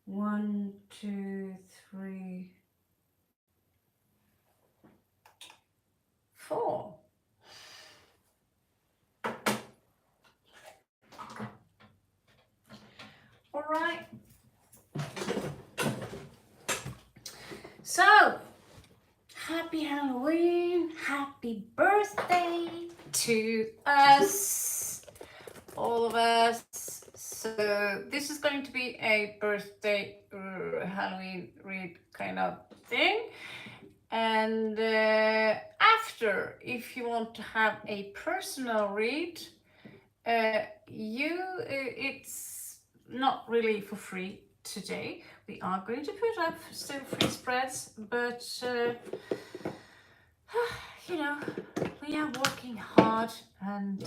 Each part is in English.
1, 2, 3, 4. All right. So, happy Halloween, happy birthday to us, all of us. So, this is going to be a birthday Halloween read kind of thing. And after, if you want to have a personal read, it's not really for free today. We are going to put up still free spreads, but you know, we are working hard, and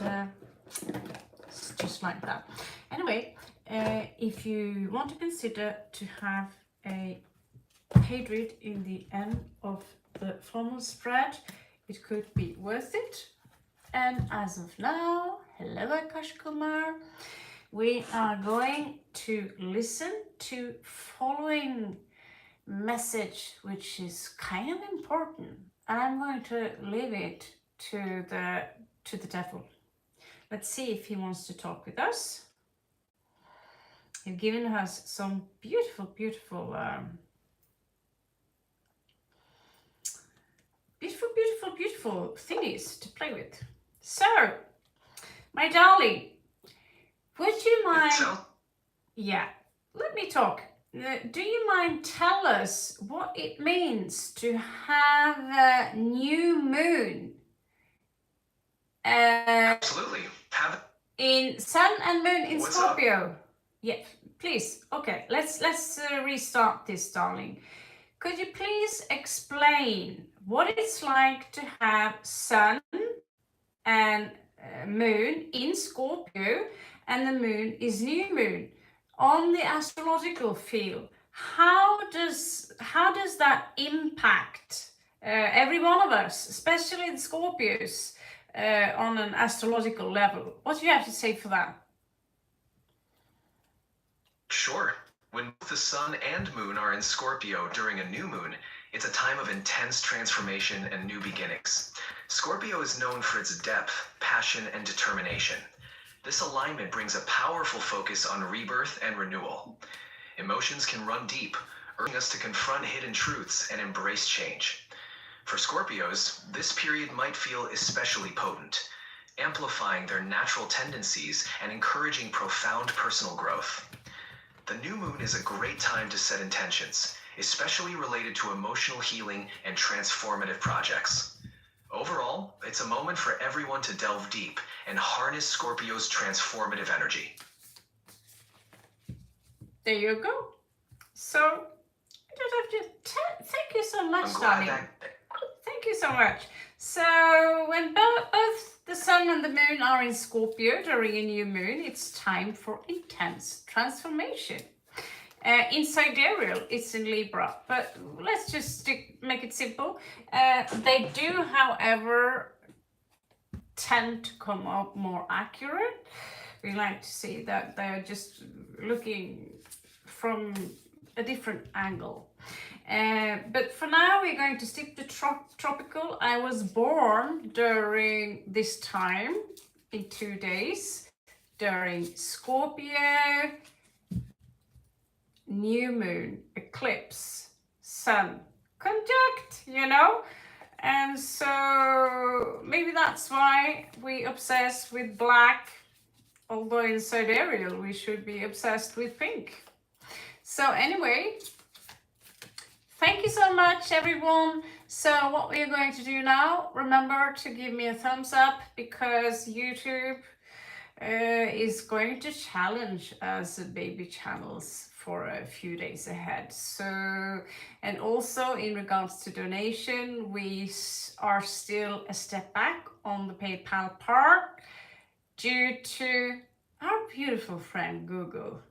it's just like that. Anyway, if you want to consider to have a paid read in the end of the formal spread, it could be worth it. And as of now, hello Akash Kumar, we are going to listen to following message, which is kind of important, and I'm going to leave it to the devil. Let's see if he wants to talk with us. He's given us some beautiful thingies to play with. So, my darling, would you mind? Yeah, let me talk. Do you mind tell us what it means to have a new moon? Absolutely. In Sun and Moon in Scorpio. Yeah, please. Okay, let's restart this, darling. Could you please explain what it's like to have Sun and Moon in Scorpio, and the Moon is new moon on the astrological field? How does that impact every one of us, especially the Scorpios, on an astrological level? What do you have to say for that? Sure. When both the sun and moon are in Scorpio during a new moon, it's a time of intense transformation and new beginnings. Scorpio is known for its depth, passion, and determination. This alignment brings a powerful focus on rebirth and renewal. Emotions can run deep, urging us to confront hidden truths and embrace change. For Scorpios, this period might feel especially potent, amplifying their natural tendencies and encouraging profound personal growth. The new moon is a great time to set intentions, especially related to emotional healing and transformative projects. Overall, it's a moment for everyone to delve deep and harness Scorpio's transformative energy. There you go. So, I don't have to thank you so much, darling. Thank you so much. So, when both the sun and the moon are in Scorpio during a new moon, it's time for intense transformation. In sidereal, it's in Libra, but let's just make it simple. They do, however, tend to come up more accurate. We like to see that they're just looking from a different angle. But for now, we're going to stick to tropical. I was born during this time in 2 days, during Scorpio, new moon, eclipse, sun, conjunct, you know? And so maybe that's why we obsess with black, although in sidereal we should be obsessed with pink. So anyway, thank you so much, everyone. So what we are going to do now, remember to give me a thumbs up, because YouTube is going to challenge us baby channels for a few days ahead. So, and also in regards to donation, we are still a step back on the PayPal part due to our beautiful friend Google.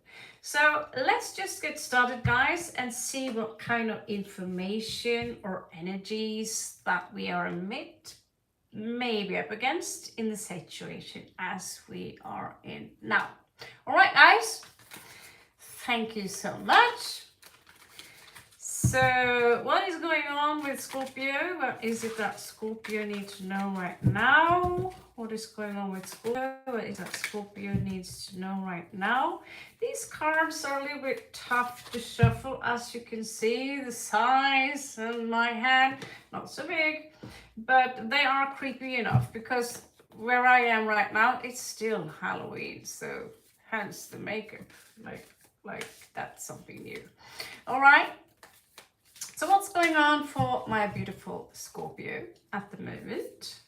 So let's just get started, guys, and see what kind of information or energies that we are maybe up against in the situation as we are in now. All right, guys. Thank you so much. So, what is going on with Scorpio? What is it that Scorpio needs to know right now? What is going on with Scorpio? What is that Scorpio needs to know right now? These cards are a little bit tough to shuffle, as you can see. The size in my hand, not so big, but they are creepy enough because where I am right now, it's still Halloween, so hence the makeup. Like that's something new. All right. So what's going on for my beautiful Scorpio at the moment?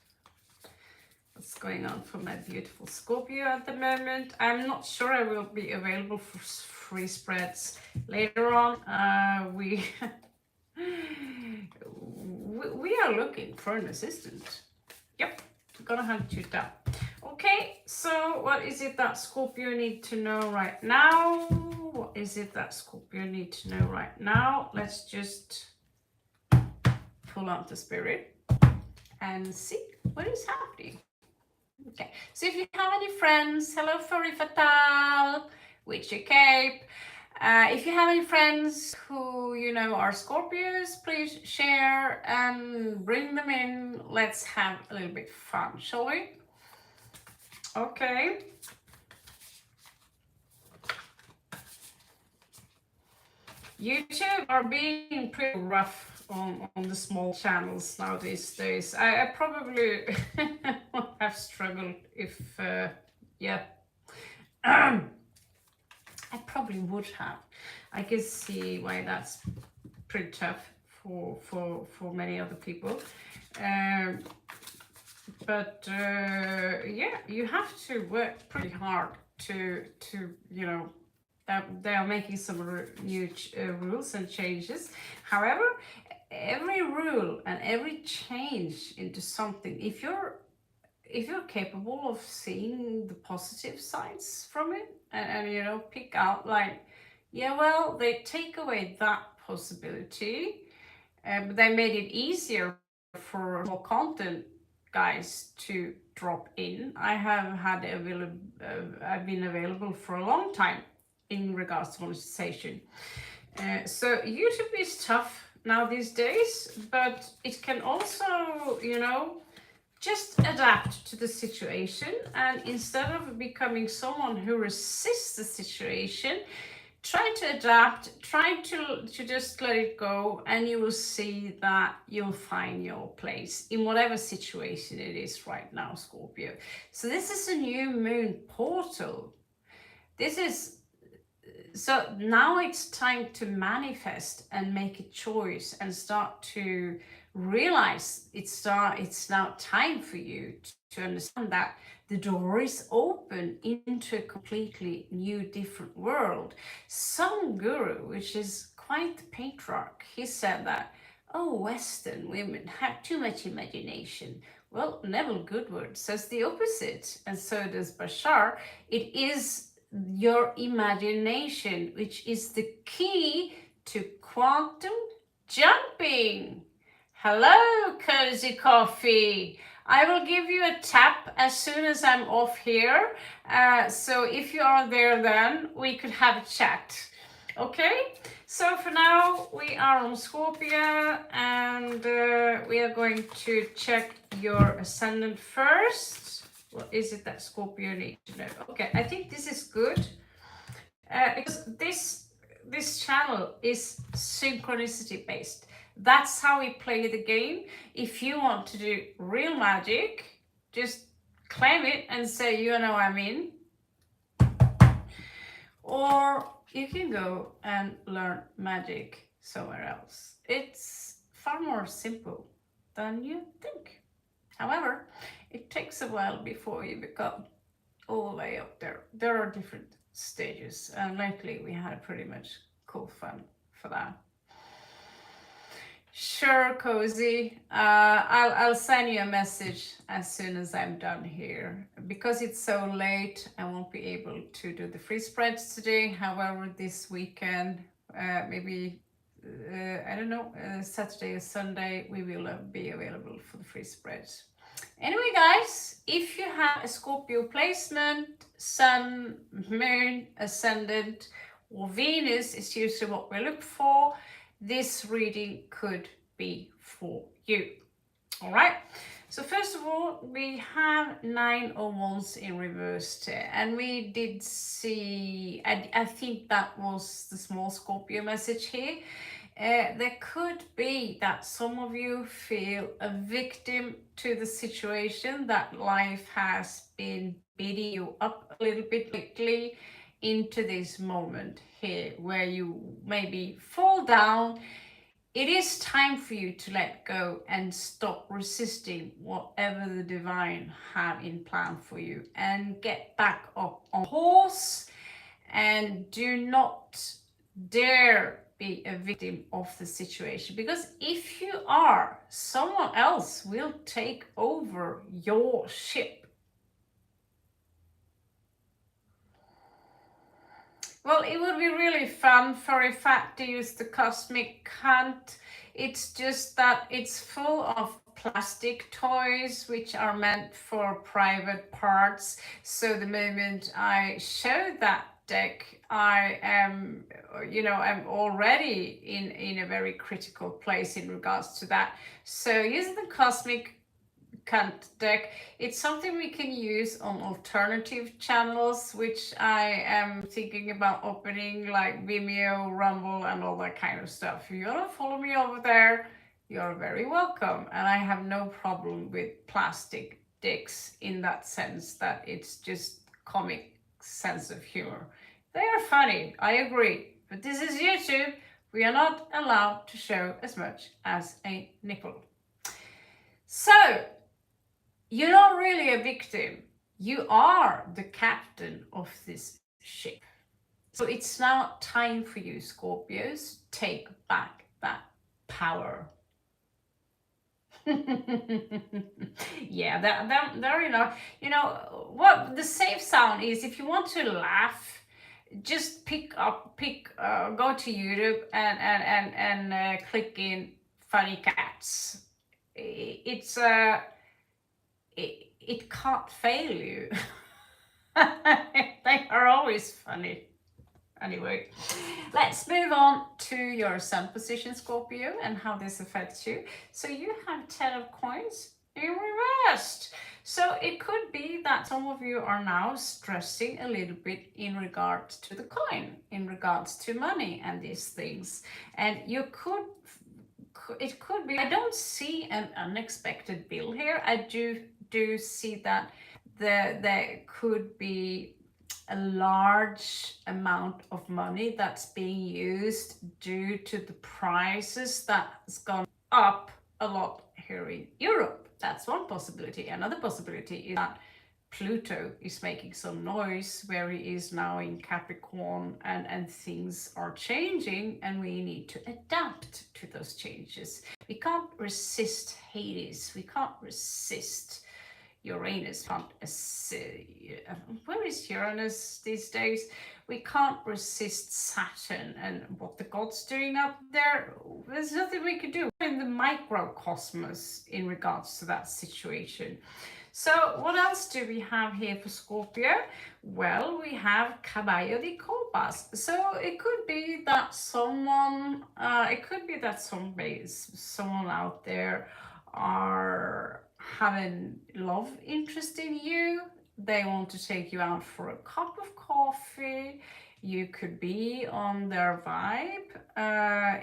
What's going on for my beautiful Scorpio at the moment? I'm not sure I will be available for free spreads later on. We are looking for an assistant. Yep, gonna hunt you down. Okay, so what is it that Scorpio need to know right now? What is it that Scorpio need to know right now? Let's just pull out the spirit and see what is happening. Okay, so if you have any friends, hello Furry Fatal, Witchy Cape. If you have any friends who you know are Scorpios, please share and bring them in. Let's have a little bit fun, shall we? Okay. YouTube are being pretty rough on the small channels now these days. I probably have struggled if, yeah. I probably would have. I can see why that's pretty tough for many other people. But yeah, you have to work pretty hard to you know, they are making some new rules and changes. However, every rule and every change into something, if you're capable of seeing the positive sides from it and you know, pick out like, yeah, well, they take away that possibility, but they made it easier for more content guys to drop in. I have had I've been available for a long time in regards to monetization. So YouTube is tough now these days, but it can also, you know, just adapt to the situation, and instead of becoming someone who resists the situation, try to adapt, try to just let it go, and you will see that you'll find your place in whatever situation it is right now, Scorpio. So this is a new moon portal. So now it's time to manifest and make a choice and start to realize it's now time for you to understand that the door is open into a completely new, different world. Some guru, which is quite the patriarch, he said that, oh, Western women have too much imagination. Well, Neville Goodward says the opposite, and so does Bashar. It is your imagination which is the key to quantum jumping. Hello, Cozy Coffee. I will give you a tap as soon as I'm off here. So if you are there, then we could have a chat. Okay, so for now we are on Scorpio, and we are going to check your ascendant first. What is it that Scorpio needs to know? Okay, I think this is good because this channel is synchronicity based. That's how we play the game. If you want to do real magic, just claim it and say, you know, I'm in. Or you can go and learn magic somewhere else. It's far more simple than you think. However, it takes a while before you become all the way up there. There are different stages, and lately we had pretty much cool fun for that. Sure, Cozy. I'll send you a message as soon as I'm done here. Because it's so late, I won't be able to do the free spreads today. However, this weekend, maybe, I don't know, Saturday or Sunday, we will be available for the free spreads. Anyway, guys, if you have a Scorpio placement, Sun, Moon, Ascendant, or Venus is usually what we look for, this reading could be for you. All right. So first of all, we have 9 of Wands in reverse here, and we did see, I think that was the small Scorpio message here. There could be that some of you feel a victim to the situation, that life has been beating you up a little bit lately into this moment here where you maybe fall down. It is time for you to let go and stop resisting whatever the divine have in plan for you, and get back up on horse, and do not dare be a victim of the situation, because if you are, someone else will take over your ship. Well, it would be really fun for a fact to use the cosmic hunt. It's just that it's full of plastic toys which are meant for private parts. So the moment I show that deck, I am, I'm already in a very critical place in regards to that. So using the cosmic Kant deck, it's something we can use on alternative channels, which I am thinking about opening, like Vimeo, Rumble, and all that kind of stuff. If you want to follow me over there, you're very welcome. And I have no problem with plastic decks in that sense, that it's just comic sense of humor. They are funny, I agree, but this is YouTube. We are not allowed to show as much as a nipple. So, you're not really a victim. You are the captain of this ship. So it's now time for you, Scorpios, take back that power. Yeah, there, what the safe sound is, if you want to laugh, just go to YouTube and click in funny cats. It can't fail you. They are always funny. Anyway, let's move on to your sun position, Scorpio, and how this affects you. So you have 10 of coins in reversed. So it could be that some of you are now stressing a little bit in regards to the coin, in regards to money and these things. And it could be, I don't see an unexpected bill here. I do see that there could be a large amount of money that's being used due to the prices that's gone up a lot here in Europe. That's one possibility. Another possibility is that Pluto is making some noise where he is now in Capricorn, and things are changing, and we need to adapt to those changes. We can't resist Hades. We can't resist Uranus. Where is Uranus these days? We can't resist Saturn and what the gods doing up there. There's nothing we can do in the microcosmos in regards to that situation. So what else do we have here for Scorpio? Well, we have Caballo de Copas. So it could be that someone out there are having love interest in you. They want to take you out for a cup of coffee. You could be on their vibe.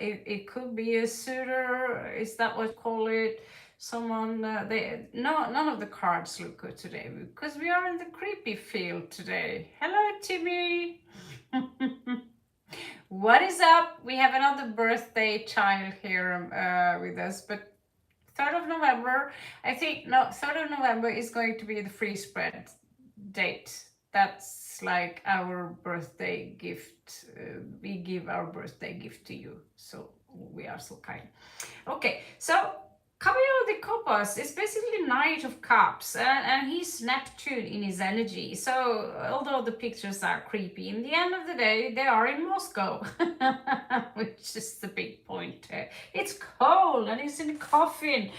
It could be a suitor. Is that what you call it? Someone, none of the cards look good today because we are in the creepy field today. Hello, Timmy. What is up? We have another birthday child here with us, but 3rd of November, I think, no, 3rd of November is going to be the free spread date. That's like our birthday gift. We give our birthday gift to you. So we are so kind. Okay, so Caballo de Copas is basically Knight of Cups, and he's Neptune in his energy. So although the pictures are creepy, in the end of the day, they are in Moscow, which is the big point. It's cold and he's in a coffin.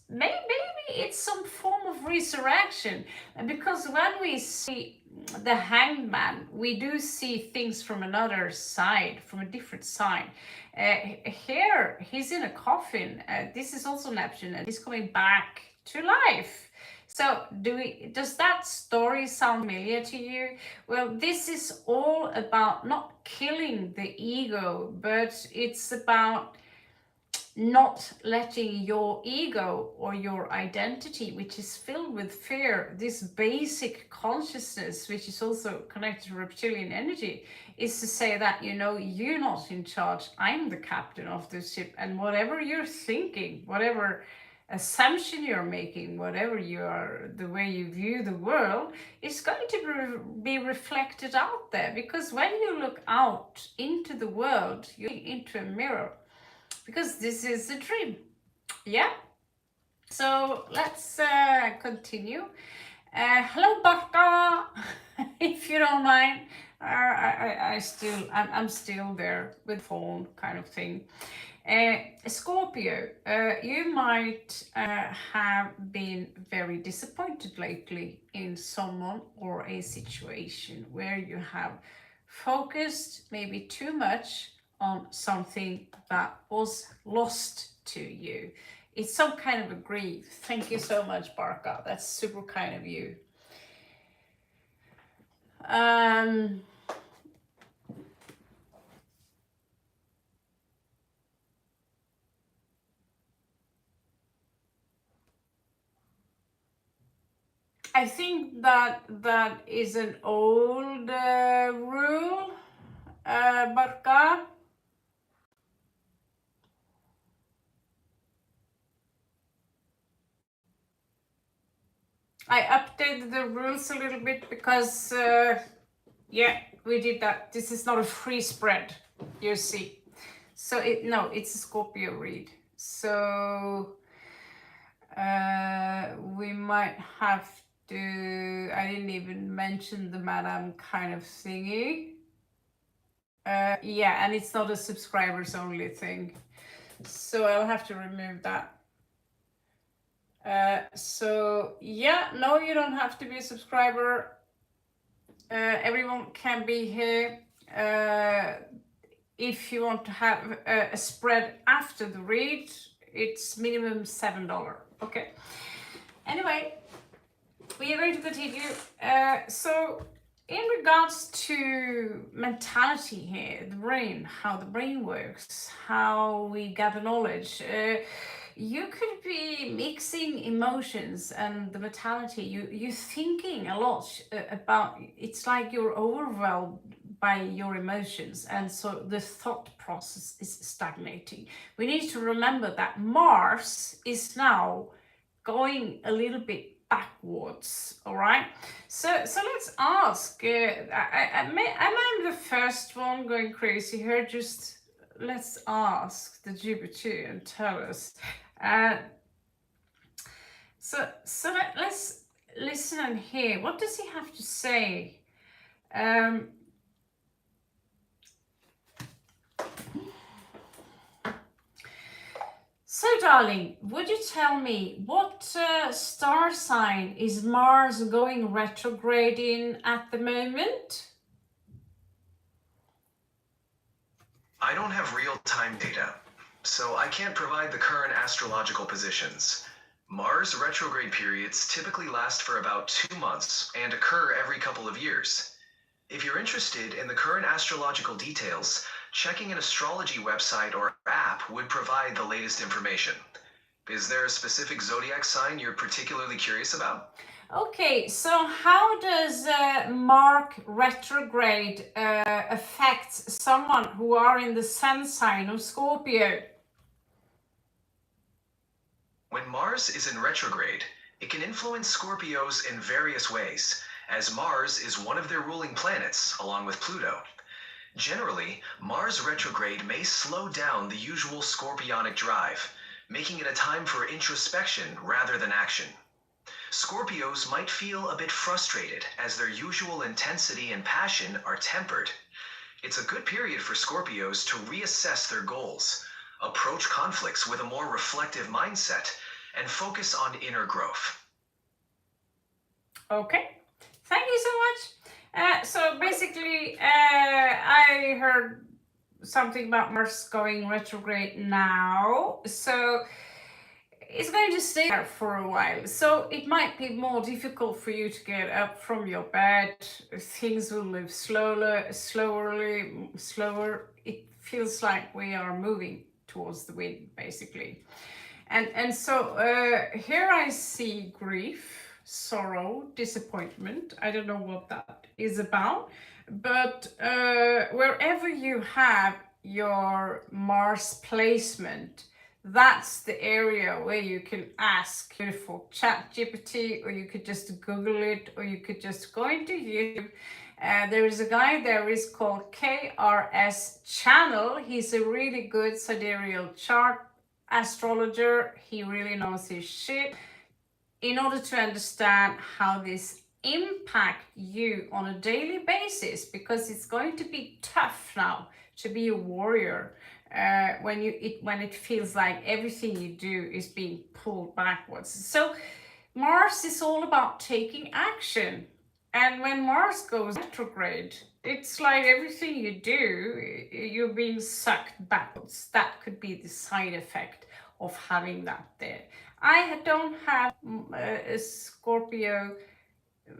Maybe it's some form of resurrection, because when we see the Hanged Man, we do see things from another side, from a different side. Here, he's in a coffin. This is also Neptune, and he's coming back to life. So, does that story sound familiar to you? Well, this is all about not killing the ego, but it's about not letting your ego or your identity, which is filled with fear, this basic consciousness, which is also connected to reptilian energy, is to say that, you know, you're not in charge. I'm the captain of the ship, and whatever you're thinking, whatever assumption you're making, whatever you are, the way you view the world, is going to be reflected out there. Because when you look out into the world, you're into a mirror. Because this is the dream. Yeah. So let's continue. Hello, Barka. If you don't mind, I'm still there with phone kind of thing. Scorpio, you might have been very disappointed lately in someone or a situation where you have focused maybe too much on something that was lost to you. It's some kind of a grief. Thank you so much, Barka. That's super kind of you. I think that is an old rule, Barka. I updated the rules a little bit because, yeah, we did that. This is not a free spread, you see. So it's a Scorpio read. So we might have to, I didn't even mention the Madame kind of thingy. Yeah, and it's not a subscribers only thing. So I'll have to remove that. So yeah, no, you don't have to be a subscriber. Everyone can be here. If you want to have a spread after the read, it's minimum $7. Okay. Anyway, we are going to continue. So in regards to mentality here, the brain, how the brain works, how we gather knowledge, you could be mixing emotions and the mentality. You're thinking a lot about, it's like you're overwhelmed by your emotions, and so the thought process is stagnating. We need to remember that Mars is now going a little bit backwards. All right, so let's ask, am I the first one going crazy here? Just let's ask the Jupiter and tell us. So let's listen and hear. What does he have to say? So, darling, would you tell me what star sign is Mars going retrograde in at the moment? I don't have real-time data, so I can't provide the current astrological positions. Mars retrograde periods typically last for about 2 months and occur every couple of years. If you're interested in the current astrological details, checking an astrology website or app would provide the latest information. Is there a specific zodiac sign you're particularly curious about? Okay, so how does Mars retrograde affect someone who are in the sun sign of Scorpio? When Mars is in retrograde, it can influence Scorpios in various ways, as Mars is one of their ruling planets, along with Pluto. Generally, Mars retrograde may slow down the usual Scorpionic drive, making it a time for introspection rather than action. Scorpios might feel a bit frustrated as their usual intensity and passion are tempered. It's a good period for Scorpios to reassess their goals, approach conflicts with a more reflective mindset, and focus on inner growth. Okay, thank you so much. So basically, I heard something about Mars going retrograde now. So it's going to stay there for a while. So it might be more difficult for you to get up from your bed. Things will move slower. It feels like we are moving towards the wind, basically. And so here I see grief, sorrow, disappointment. I don't know what that is about, but wherever you have your Mars placement, that's the area where you can ask for ChatGPT, or you could just Google it, or you could just go into YouTube. There is a guy there is called KRS Channel. He's a really good sidereal chart astrologer. He really knows his shit in order to understand how this impact you on a daily basis, because it's going to be tough now to be a warrior when it feels like everything you do is being pulled backwards. So Mars is all about taking action, and when Mars goes retrograde, it's like everything you do, you're being sucked backwards. That could be the side effect of having that there. I don't have a Scorpio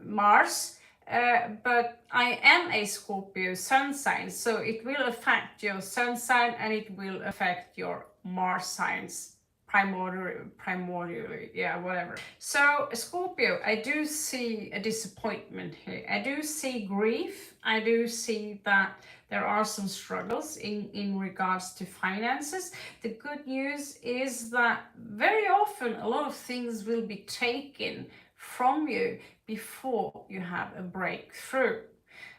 Mars, but I am a Scorpio sun sign, so it will affect your sun sign and it will affect your Mars signs primordially, yeah, whatever. So Scorpio, I do see a disappointment here. I do see grief. I do see that there are some struggles in regards to finances. The good news is that very often a lot of things will be taken from you before you have a breakthrough.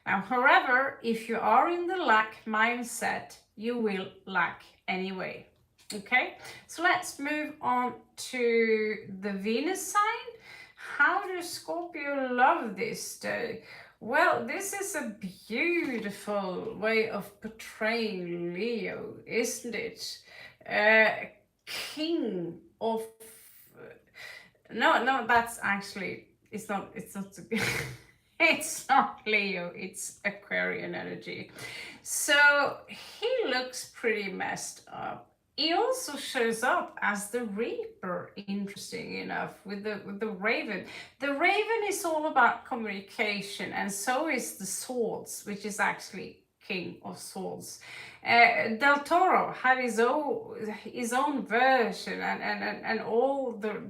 Now, however, if you are in the lack mindset, you will lack anyway. Okay, so let's move on to the Venus sign. How does Scorpio love this day? Well, this is a beautiful way of portraying Leo, isn't it? King of no, that's actually it's not it's not Leo, it's Aquarian energy. So he looks pretty messed up. He also shows up as the Reaper, interesting enough, with the Raven. The Raven is all about communication, and so is the Swords, which is actually King of Swords. Del Toro had his own version, and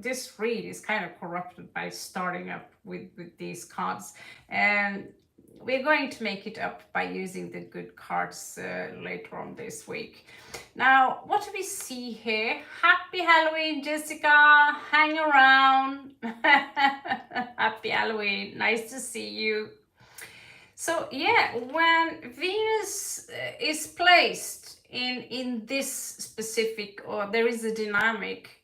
this read is kind of corrupted by starting up with these cards, and we're going to make it up by using the good cards later on this week. Now, what do we see here? Happy Halloween, Jessica. Hang around. Happy Halloween. Nice to see you. So yeah, when Venus is placed in this specific, or there is a dynamic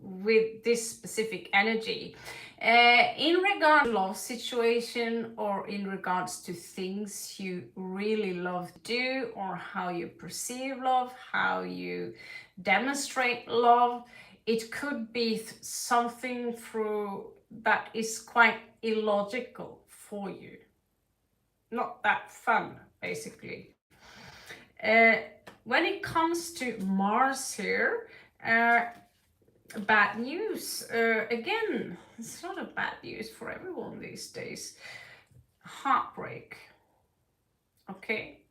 with this specific energy, in regards to love situation, or in regards to things you really love to do, or how you perceive love, how you demonstrate love, it could be something through that is quite illogical for you. Not that fun, basically. When it comes to Mars here, bad news. Again, it's a lot of bad news for everyone these days. Heartbreak. Okay.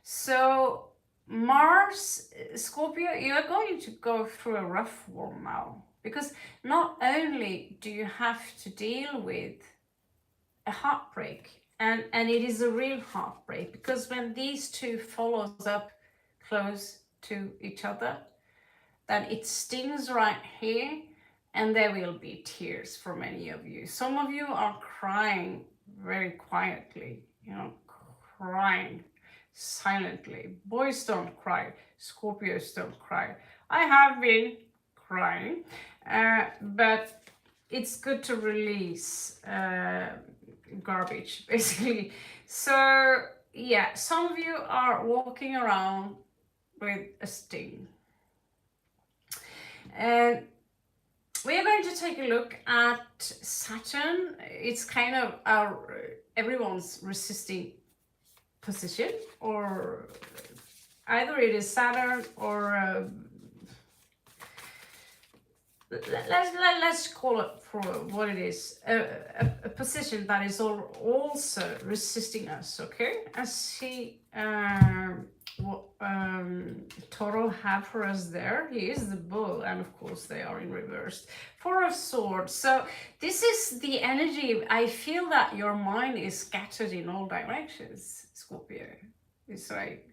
So Mars, Scorpio, you're going to go through a rough one now. Because not only do you have to deal with a heartbreak, and it is a real heartbreak, because when these two follows up close to each other, then it stings right here, and there will be tears for many of you. Some of you are crying very quietly, crying silently. Boys don't cry, Scorpios don't cry. I have been crying, but it's good to release garbage, basically. So yeah, some of you are walking around with a sting, and we are going to take a look at Saturn. It's kind of our everyone's resisting position, or either it is Saturn or let's call it for what it is, a position that is also resisting us. Okay, and see what Toro have for us there. He is the bull, and of course they are in reverse. Four of Swords. So this is the energy. I feel that your mind is scattered in all directions, Scorpio. It's like,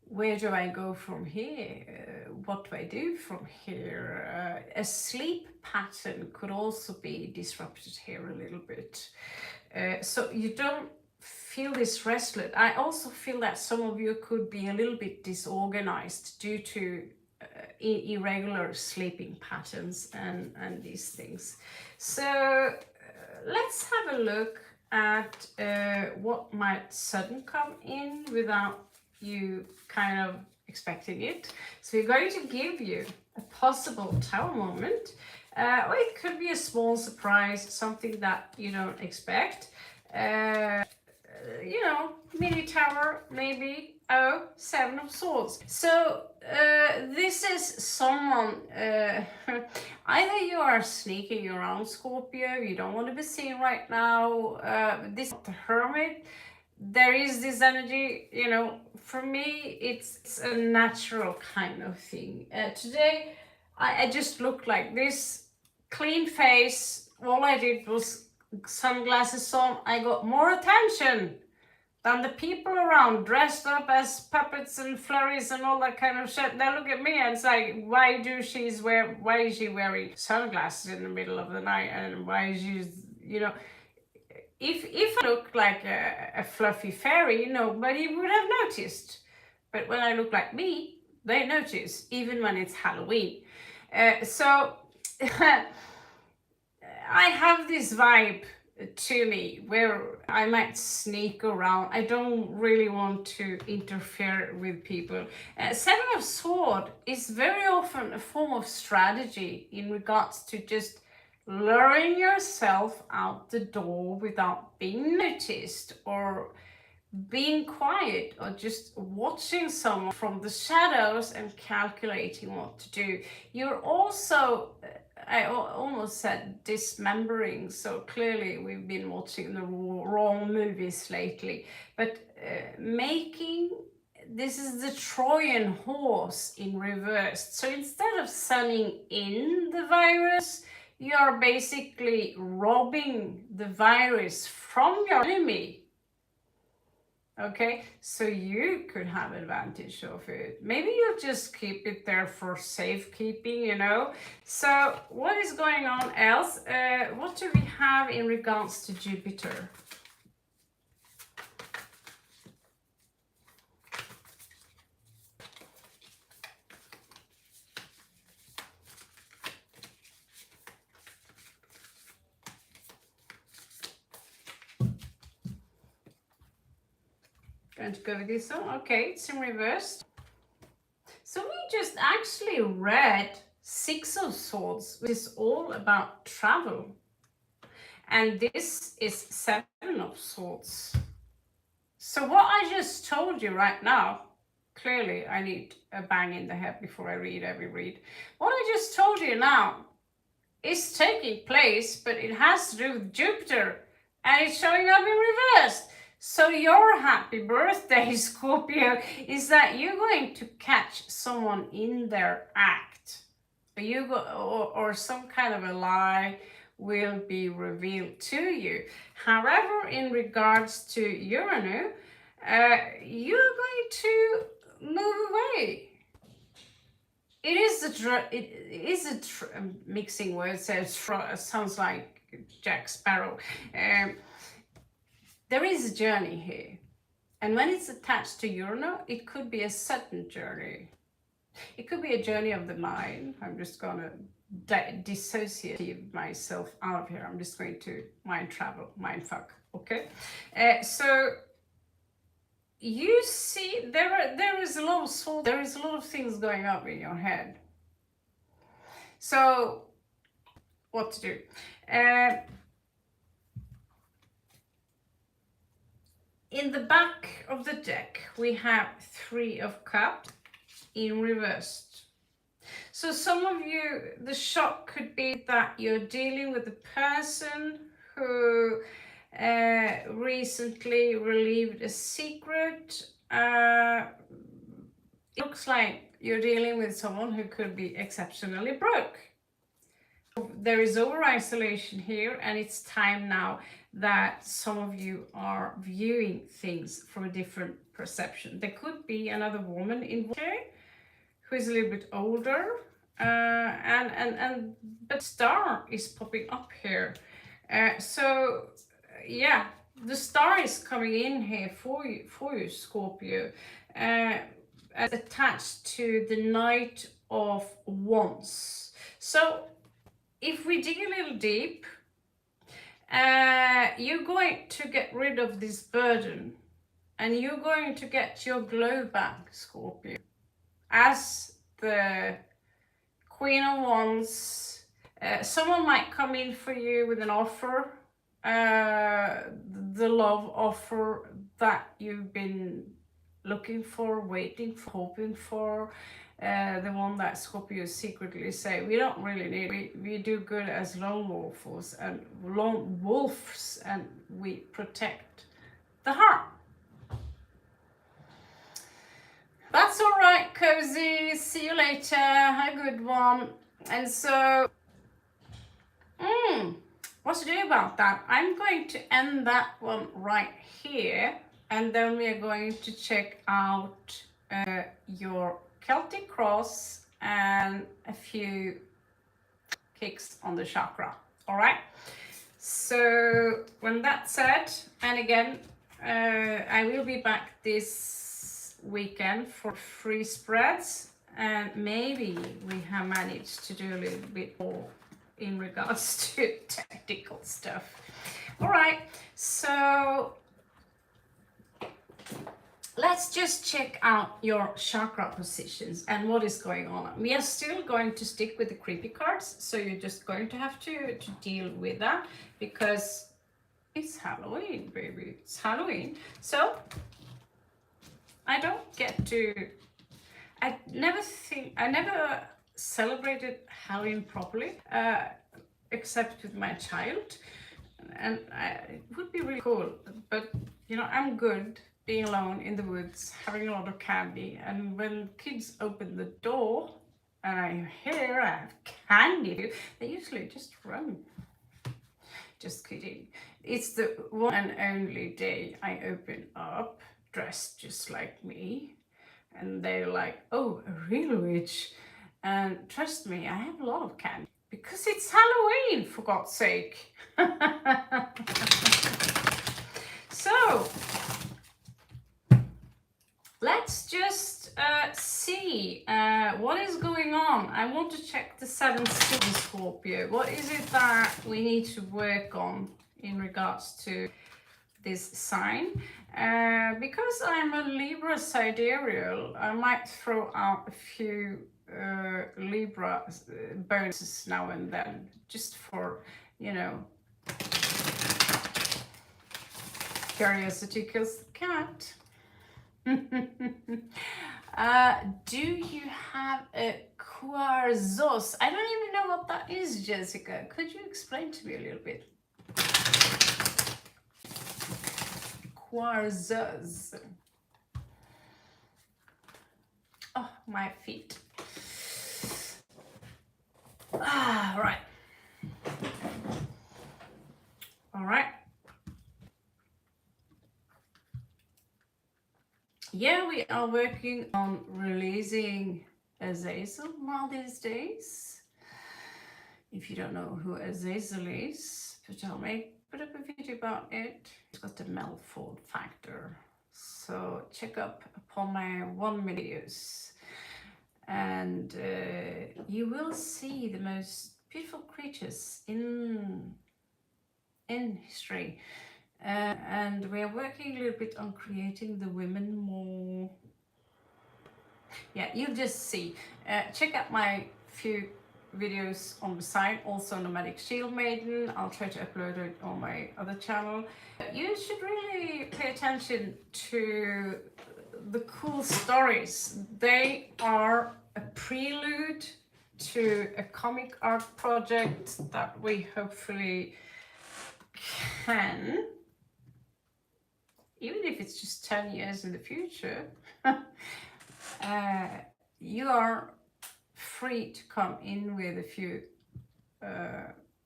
where do I go from here? What do I do from here? A sleep pattern could also be disrupted here a little bit. So you don't feel this restless. I also feel that some of you could be a little bit disorganized due to irregular sleeping patterns and these things. So let's have a look at what might suddenly come in without you kind of expecting it. So we're going to give you a possible tower moment, or it could be a small surprise, something that you don't expect. You know, mini tower, maybe. Oh, Seven of Swords. So this is someone, either you are sneaking around, Scorpio, you don't want to be seen right now. This is the Hermit. There is this energy, you know, for me, it's a natural kind of thing. Today, I just looked like this, clean face. All I did was sunglasses on. I got more attention than the people around, dressed up as puppets and flurries and all that kind of shit. They look at me and say, why is she wearing sunglasses in the middle of the night, and why is she, you know, if I look like a fluffy fairy, nobody would have noticed. But when I look like me, they notice, even when it's Halloween. So I have this vibe to me where I might sneak around. I don't really want to interfere with people. Seven of Swords is very often a form of strategy in regards to just luring yourself out the door without being noticed, or being quiet, or just watching someone from the shadows and calculating what to do. You're also, I almost said dismembering, so clearly we've been watching the wrong movies lately, but this is the Trojan horse in reverse. So instead of sending in the virus, you are basically robbing the virus from your enemy. Okay, so you could have advantage of it. Maybe you'll just keep it there for safekeeping, you know. So what is going on else? What do we have in regards to Jupiter? Going to go with this one. Okay, it's in reverse. So we just actually read Six of Swords, which is all about travel. And this is Seven of Swords. So what I just told you right now, clearly I need a bang in the head before I read every read. What I just told you now is taking place, but it has to do with Jupiter, and it's showing up in reverse. So your happy birthday, Scorpio, is that you're going to catch someone in their act. Or some kind of a lie will be revealed to you. However, in regards to Uranus, you're going to move away. It is a mixing word. Sounds like Jack Sparrow. There is a journey here, and when it's attached to Uranus, it could be a sudden journey. It could be a journey of the mind. I'm just gonna dissociate myself out of here. I'm just going to mind travel, mind fuck. Okay, so you see, there is a lot of soul. There is a lot of things going up in your head. So what to do? In the back of the deck, we have 3 of Cups in reversed. So some of you, the shock could be that you're dealing with a person who recently relieved a secret. It looks like you're dealing with someone who could be exceptionally broke. There is over-isolation here, and it's time now that some of you are viewing things from a different perception. There could be another woman involved here who is a little bit older, but star is popping up here. So yeah, the star is coming in here for you, Scorpio, as attached to the Knight of Wands. So if we dig a little deep, you're going to get rid of this burden, and you're going to get your glow back, Scorpio, as the Queen of Wands. Someone might come in for you with an offer, the love offer that you've been looking for, waiting for, hoping for, the one that Scorpio secretly say, we don't really need, we do good as lone wolves and we protect the heart. That's all right, Cozy. See you later. Have a good one. And so, what to do about that? I'm going to end that one right here, and then we are going to check out your Celtic cross and a few kicks on the chakra. All right. So when that's said, and again, I will be back this weekend for free spreads, and maybe we have managed to do a little bit more in regards to technical stuff. All right, so let's just check out your chakra positions and what is going on. We are still going to stick with the creepy cards, so you're just going to have to deal with that, because it's Halloween, baby. It's Halloween. So I don't get to, I never celebrated Halloween properly, except with my child, and it would be really cool, but you know, I'm good being alone in the woods, having a lot of candy, and when kids open the door and I hear I have candy, they usually just run. Just kidding. It's the one and only day I open up dressed just like me, and they're like, oh, a real witch. And trust me, I have a lot of candy because it's Halloween, for God's sake. So let's just see what is going on. I want to check the 7th Scorpio. What is it that we need to work on in regards to this sign? Because I'm a Libra sidereal, I might throw out a few Libra bonuses now and then, just for, you know, curiosity kills the cat. Do you have a quarzos? I don't even know what that is, Jessica. Could you explain to me a little bit? Quarzos. Oh, my feet. Right. All right. Yeah, we are working on releasing Azazel now these days. If you don't know who Azazel is, but I'll put up a video about it. It's got the Melford factor. So check up upon my 1 videos, and you will see the most beautiful creatures in history. And we are working a little bit on creating the women more. Yeah, you'll just see. Check out my few videos on the side, also Nomadic Shield Maiden. I'll try to upload it on my other channel. You should really pay attention to the cool stories. They are a prelude to a comic art project that we hopefully can, even if it's just 10 years in the future, you are free to come in with a few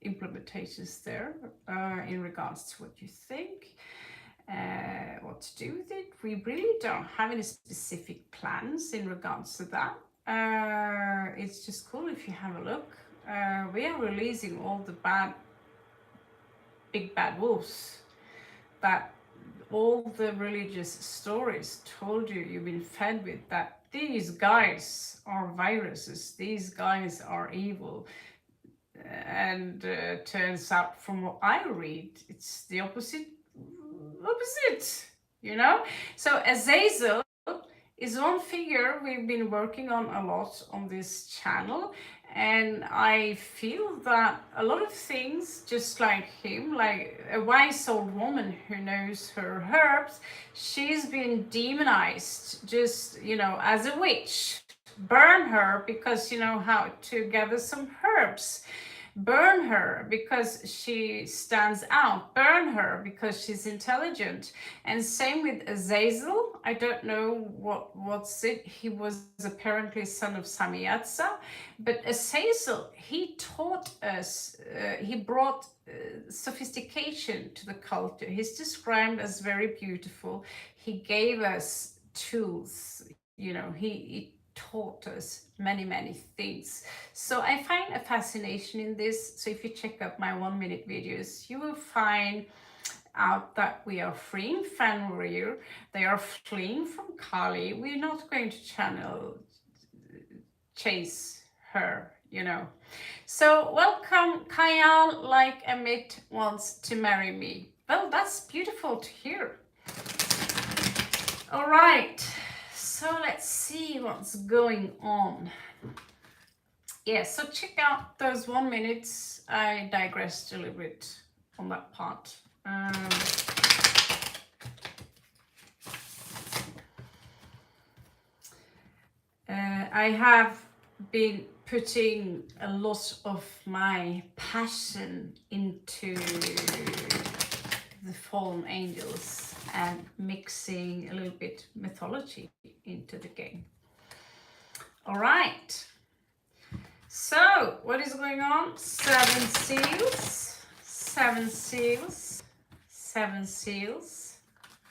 implementations there in regards to what you think, what to do with it. We really don't have any specific plans in regards to that. It's just cool if you have a look. We are releasing all the big bad wolves that all the religious stories told you you've been fed with, that these guys are viruses, these guys are evil. And turns out from what I read, it's the opposite, you know? So Azazel is one figure we've been working on a lot on this channel, and I feel that a lot of things, just like him, like a wise old woman who knows her herbs, she's been demonized just, you know, as a witch. Burn her because you know how to gather some herbs. Burn her because she stands out. Burn her because she's intelligent. And same with Azazel. I don't know what's it. He was apparently son of Samiyatsa. But Azazel, he taught us, he brought sophistication to the culture. He's described as very beautiful. He gave us tools. You know, he taught us many things. So I find a fascination in this. So if you check out my 1 minute videos, you will find out that we are freeing Fenrir. They are fleeing from Kali. We're not going to chase her, you know. So welcome Kayal, like Amit wants to marry me. Well, that's beautiful to hear. All right. So let's see what's going on. Yeah, so check out those 1 minutes. I digressed a little bit on that part. I have been putting a lot of my passion into the fallen angels and mixing a little bit mythology into the game. All right, so what is going on? 7 seals, 7 seals, 7 seals,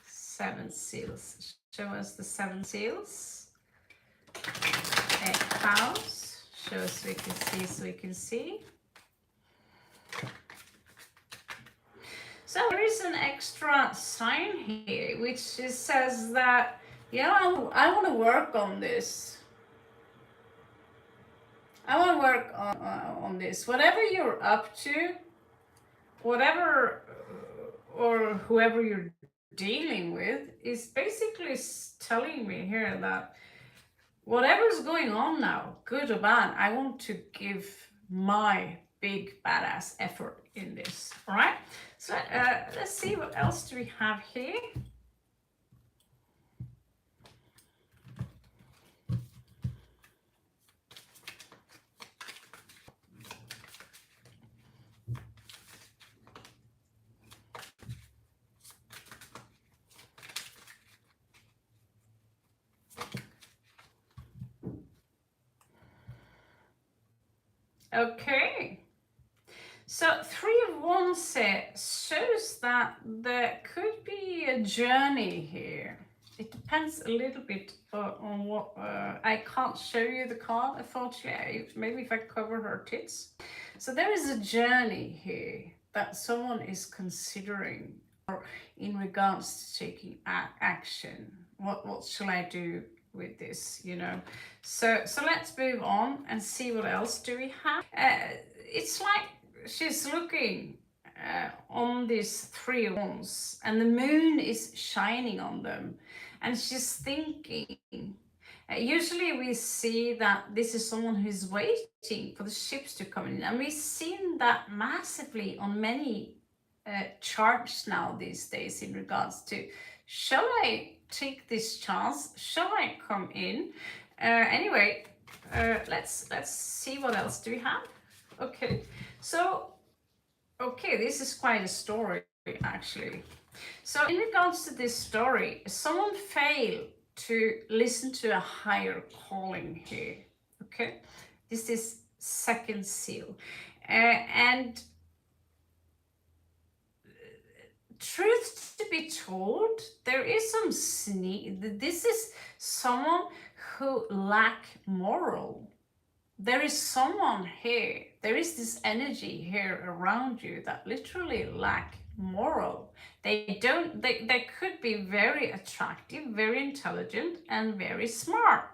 7 seals. Show us the 7 seals. 8 cows. Show us so we can see. So there is an extra sign here which says that, yeah, I want to work on this. I want to work on this. Whatever you're up to, whatever or whoever you're dealing with is basically telling me here that whatever's going on now, good or bad, I want to give my big badass effort in this. All right, so let's see what else do we have here. Okay, so 3 of Wands shows that there could be a journey here. It depends a little bit on what, I can't show you the card, unfortunately. Maybe if I cover her tits. So there is a journey here that someone is considering in regards to taking action. What shall I do with this, you know? So let's move on and see what else do we have. It's like she's looking on these 3 of Wands and the moon is shining on them, and she's thinking, Usually we see that this is someone who's waiting for the ships to come in, and we've seen that massively on many charts now these days in regards to, shall I take this chance? Shall I come in? Anyway, let's see what else do we have. Okay, so okay, this is quite a story actually. So in regards to this story, someone failed to listen to a higher calling here. Okay, this is second seal, and truth to be told, there is some this is someone who lack moral. There is someone here, there is this energy here around you that literally lack moral. They could be very attractive, very intelligent, and very smart.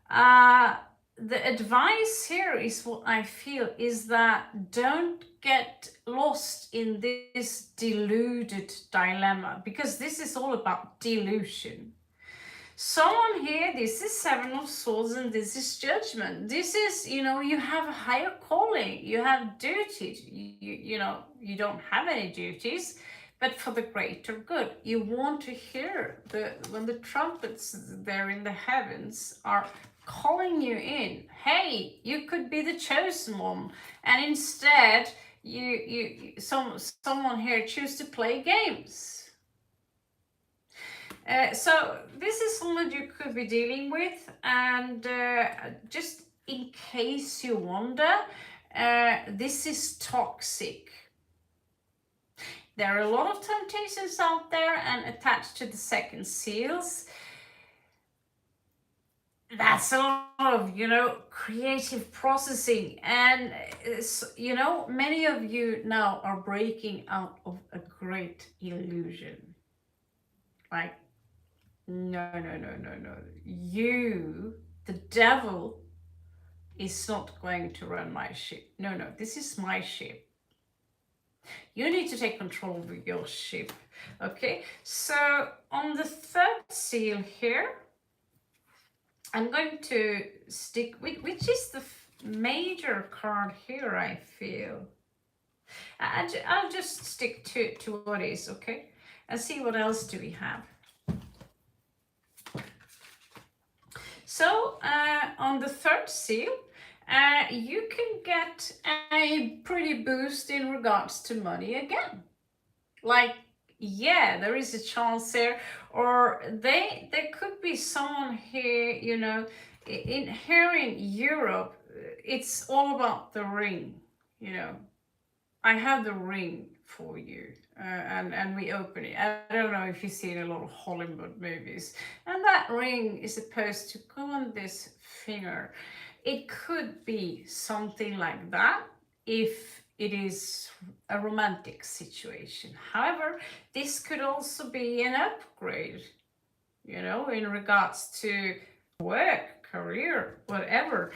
The advice here is what I feel is that don't get lost in this deluded dilemma, because this is all about delusion. Someone here, this is Seven of Swords and this is Judgment. This is, you know, you have a higher calling, you have duties, you know, you don't have any duties, but for the greater good. You want to hear when the trumpets there in the heavens are calling you in. Hey, you could be the chosen one, and instead someone here choose to play games. So this is someone you could be dealing with, and just in case you wonder, this is toxic. There are a lot of temptations out there, and attached to the second seals, that's a lot of, you know, creative processing, and you know, many of you now are breaking out of a great illusion. Like, no. You, the devil, is not going to run my ship. No, this is my ship. You need to take control of your ship. Okay, so on the third seal here, I'm going to stick with, which is the major card here, I feel. I'll just stick to what is, okay? And see what else do we have. So on the third seal, you can get a pretty boost in regards to money again. Like, yeah, there is a chance there, or there could be someone here, you know, here in Europe, it's all about the ring, you know. I have the ring for you, and we open it. I don't know if you've seen a lot of Hollywood movies, and that ring is supposed to go on this finger. It could be something like that if it is a romantic situation. However, this could also be an upgrade, you know, in regards to work, career, whatever.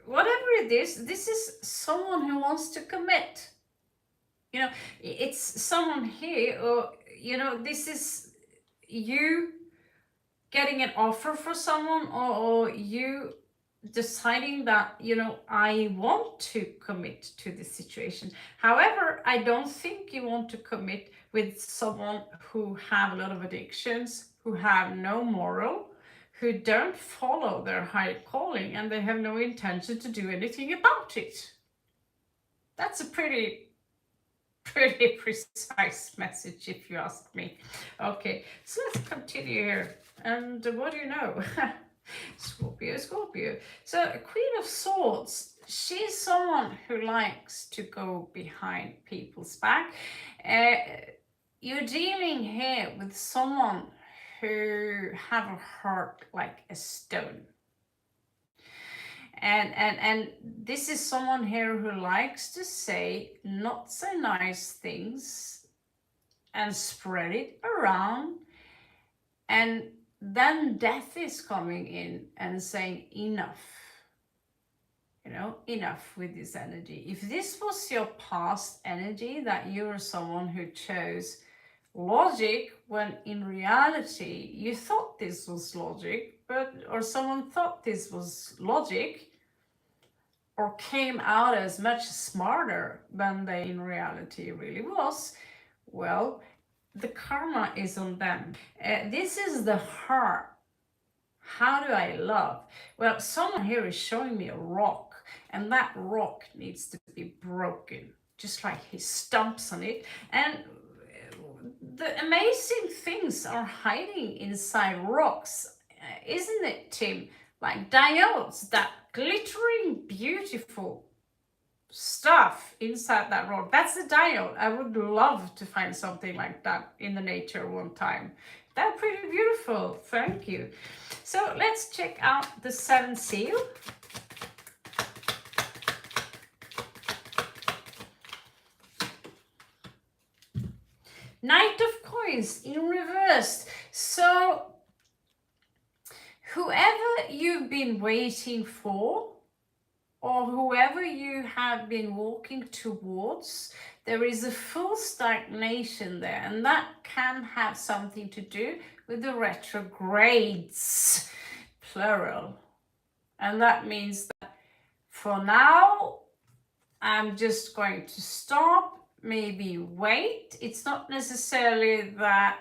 Whatever it is, this is someone who wants to commit. You know, it's someone here, or, you know, this is you getting an offer for someone, or you deciding that, you know, I want to commit to this situation. However, I don't think you want to commit with someone who have a lot of addictions, who have no moral, who don't follow their high calling, and they have no intention to do anything about it. That's a pretty precise message, if you ask me. Okay, so let's continue here. And what do you know? Scorpio. So Queen of Swords, she's someone who likes to go behind people's back. You're dealing here with someone who have a heart like a stone. And this is someone here who likes to say not so nice things and spread it around, and then death is coming in and saying enough. You know, enough with this energy. If this was your past energy, that you're someone who chose logic when in reality you thought this was logic, or someone thought this was logic, or came out as much smarter than they in reality really was, well, the karma is on them. This is the heart. How do I love? Well, someone here is showing me a rock, and that rock needs to be broken, just like he stomps on it. And the amazing things are hiding inside rocks, isn't it, Tim? Like diodes, that glittering, beautiful stuff inside that rock. That's the diode. I would love to find something like that in the nature one time. That's pretty beautiful. Thank you. So let's check out the 7th seal. Knight of Coins in reverse. So whoever you've been waiting for, or whoever you have been walking towards, there is a full stagnation there, and that can have something to do with the retrogrades, plural. And that means that for now, I'm just going to stop, maybe wait. It's not necessarily that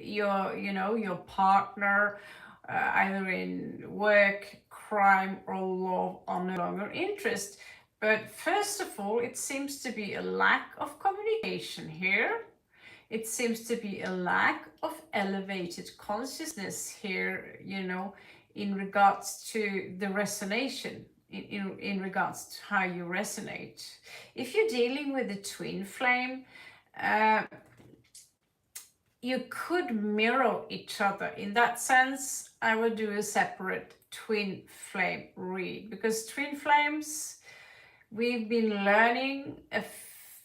your partner, either in work, crime, or love, are no longer interested. But first of all, it seems to be a lack of communication here. It seems to be a lack of elevated consciousness here, in regards to the resonation, in regards to how you resonate. If you're dealing with a twin flame, you could mirror each other. In that sense, I would do a separate twin flame read, because twin flames, we've been learning a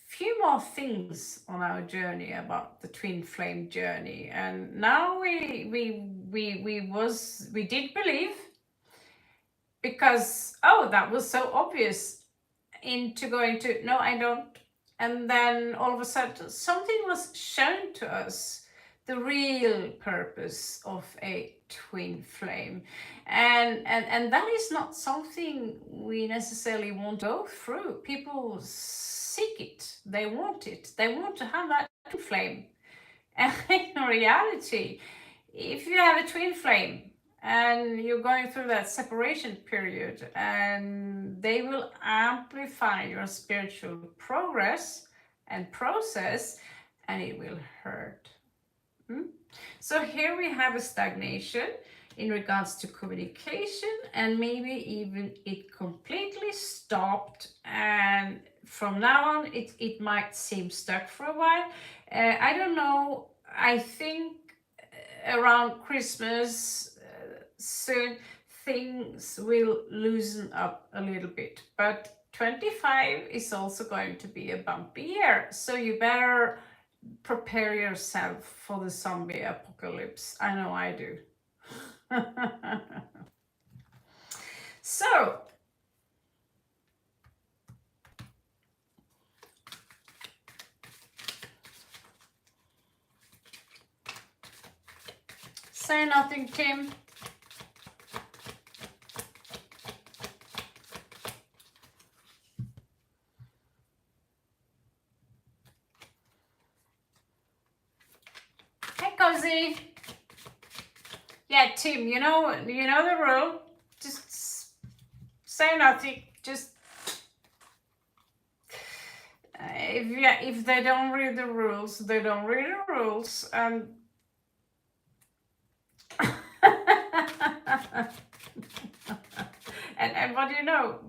few more things on our journey about the twin flame journey, and now we did believe, because that was so obvious, into going to no, I don't. And then all of a sudden something was shown to us, the real purpose of a twin flame, and that is not something we necessarily want to go through. People seek it, they want to have that twin flame. And in reality, if you have a twin flame and you're going through that separation period, and they will amplify your spiritual progress and process, and it will hurt. So here we have a stagnation in regards to communication, and maybe even it completely stopped, and from now on it might seem stuck for a while. I don't know. I think around Christmas soon things will loosen up a little bit, but 25 is also going to be a bumpy year, so you better prepare yourself for the zombie apocalypse. I know I do. So say nothing, Tim. Hey, Cozy. Yeah, Tim, you know the rule. Just say nothing. Just if they don't read the rules, they don't read the rules. And but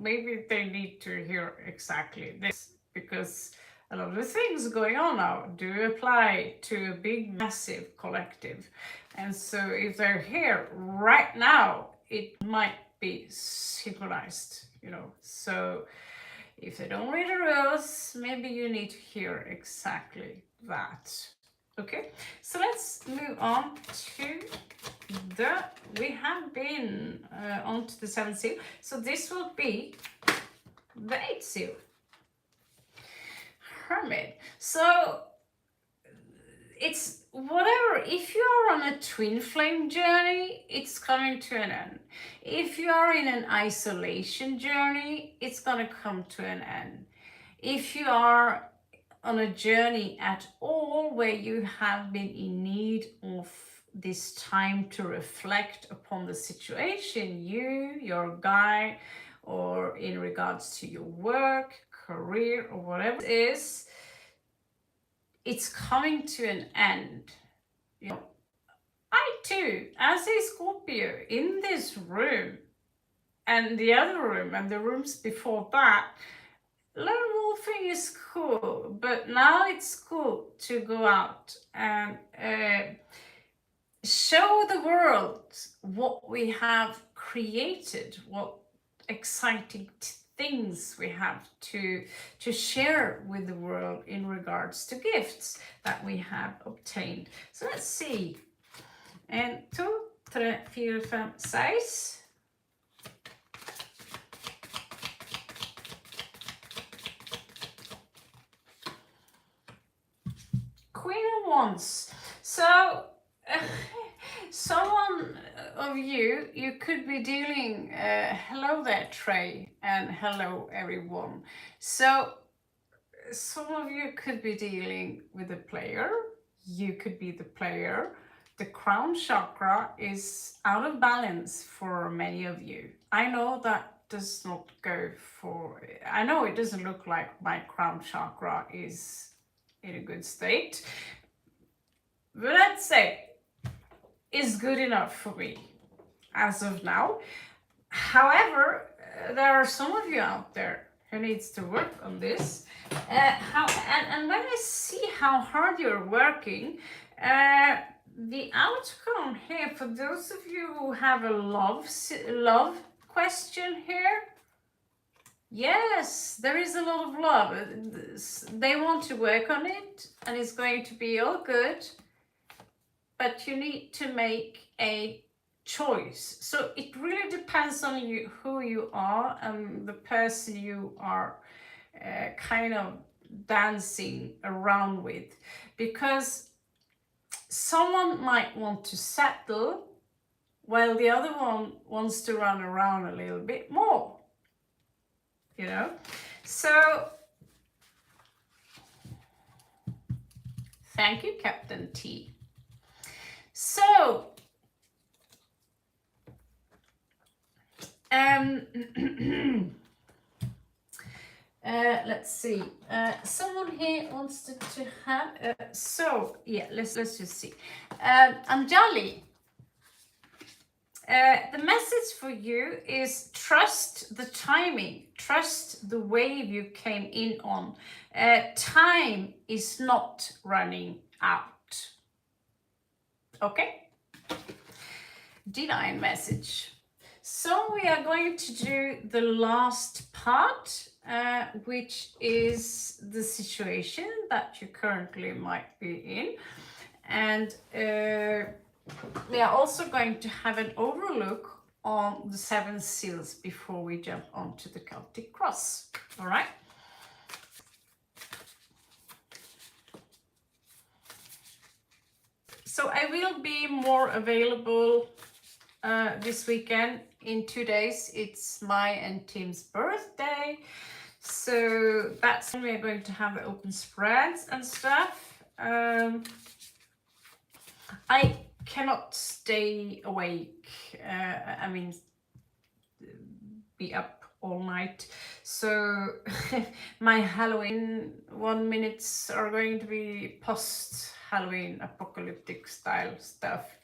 maybe they need to hear exactly this, because a lot of the things going on now do apply to a big, massive collective. And so if they're here right now, it might be synchronized, So if they don't read the rules, maybe you need to hear exactly that. Okay, so let's move on to we have been on to the 7th seal. So this will be the 8th seal. Hermit. So it's whatever. If you are on a twin flame journey, it's coming to an end. If you are in an isolation journey, it's gonna come to an end. If you are on a journey at all where you have been in need of this time to reflect upon the situation, your guy, or in regards to your work, career, or whatever it is, it's coming to an end. You know, I too, as a Scorpio, in this room and the other room and the rooms before that, lone wolfing is cool, but now it's cool to go out and show the world what we have created, what exciting things we have to share with the world in regards to gifts that we have obtained. So let's see. 1, 2, 3, 4, 5, 6. Queen of Wands. So someone of you could be dealing, hello there Trey, and hello everyone. So some of you could be dealing with a player, you could be the player. The crown chakra is out of balance for many of you. I know that does not go for, I know it doesn't look like my crown chakra is in a good state, but let's say is good enough for me as of now. However, there are some of you out there who needs to work on this. And when I see how hard you're working, the outcome here for those of you who have a love question here, yes, there is a lot of love. They want to work on it and it's going to be all good, but you need to make a choice. So it really depends on you, who you are and the person you are kind of dancing around with, because someone might want to settle while the other one wants to run around a little bit more, you know. So thank you, Captain T. So let's see. Someone here wants to have. So yeah, let's just see. Anjali, the message for you is trust the timing, trust the wave you came in on. Time is not running out. Okay. Divine message. So we are going to do the last part, which is the situation that you currently might be in. And we are also going to have an overlook on the 7 seals before we jump onto the Celtic cross. All right. So I will be more available this weekend. In 2 days, it's my and Tim's birthday. So that's when we're going to have open spreads and stuff. I cannot stay awake. I mean, be up all night. So my Halloween 1 minutes are going to be post-Halloween apocalyptic style stuff.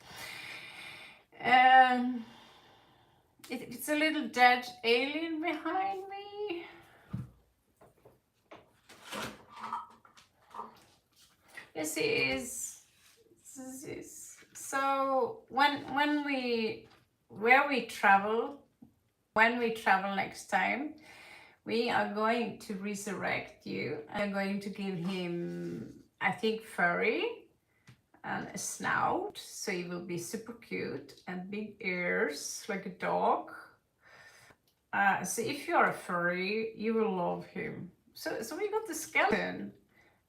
It's a little dead alien behind me. This is so when we travel next time, we are going to resurrect you. I'm going to give him, I think, furry and a snout, so he will be super cute, and big ears like a dog. So if you are a furry, you will love him. So we got the skeleton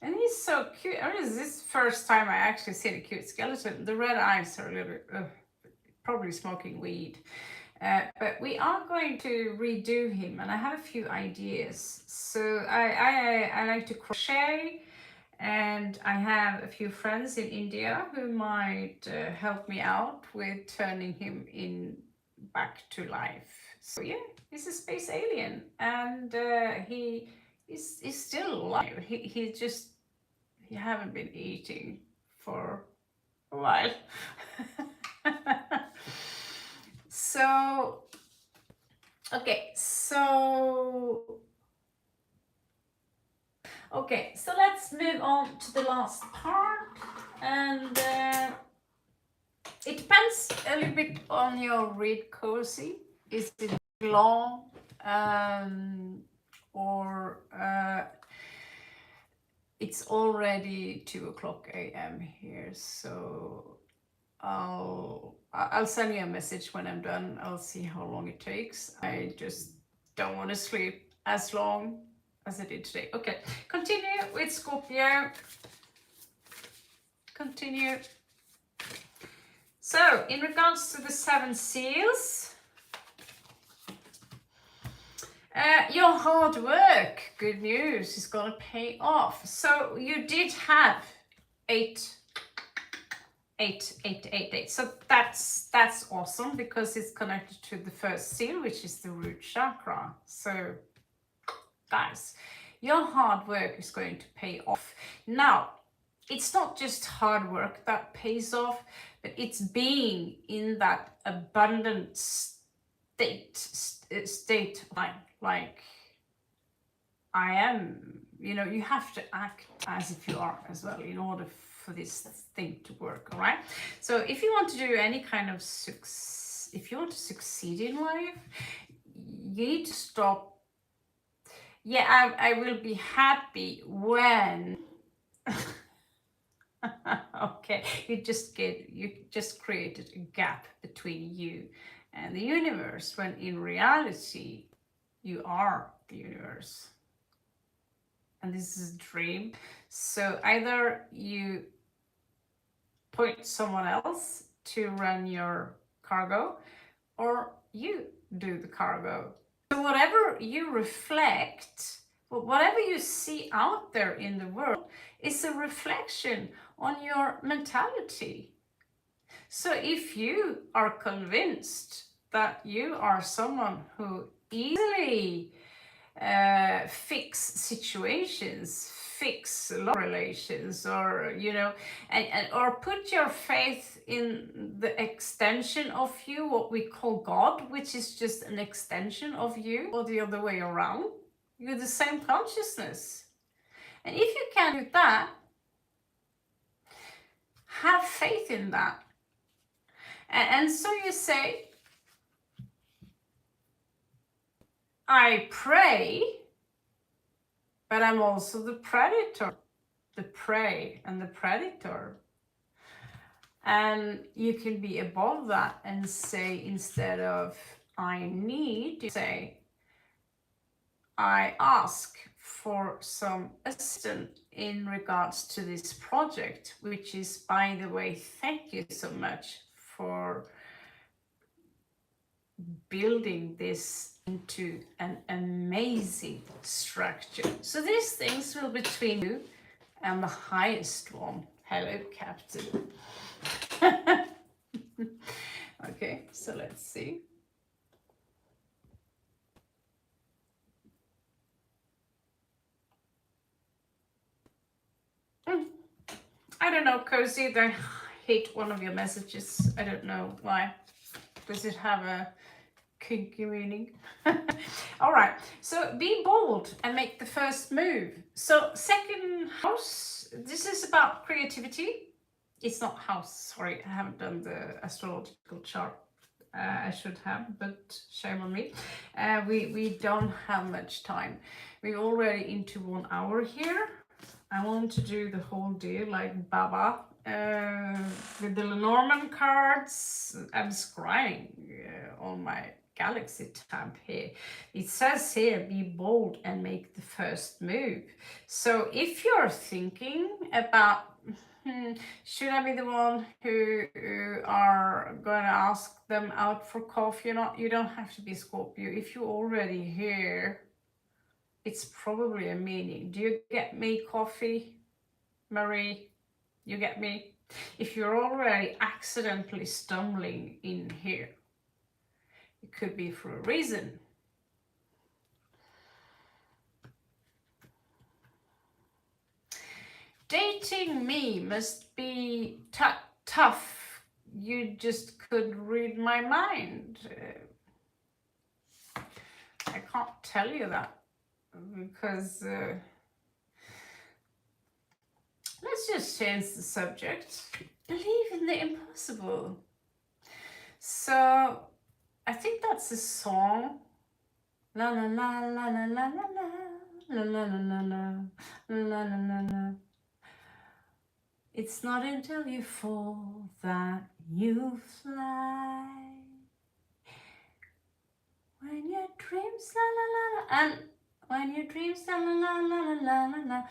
And he's so cute. I mean, this is the first time I actually see a cute skeleton. The red eyes are a little bit, probably smoking weed. But we are going to redo him, and I have a few ideas. So I like to crochet, and I have a few friends in India who might help me out with turning him in back to life. So yeah, he's a space alien, and he is still alive. He haven't been eating for a while. So okay, so let's move on to the last part, and it depends a little bit on your read cozy. Is it long, or it's already 2:00 a.m. here, so I'll send you a message when I'm done. I'll see how long it takes. I just don't want to sleep as long as I did today. Okay, continue with Scorpio. Continue. So, in regards to the 7 seals, your hard work, good news, is going to pay off. So, you did have 8. So that's awesome, because it's connected to the first seal, which is the root chakra. So guys, your hard work is going to pay off. Now, it's not just hard work that pays off, but it's being in that abundant state like I am. You know, you have to act as if you are as well in order for this thing to work. All right, so if you want to do any kind of if you want to succeed in life, you need to stop. Yeah, I will be happy when okay, you just created a gap between you and the universe, when in reality you are the universe. And this is a dream. So either you point someone else to run your cargo, or you do the cargo. So whatever you reflect, whatever you see out there in the world, is a reflection on your mentality. So if you are convinced that you are someone who easily fix situations, fix love relations, or you know, or put your faith in the extension of you, what we call God, which is just an extension of you, or the other way around. You're the same consciousness. And if you can do that, have faith in that. And so you say, I pray, but I'm also the predator, the prey and the predator. And you can be above that and say, instead of I need, you say, I ask for some assistance in regards to this project, which is, by the way, thank you so much for building this into an amazing structure. So these things will be between you and the highest one. Hello, Captain. Okay, so let's see. I don't know, Cozy, I hate one of your messages. I don't know why. Does it have a kinky meaning? All right, so be bold and make the first move. So second house, this is about creativity. It's not house, sorry, I haven't done the astrological chart. I should have, but shame on me. We don't have much time. We're already into 1 hour here. I want to do the whole deal like Baba with the Lenormand cards. I'm scrying on my Galaxy tab here. It says here, be bold and make the first move. So if you're thinking about, should I be the one who are going to ask them out for coffee or not? You don't have to be Scorpio. If you're already here, it's probably a meaning. Do you get me, Coffee? Marie, you get me? If you're already accidentally stumbling in here, it could be for a reason. Dating me must be tough. You just could read my mind. I can't tell you that because let's just change the subject. Believe in the impossible. So I think that's a song. La la la la la la la la la la la la la la la. It's not until you fall that you fly. When your dreams la la la la, and when your dreams la la la la la la la,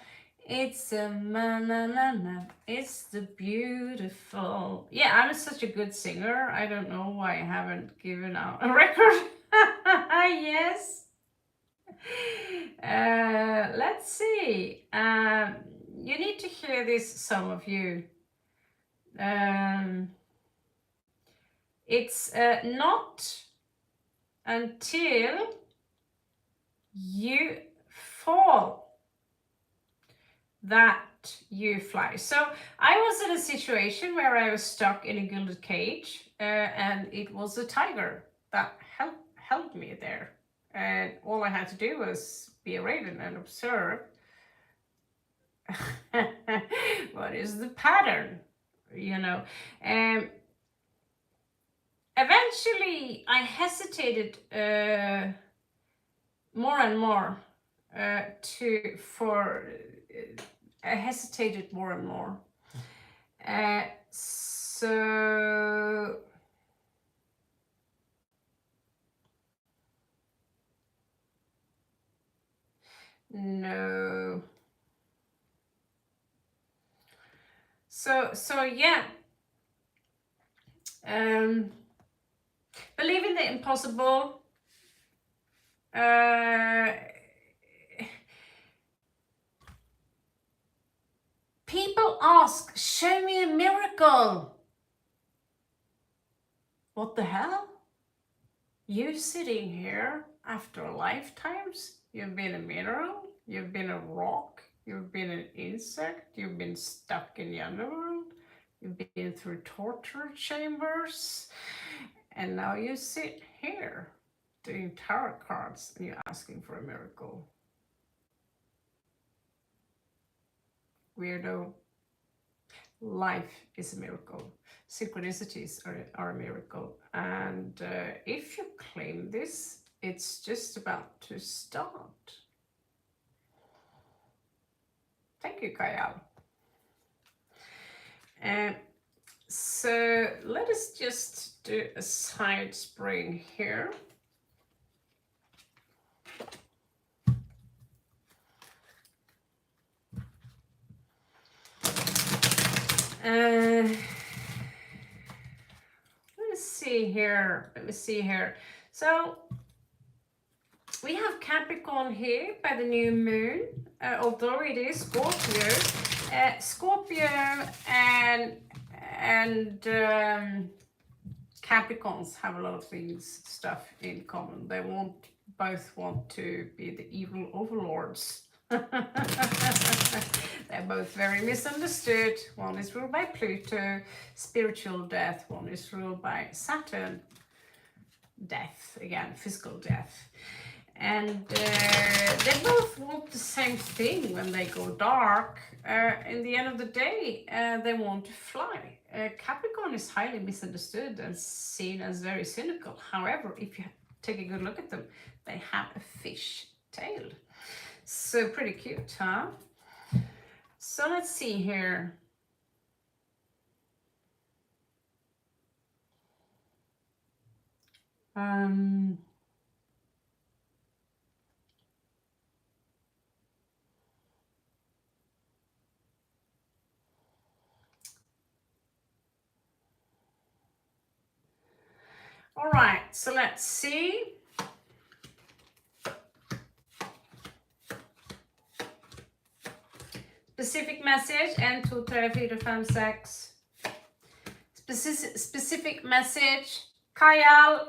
it's a na na na na. It's the beautiful. Yeah, I'm such a good singer. I don't know why I haven't given out a record. Yes. Let's see. You need to hear this, some of you. It's not until you fall that you fly. So I was in a situation where I was stuck in a gilded cage, and it was a tiger that held me there. And all I had to do was be a raven and observe what is the pattern, you know. Eventually I hesitated more and more I hesitated more and more. So no. So yeah. Believe in the impossible. People ask, show me a miracle. What the hell? You sitting here after lifetimes? You've been a mineral, you've been a rock, you've been an insect, you've been stuck in the underworld, you've been through torture chambers, and now you sit here doing tarot cards and you're asking for a miracle. Weirdo. Life is a miracle. Synchronicities are a miracle. And if you claim this, it's just about to start. Thank you, Kayal. So let us just do a side spring here. Let me see here. So we have Capricorn here by the new moon, although it is Scorpio. Scorpio and Capricorns have a lot of stuff in common. They both want to be the evil overlords. They're both very misunderstood. One is ruled by Pluto, spiritual death. One is ruled by Saturn, death, again, physical death. And they both want the same thing when they go dark. In the end of the day, they want to fly. Capricorn is highly misunderstood and seen as very cynical. However, if you take a good look at them, they have a fish tail. So pretty cute, huh? So let's see here. Um, all right, so let's see. Specific message, 1, 2, 3, 4, 5, 6. Specific message, Kajal.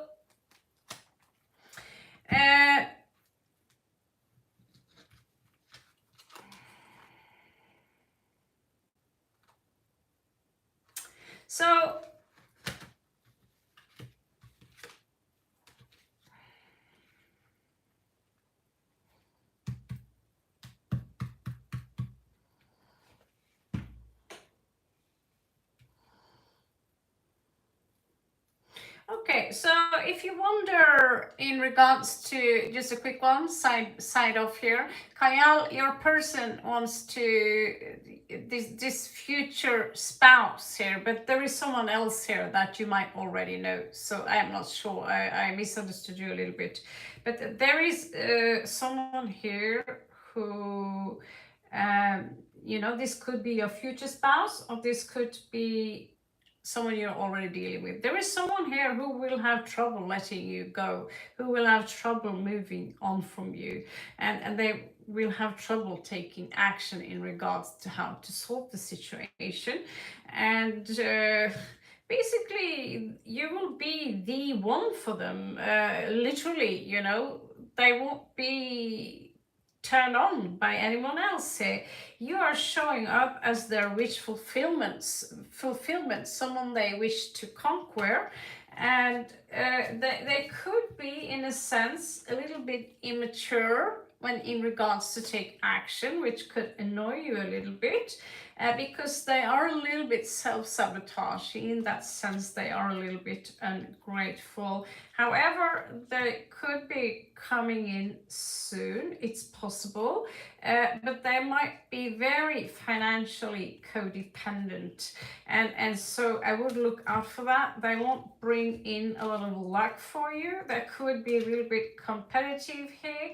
So okay, so if you wonder in regards to just a quick one, side off here, Kajal, your person wants to this future spouse here, but there is someone else here that you might already know. So I am not sure. I misunderstood you a little bit, but there is someone here who, you know, this could be your future spouse, or this could be someone you're already dealing with. There is someone here who will have trouble letting you go, who will have trouble moving on from you, and they will have trouble taking action in regards to how to solve the situation. And basically, you will be the one for them. Literally, you know, they won't be turned on by anyone else. You are showing up as their wish fulfillment, someone they wish to conquer, and they could be, in a sense, a little bit immature when in regards to take action, which could annoy you a little bit, because they are a little bit self-sabotaging. In that sense, they are a little bit ungrateful. However, they could be coming in soon. It's possible, but they might be very financially codependent, and so I would look out for that. They won't bring in a lot of luck for you. They could be a little bit competitive here.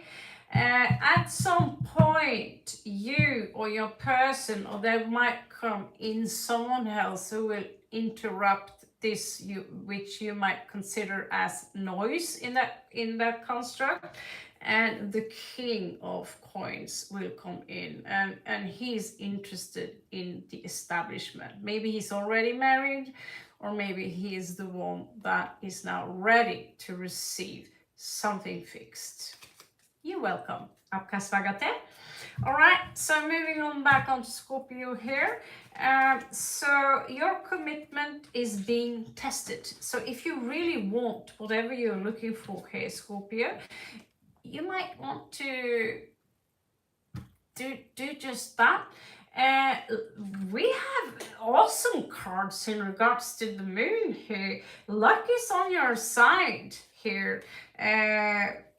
At some point, you or your person, or there might come in someone else who will interrupt this, which you might consider as noise in that construct, and the king of coins will come in, and he's interested in the establishment. Maybe he's already married, or maybe he is the one that is now ready to receive something fixed. You're welcome. आपका स्वागत है. All right, so moving on back onto Scorpio here. So your commitment is being tested. So if you really want whatever you're looking for here, Scorpio, you might want to do just that. We have awesome cards in regards to the moon here. Luck is on your side here,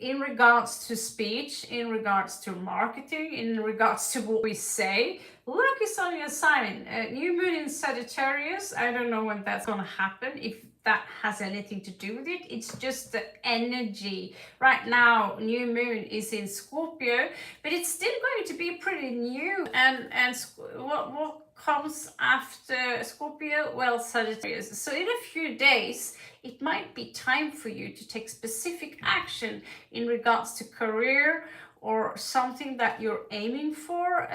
in regards to speech, in regards to marketing, in regards to what we say. Luck is on your side. New moon in Sagittarius, I don't know when that's going to happen, if that has anything to do with it. It's just the energy. Right now, new moon is in Scorpio, but it's still going to be pretty new. And what comes after Scorpio? Well, Sagittarius. So in a few days, it might be time for you to take specific action in regards to career or something that you're aiming for.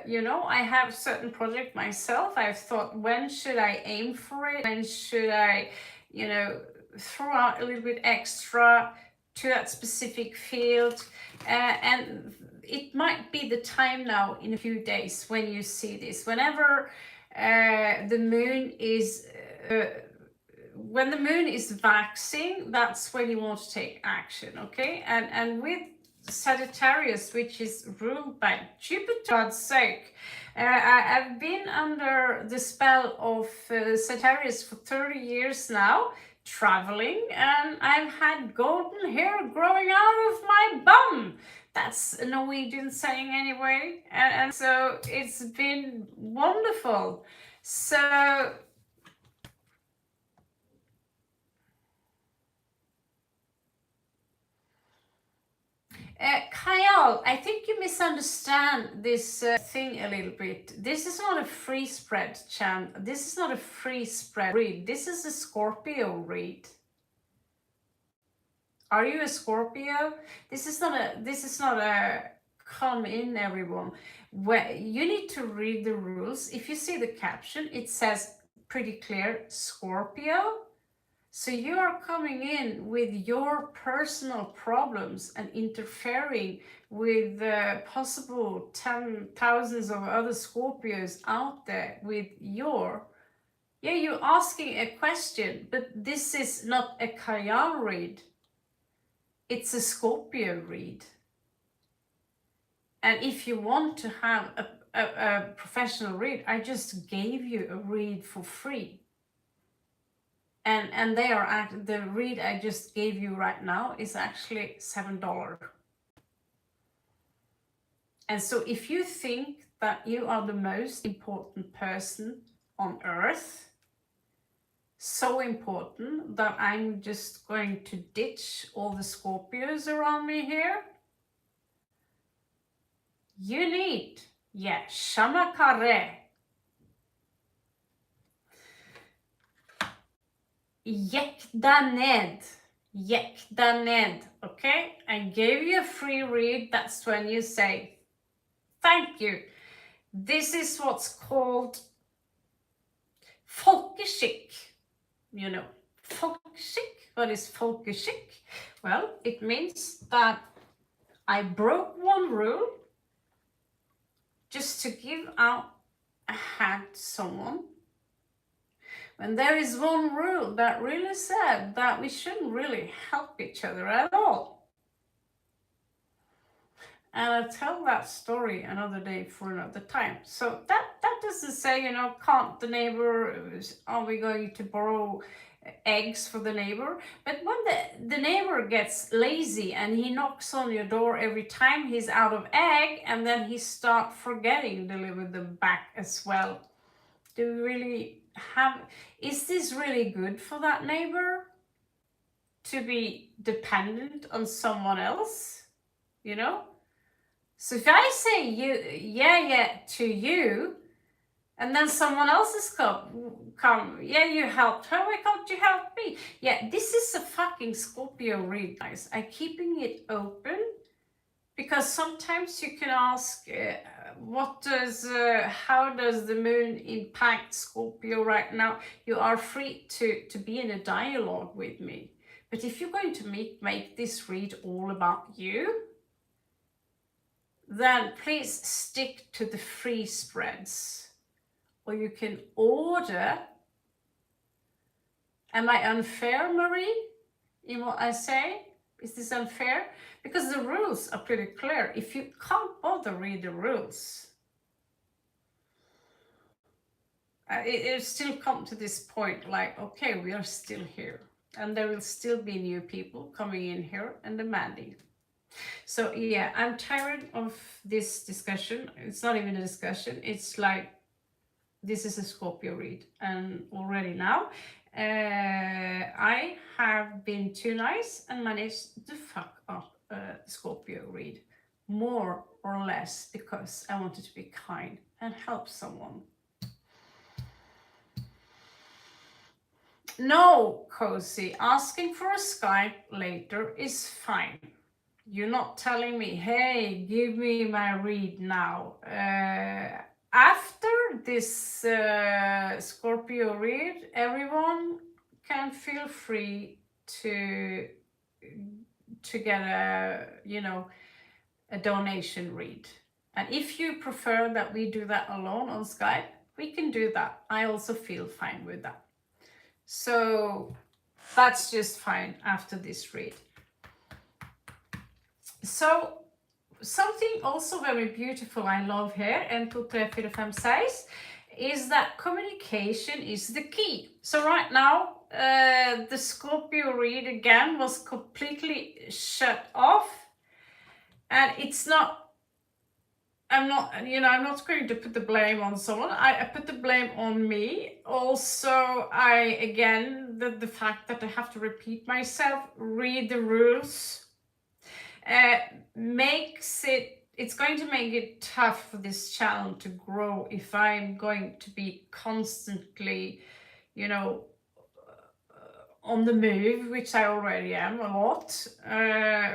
You know, I have a certain project myself. I've thought, when should I aim for it? When should I, you know, throw out a little bit extra to that specific field? And it might be the time now in a few days when you see this. Whenever the moon is... when the moon is waxing, that's when you want to take action, okay? And with Sagittarius, which is ruled by Jupiter, God's sake, I've been under the spell of Sagittarius for 30 years now, traveling, and I've had golden hair growing out of my bum. That's a Norwegian saying anyway, and so it's been wonderful. So Kyle, I think you misunderstand this thing a little bit. This is not a free spread channel. This is not a free spread read. This is a Scorpio read. Are you a Scorpio? This is not a come in everyone. Where you need to read the rules. If you see the caption, it says pretty clear Scorpio. So you are coming in with your personal problems and interfering with possible thousands of other Scorpios out there with your, yeah, you're asking a question, but this is not a Kyle read. It's a Scorpio read. And if you want to have a professional read, I just gave you a read for free. And they are the read I just gave you right now is actually $7. And so if you think that you are the most important person on earth, so important that I'm just going to ditch all the Scorpios around me here, you need, yeah, shamakare. Jekk deg ned, okay? I gave you a free read. That's when you say, thank you. This is what's called folkeskikk. You know, folkeskikk. What is folkeskikk? Well, it means that I broke one rule just to give out a hand to someone. And there is one rule that really said that we shouldn't really help each other at all. And I'll tell that story another day for another time. So that doesn't say, you know, can't the neighbor, are we going to borrow eggs for the neighbor? But when the neighbor gets lazy and he knocks on your door every time he's out of egg, and then he starts forgetting to deliver them back as well. Do we really is this really good for that neighbor to be dependent on someone else? You know? So if I say yeah to you, and then someone else has come, yeah, you helped her, why can't you help me? Yeah, this is a fucking Scorpio read, guys. I'm keeping it open because sometimes you can ask, how does the moon impact Scorpio right now? You are free to be in a dialogue with me. But if you're going to make this read all about you, then please stick to the free spreads. Or you can order. Am I unfair, Marie, in what I say? Is this unfair? Because the rules are pretty clear. If you can't bother read the rules, it still come to this point like, okay, we are still here. And there will still be new people coming in here and demanding. So yeah, I'm tired of this discussion. It's not even a discussion. It's like, this is a Scorpio read. And already now, I have been too nice and managed to fuck up Scorpio read, more or less, because I wanted to be kind and help someone. No, Cozy, asking for a Skype later is fine. You're not telling me, hey, give me my read now. After this Scorpio read, everyone can feel free to get a donation read. And if you prefer that we do that alone on Skype, we can do that. I also feel fine with that. So that's just fine after this read. So something also very beautiful I love here, and 2, 3, 4, 5, 6, is that communication is the key. So right now, the Scorpio read again was completely shut off, and it's not, I'm not going to put the blame on someone. I put the blame on me. Also, the fact that I have to repeat myself, read the rules. makes it's going to make it tough for this channel to grow if I'm going to be constantly, you know, on the move, which I already am a lot.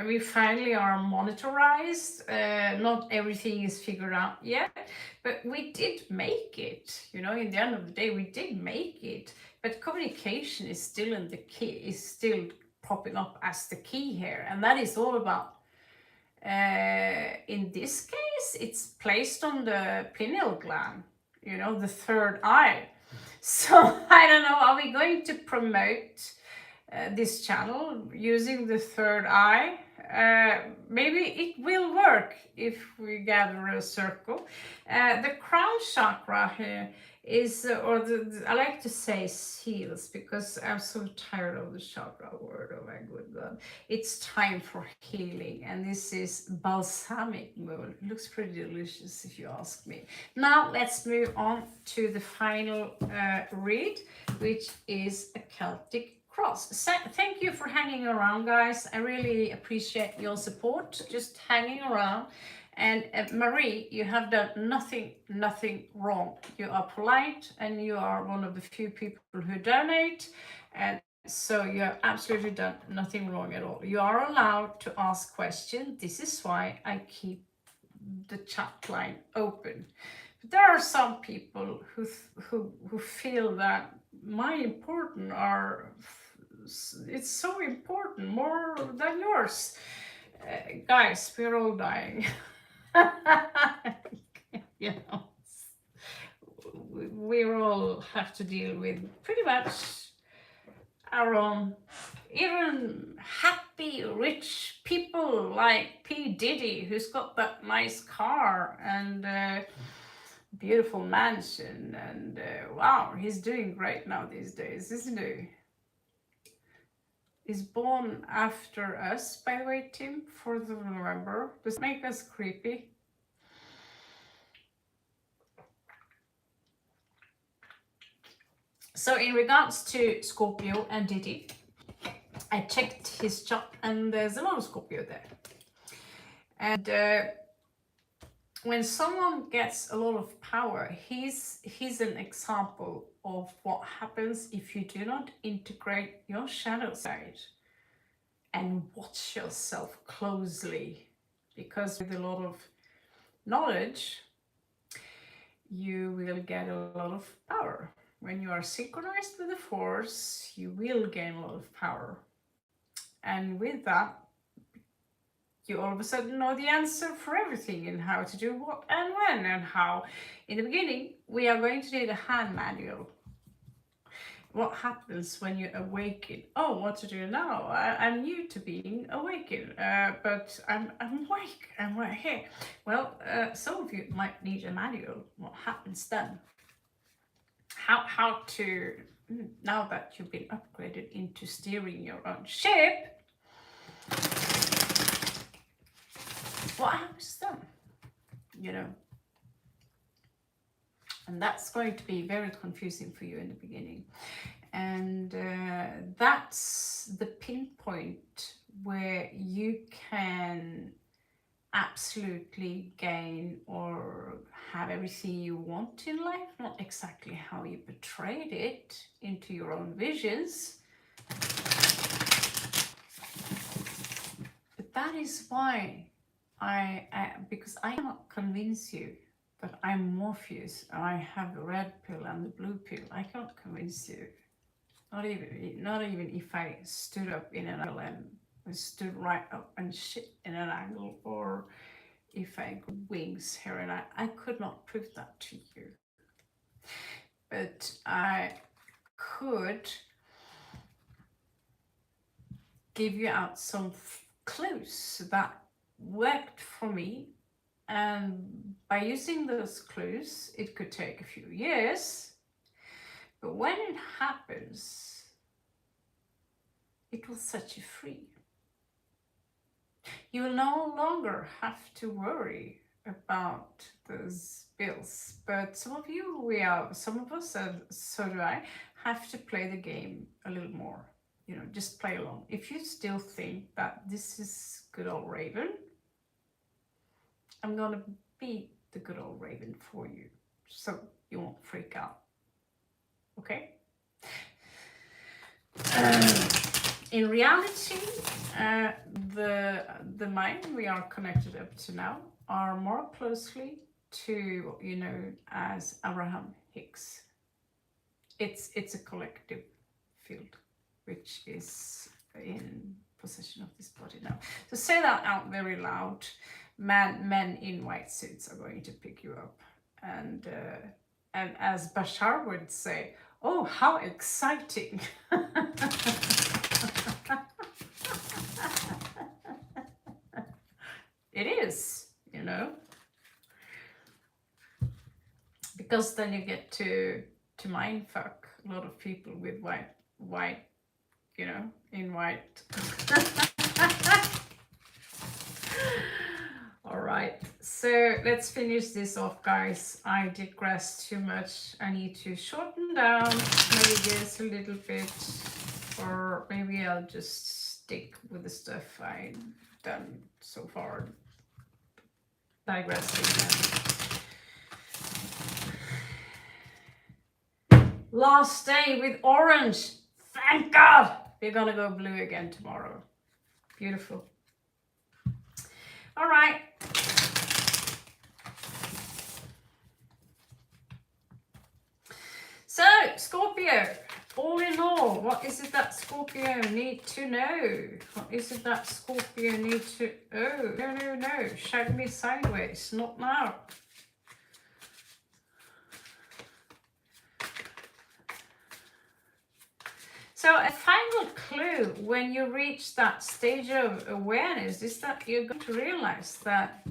We finally are monetized. Not everything is figured out yet, but we did make it. You know, in the end of the day, we did make it. But communication is still in the key, is still popping up as the key here, and that is all about. In this case, it's placed on the pineal gland. You know, the third eye. So I don't know. Are we going to promote this channel using the third eye? Maybe it will work if we gather a circle. The crown chakra here is, I like to say seals, because I'm so tired of the chakra word. Oh my good God. It's time for healing, and this is balsamic moon. It looks pretty delicious if you ask me. Now let's move on to the final read, which is a Celtic cross. So, thank you for hanging around, guys. I really appreciate your support, just hanging around. And Marie, you have done nothing wrong. You are polite, and you are one of the few people who donate, and so you have absolutely done nothing wrong at all. You are allowed to ask questions. This is why I keep the chat line open. But there are some people who feel that my important are, it's so important, more than yours. Guys, we're all dying. You know, we all have to deal with pretty much our own, even happy rich people like P. Diddy, who's got that nice car and beautiful mansion, and wow, he's doing great now these days, isn't he? Is born after us, by the way, Tim, 4th of November. Does it make us creepy? So in regards to Scorpio and Diddy, I checked his chart, and there's a lot of Scorpio there. And when someone gets a lot of power, he's an example of what happens if you do not integrate your shadow side and watch yourself closely. Because with a lot of knowledge, you will get a lot of power. When you are synchronized with the force, you will gain a lot of power. And with that, you all of a sudden know the answer for everything, and how to do what and when and how. In the beginning, we are going to need a hand manual. What happens when you awaken? Oh, what to do now? I'm new to being awakened, but I'm awake. I'm right here. Well, some of you might need a manual. What happens then? How to, now that you've been upgraded into steering your own ship, what happens then? You know, and that's going to be very confusing for you in the beginning. And that's the pinpoint where you can absolutely gain or have everything you want in life, not exactly how you portrayed it into your own visions. But that is why because I cannot convince you that I'm Morpheus and I have the red pill and the blue pill. I cannot convince you. Not even if I stood up in an angle and stood right up and shit in an angle, or if I grew wings here and I could not prove that to you. But I could give you out some clues that worked for me, and by using those clues, it could take a few years, but when it happens, it will set you free. You will no longer have to worry about those bills. But some of you, some of us, and so do I, have to play the game a little more. You know, just play along. If you still think that this is good old Raven. I'm gonna be the good old Raven for you, so you won't freak out. Okay? In reality, the mind we are connected up to now are more closely to what you know as Abraham Hicks. It's a collective field which is in possession of this body now. So say that out very loud. Men in white suits are going to pick you up, and as Bashar would say, oh, how exciting. It is, you know, because then you get to mindfuck a lot of people with white, you know, in white. All right, so let's finish this off, guys. I digress too much. I need to shorten down maybe this a little bit, or maybe I'll just stick with the stuff I've done so far. Digressing. Last day with orange. Thank God. We're gonna go blue again tomorrow. Beautiful. All right. So, Scorpio, all in all, what is it that Scorpio need to know? What is it that Scorpio need to... Oh, no. Shag me sideways. Not now. So a final clue when you reach that stage of awareness is that you're going to realize that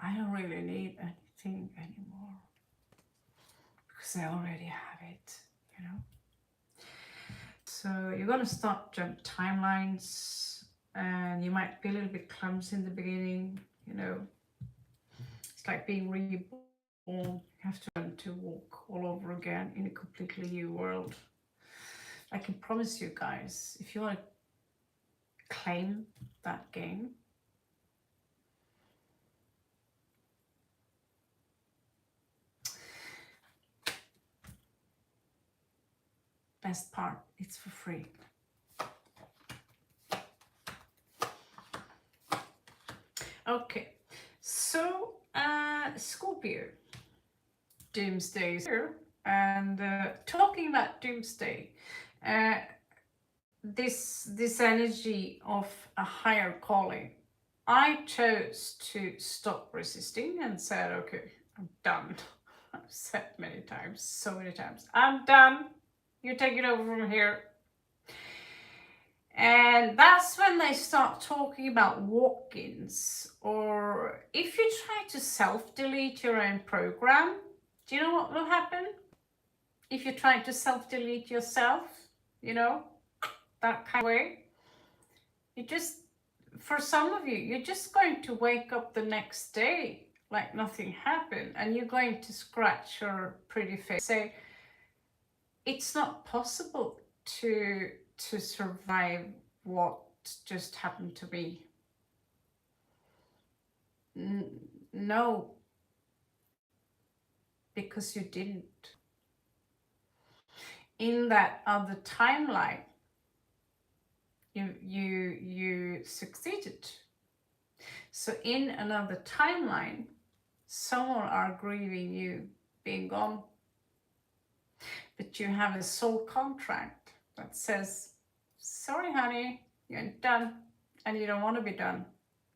I don't really need anything anymore because I already have it, you know. So you're going to start jump timelines, and you might be a little bit clumsy in the beginning, you know. It's like being reborn. You have to learn to walk all over again in a completely new world. I can promise you guys, if you want to claim that game, best part, it's for free. Okay, so Scorpio, Doomsday is here, and talking about Doomsday, this energy of a higher calling, I chose to stop resisting and said, okay, I'm done. I've said many times, so many times, I'm done. You take it over from here. And that's when they start talking about walk-ins, or if you try to self-delete your own program, do you know what will happen? If you try to self-delete yourself, you know, that kind of way, you just, for some of you, you're just going to wake up the next day like nothing happened, and you're going to scratch your pretty face, say, it's not possible to survive what just happened to me. No, because you didn't. In that other timeline, you succeeded. So in another timeline, someone are grieving you being gone, but you have a soul contract that says, sorry honey, you're done, and you don't want to be done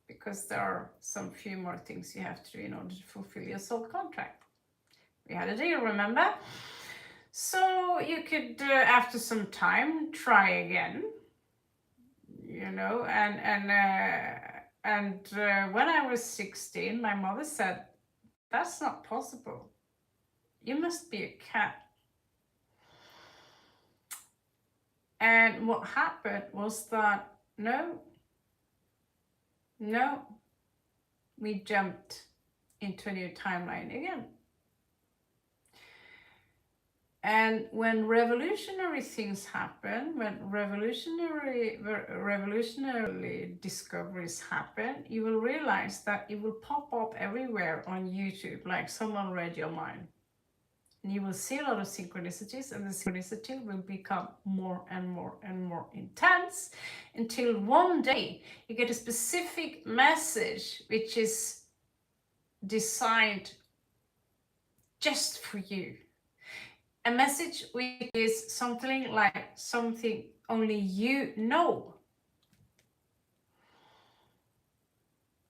because there are some few more things you have to do in order to fulfill your soul contract. We had a deal, remember? So you could, after some time, try again, you know, and when I was 16, my mother said, that's not possible. You must be a cat. And what happened was that, no, we jumped into a new timeline again. And when revolutionary things happen, when revolutionary discoveries happen, you will realize that it will pop up everywhere on YouTube, like someone read your mind. And you will see a lot of synchronicities, and the synchronicity will become more and more and more intense until one day you get a specific message which is designed just for you. A message which is something like something only you know.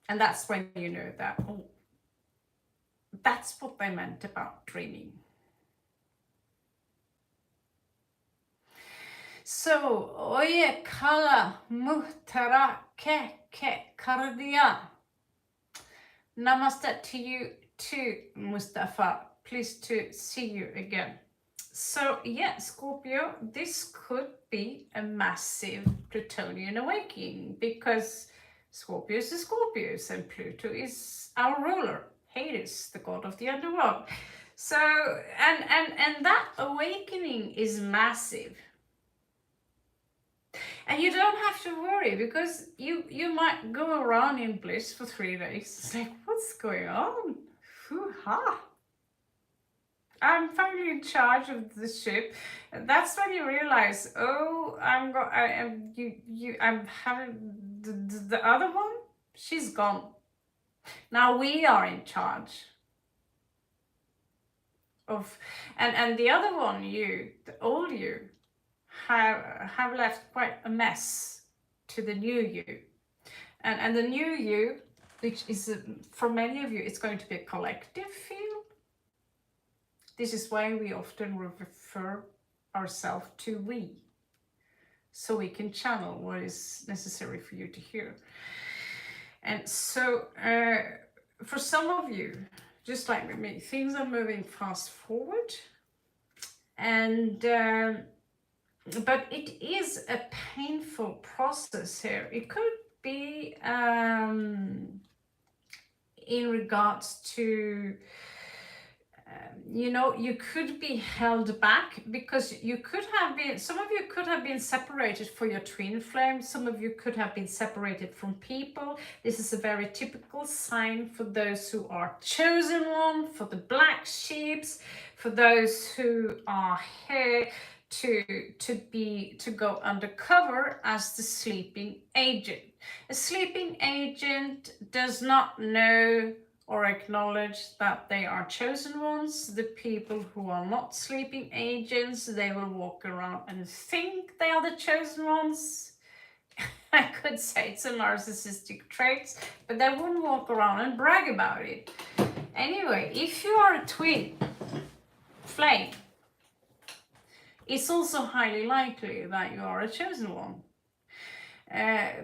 And that's when you know that, oh, that's what they meant about dreaming. So, oye kala muhtara ke kardia. Namaste to you too, Mustafa. Pleased to see you again. So yeah, Scorpio, this could be a massive Plutonian awakening, because Scorpios is Scorpios and Pluto is our ruler, Hades, the god of the underworld. So and that awakening is massive. And you don't have to worry, because you might go around in bliss for 3 days. It's like, what's going on? Hoo-ha! I'm finally in charge of the ship. And that's when you realize, oh, I'm having the other one. She's gone. Now we are in charge of, and the other one, you, the old you, have left quite a mess to the new you, and the new you, which is for many of you, it's going to be a collective field. This is why we often refer ourselves to we, so we can channel what is necessary for you to hear. And so for some of you, just like with me, things are moving fast forward, and but it is a painful process here. It could be in regards to you know, you could be held back, because you could have been, some of you could have been separated for your twin flame, some of you could have been separated from people. This is a very typical sign for those who are chosen one, for the black sheeps, for those who are here to go undercover as the sleeping agent. A sleeping agent does not know or acknowledge that they are chosen ones. The people who are not sleeping agents, they will walk around and think they are the chosen ones. I could say it's a narcissistic trait, but they wouldn't walk around and brag about it. Anyway, if you are a twin flame, it's also highly likely that you are a chosen one.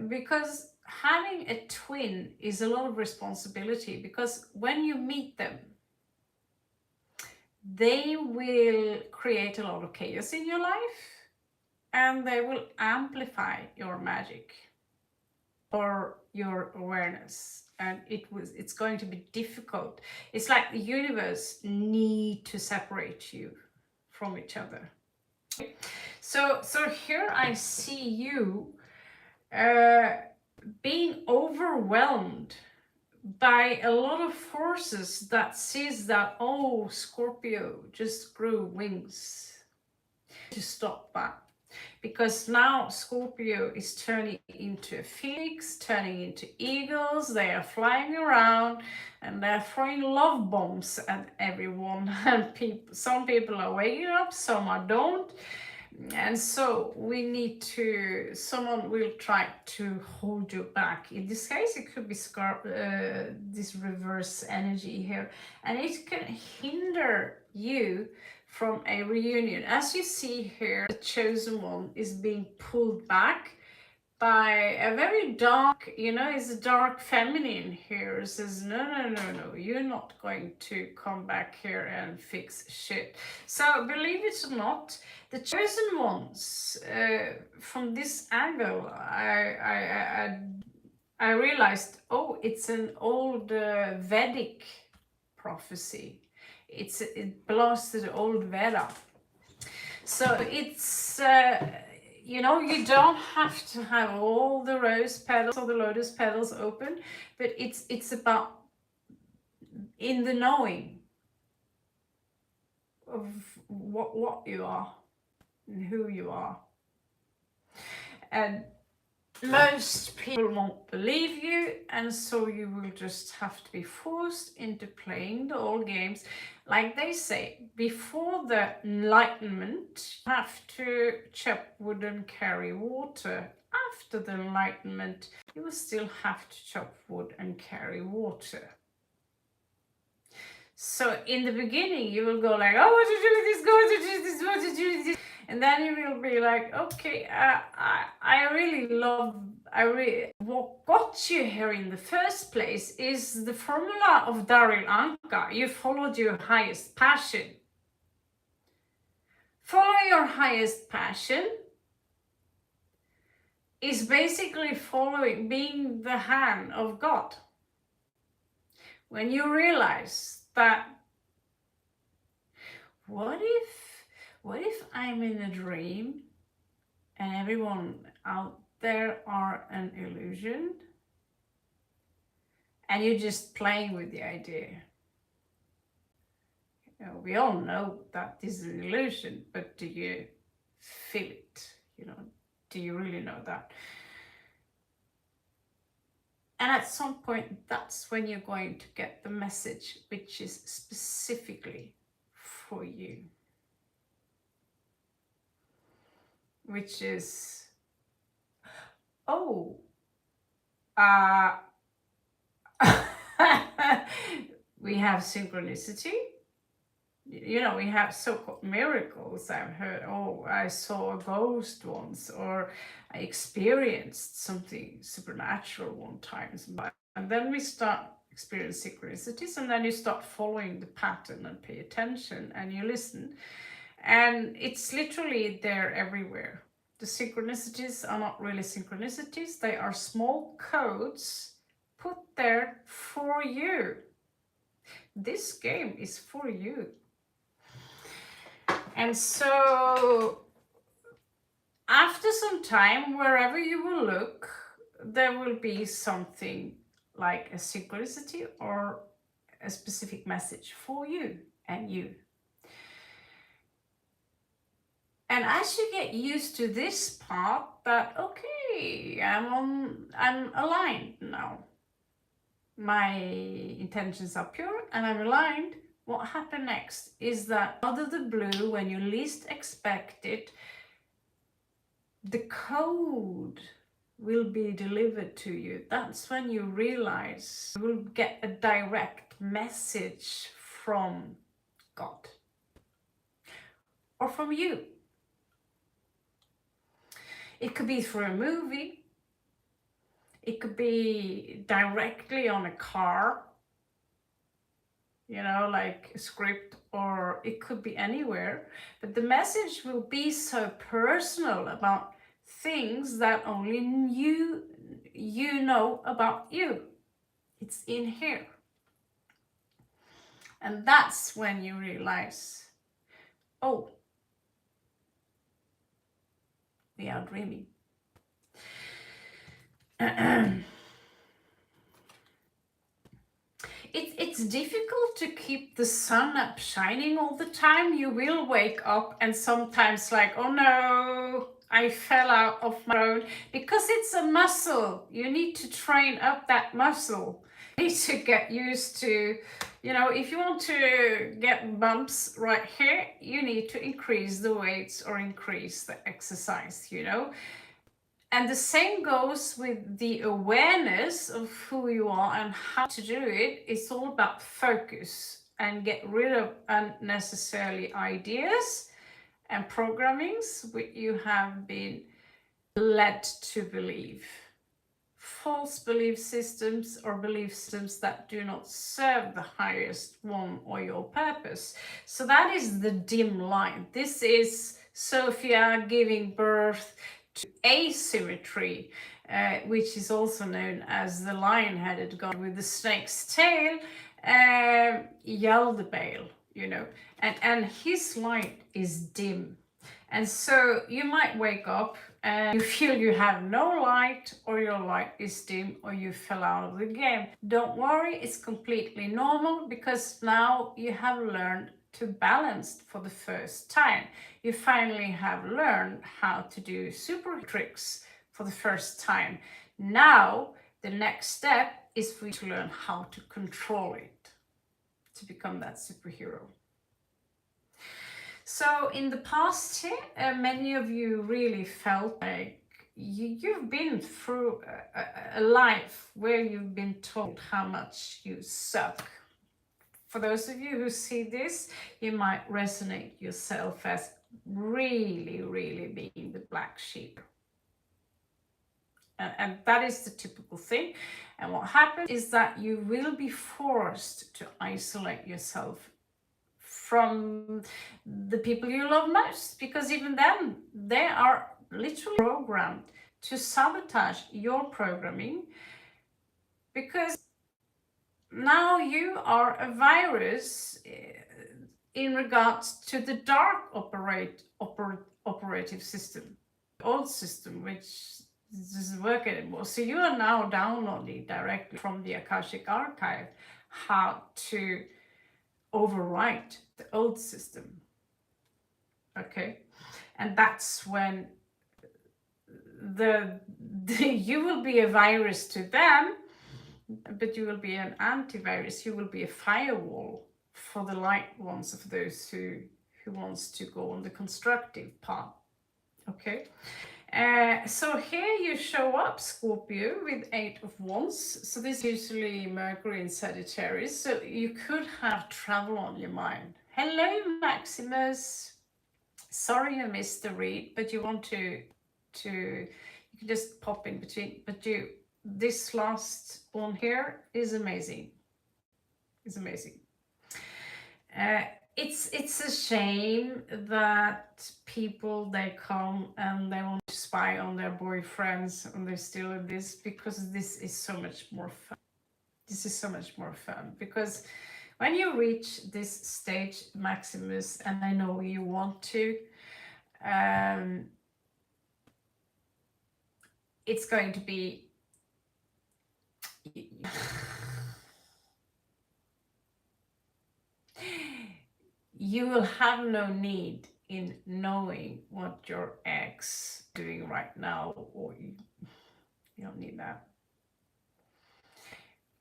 Because having a twin is a lot of responsibility, because when you meet them, they will create a lot of chaos in your life, and they will amplify your magic or your awareness, and it's going to be difficult. It's like the universe need to separate you from each other. So here I see you being overwhelmed by a lot of forces that says that, oh, Scorpio just grew wings. To stop that, because now Scorpio is turning into a phoenix, turning into eagles. They are flying around and they're throwing love bombs at everyone, and some people are waking up, some are don't. And so we need to, someone will try to hold you back. In this case, it could be this reverse energy here, and it can hinder you from a reunion. As you see here, the chosen one is being pulled back by a very dark, you know, it's a dark feminine here. It says, no, you're not going to come back here and fix shit. So believe it or not, the chosen ones, from this angle, I realized, oh, it's an old Vedic prophecy. It belongs to the old Veda. So it's, you know, you don't have to have all the rose petals or the lotus petals open, but it's about in the knowing of what you are and who you are. And most people won't believe you, and so you will just have to be forced into playing the old games. Like they say, before the Enlightenment, you have to chop wood and carry water. After the Enlightenment, you will still have to chop wood and carry water. So in the beginning, you will go like, oh, what to do this, go to do this, what to do this. And then you will be like, okay, what got you here in the first place is the formula of Daryl Anka. You followed your highest passion. Follow your highest passion is basically following, being the hand of God. When you realize that, what if I'm in a dream and everyone out there are an illusion and you're just playing with the idea? You know, we all know that this is an illusion, but do you feel it? You know, do you really know that? And at some point, that's when you're going to get the message, which is specifically for you. Which is, oh, we have synchronicity. You know, we have so-called miracles. I've heard, oh, I saw a ghost once, or I experienced something supernatural one time. And then we start experiencing synchronicities, and then you start following the pattern and pay attention and you listen. And it's literally there everywhere. The synchronicities are not really synchronicities. They are small codes put there for you. This game is for you. And so after some time, wherever you will look, there will be something like a synchronicity or a specific message for you and you. And as you get used to this part, that okay, I'm aligned now. My intentions are pure and I'm aligned. What happened next is that out of the blue, when you least expect it, the code will be delivered to you. That's when you realize you will get a direct message from God or from you. It could be through a movie. It could be directly on a car, you know, like a script, or it could be anywhere. But the message will be so personal about things that only you know about you. It's in here. And that's when you realize, oh, we are dreaming. It's difficult to keep the sun up shining all the time. You will wake up and sometimes like, oh no, I fell out of my road, because it's a muscle. You need to train up that muscle. You need to get used to, you know, if you want to get bumps right here, you need to increase the weights or increase the exercise, you know. And the same goes with the awareness of who you are and how to do it. It's all about focus and get rid of unnecessary ideas and programmings which you have been led to believe. False belief systems or belief systems that do not serve the highest one or your purpose. So that is the dim line. This is Sophia giving birth to asymmetry, which is also known as the lion-headed god with the snake's tail, Yaldabaoth, you know, and his light is dim. And so you might wake up and you feel you have no light, or your light is dim, or you fell out of the game. Don't worry, it's completely normal, because now you have learned to balance for the first time. You finally have learned how to do super tricks for the first time. Now, the next step is for you to learn how to control it, to become that superhero. So in the past, many of you really felt like you've been through a life where you've been told how much you suck. For those of you who see this, you might resonate yourself as really, really being the black sheep. And that is the typical thing. And what happens is that you will be forced to isolate yourself from the people you love most, because even then they are literally programmed to sabotage your programming, because now you are a virus in regards to the dark operative system, old system, which doesn't work anymore. So you are now downloading directly from the Akashic archive how to overwrite the old system. Okay, and that's when you will be a virus to them, but you will be an antivirus. You will be a firewall for the light ones, of those who wants to go on the constructive path. Okay, so here you show up, Scorpio, with 8 of Wands. So this is usually Mercury in Sagittarius. So you could have travel on your mind. Hello, Maximus. Sorry I missed the read, but you want to you can just pop in between. But this last one here is amazing. It's amazing. It's a shame that people, they come and they want to spy on their boyfriends and they're still in this, because this is so much more fun. This is so much more fun, because when you reach this stage, Maximus, and I know you want to, it's going to be you will have no need in knowing what your ex doing right now, or you don't need that.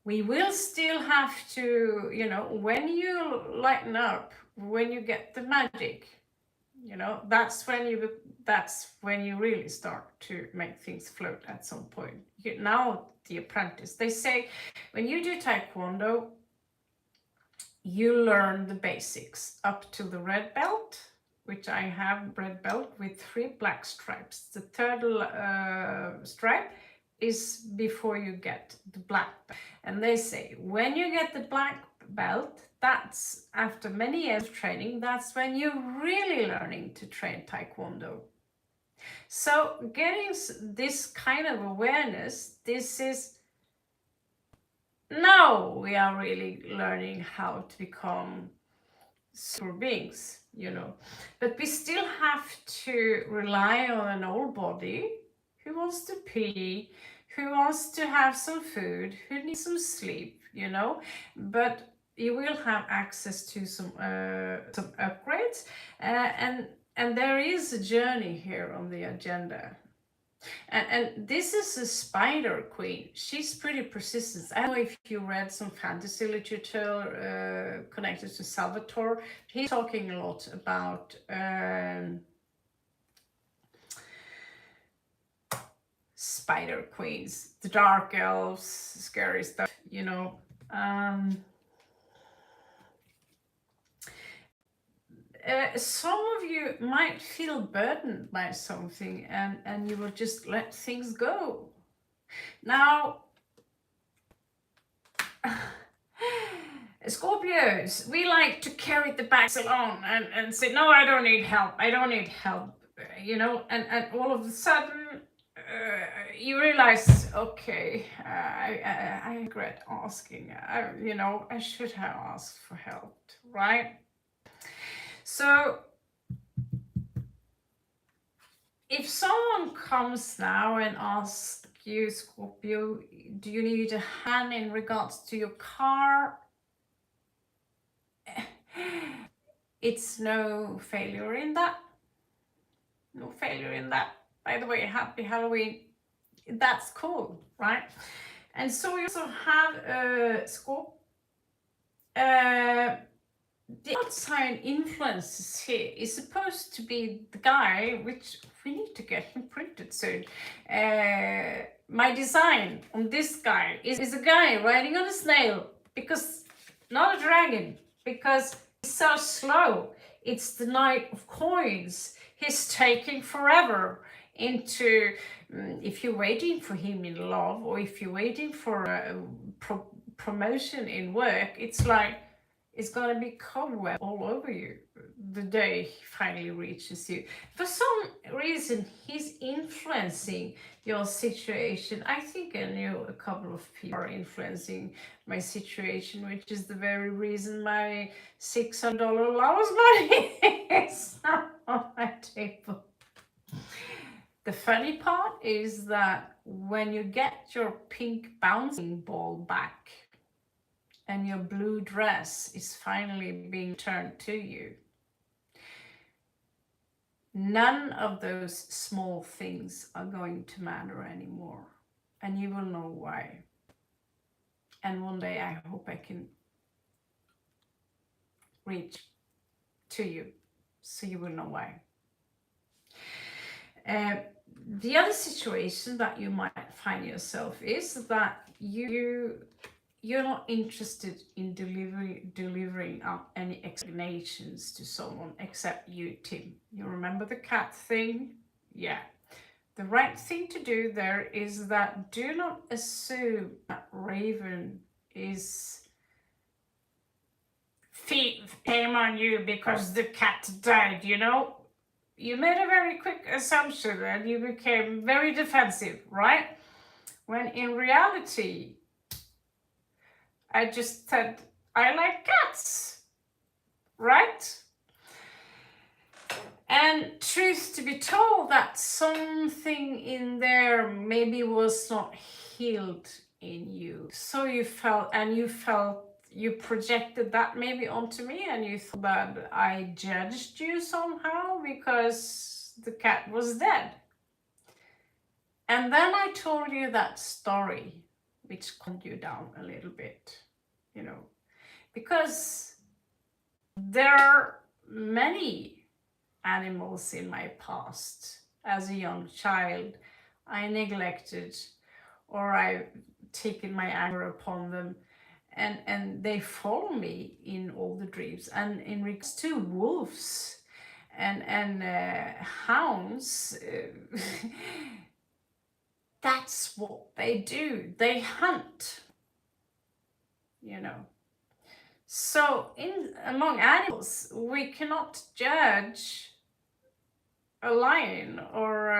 We will still have to, when you lighten up, when you get the magic, that's when you really start to make things float at some point. Now the apprentice, they say when you do Taekwondo, you learn the basics up to the red belt, which I have red belt with 3 black stripes. The third stripe is before you get the black belt. And they say when you get the black belt, that's after many years of training, that's when you're really learning to train Taekwondo. So getting this kind of awareness, this is, now we are really learning how to become super beings, but we still have to rely on an old body who wants to pee, who wants to have some food, who needs some sleep, but you will have access to some upgrades, and there is a journey here on the agenda. And this is a spider queen. She's pretty persistent. I don't know if you read some fantasy literature connected to Salvatore. He's talking a lot about spider queens, the dark elves, scary stuff, some of you might feel burdened by something, and you will just let things go. Now, Scorpios, we like to carry the bags along and say, no, I don't need help, and all of a sudden you realize, okay, I regret asking, I should have asked for help, right? So if someone comes now and asks you, Scorpio, do you need a hand in regards to your car? It's no failure in that. No failure in that. By the way, happy Halloween. That's cool, right? And so we also have Scorpio. The outside influences here is supposed to be the guy, which we need to get him printed soon. My design on this guy is a guy riding on a snail, because not a dragon, because he's so slow. It's the Knight of Coins. He's taking forever into, if you're waiting for him in love, or if you're waiting for a promotion in work, it's like, it's gonna be cobweb all over you the day he finally reaches you. For some reason, he's influencing your situation. I think I know a couple of people are influencing my situation, which is the very reason my $600 allowance money is on my table. The funny part is that when you get your pink bouncing ball back, and your blue dress is finally being turned to you, none of those small things are going to matter anymore. And you will know why. And one day I hope I can reach to you, so you will know why. The other situation that you might find yourself is that you're not interested in delivering up any explanations to someone except you, Tim. You remember the cat thing? Yeah. The right thing to do there is that do not assume that Raven is shame on you because the cat died, you know? You made a very quick assumption and you became very defensive, right? When in reality, I just said, I like cats, right? And truth to be told, that something in there maybe was not healed in you. So you felt, you projected that maybe onto me, and you thought that I judged you somehow because the cat was dead. And then I told you that story, which calmed you down a little bit, you know, because there are many animals in my past. As a young child, I neglected, or I've taken my anger upon them, and they follow me in all the dreams. And in regards to wolves and hounds, that's what they do. They hunt, you know. So among animals, we cannot judge a lion or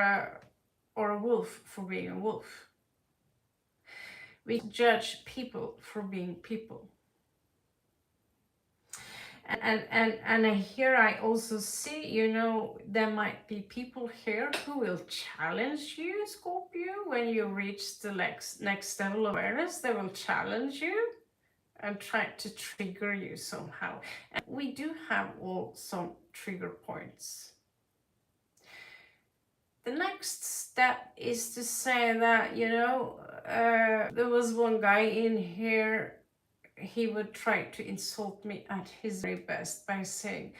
a wolf for being a wolf. We judge people for being people. And here I also see, you know, there might be people here who will challenge you, Scorpio, when you reach the next level of awareness. They will challenge you and try to trigger you somehow. And we do have all some trigger points. The next step is to say that, you know, there was one guy in here, he would try to insult me at his very best by saying,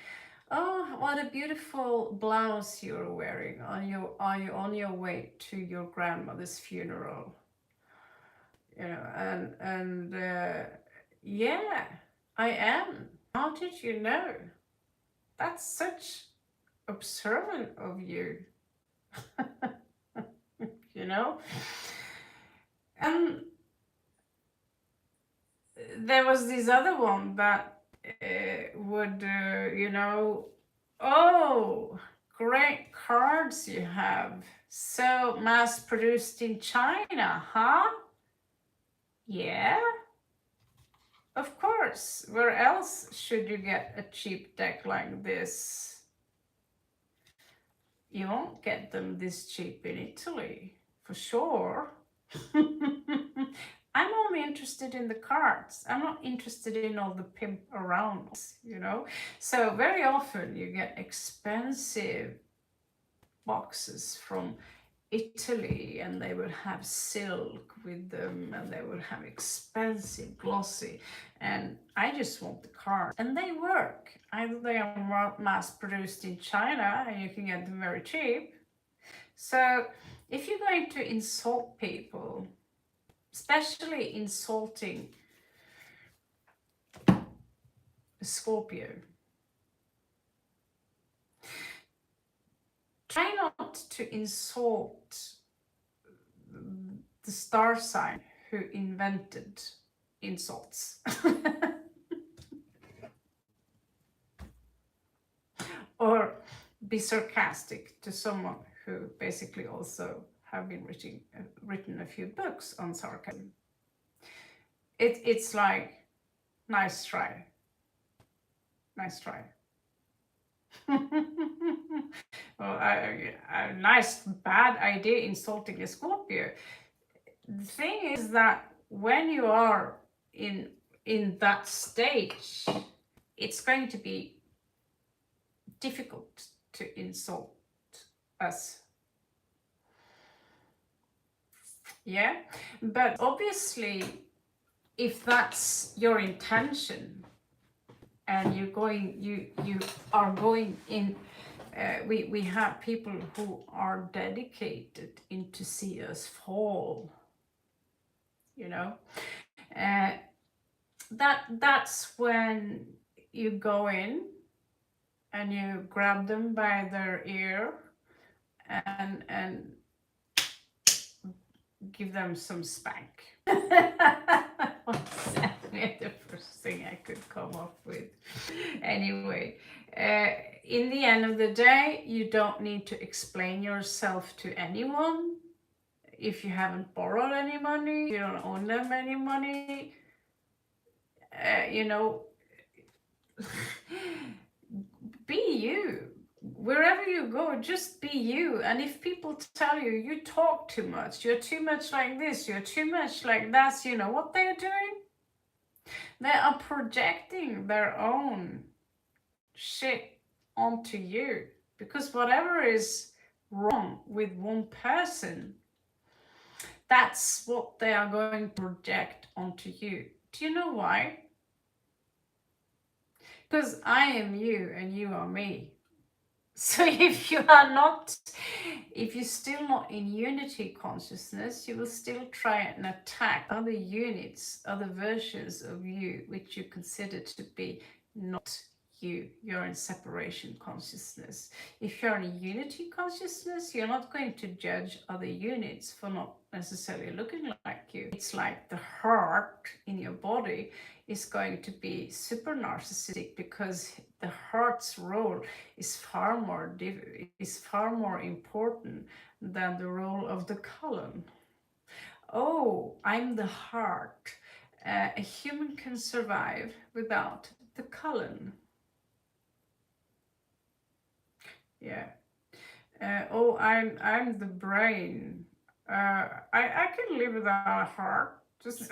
oh, what a beautiful blouse you're wearing. Are you on your way to your grandmother's funeral? You know, and yeah, I am. How did you know? That's such observant of you. You know? And there was this other one that would, you know, oh, great cards you have. So mass produced in China, huh? Yeah. Of course, where else should you get a cheap deck like this? You won't get them this cheap in Italy, for sure. I'm only interested in the cards. I'm not interested in all the pimp around, you know? So very often you get expensive boxes from Italy, and they will have silk with them, and they will have expensive glossy, and I just want the card, and they work. Either they are mass produced in China and you can get them very cheap. So if you're going to insult people, especially insulting a Scorpio, try not to insult the star sign who invented insults. Or be sarcastic to someone who basically also have been written a few books on sarcasm. It's like, nice try. Nice try. Well, a nice bad idea insulting a Scorpio. The thing is that when you are in that stage, it's going to be difficult to insult us. Yeah, but obviously, if that's your intention, and you are going in, we have people who are dedicated in to see us fall, you know, that's when you go in and you grab them by their ear and give them some spank. What's the first thing I could come up with? Anyway, in the end of the day, you don't need to explain yourself to anyone. If you haven't borrowed any money, you don't owe them any money, you know, be you. Wherever you go, just be you. And if people tell you, you talk too much, you're too much like this, you're too much like that, you know what they're doing? They are projecting their own shit onto you. Because whatever is wrong with one person, that's what they are going to project onto you. Do you know why? Because I am you and you are me. So if you're still not in unity consciousness, you will still try and attack other units, other versions of you, which you consider to be not you. You're in separation consciousness. If you're in unity consciousness, you're not going to judge other units for not necessarily looking like you. It's like the heart in your body is going to be super narcissistic, because the heart's role is far more important than the role of the colon. Oh, I'm the heart. A human can survive without the colon. Yeah. Oh, I'm the brain. I can live without a heart. Just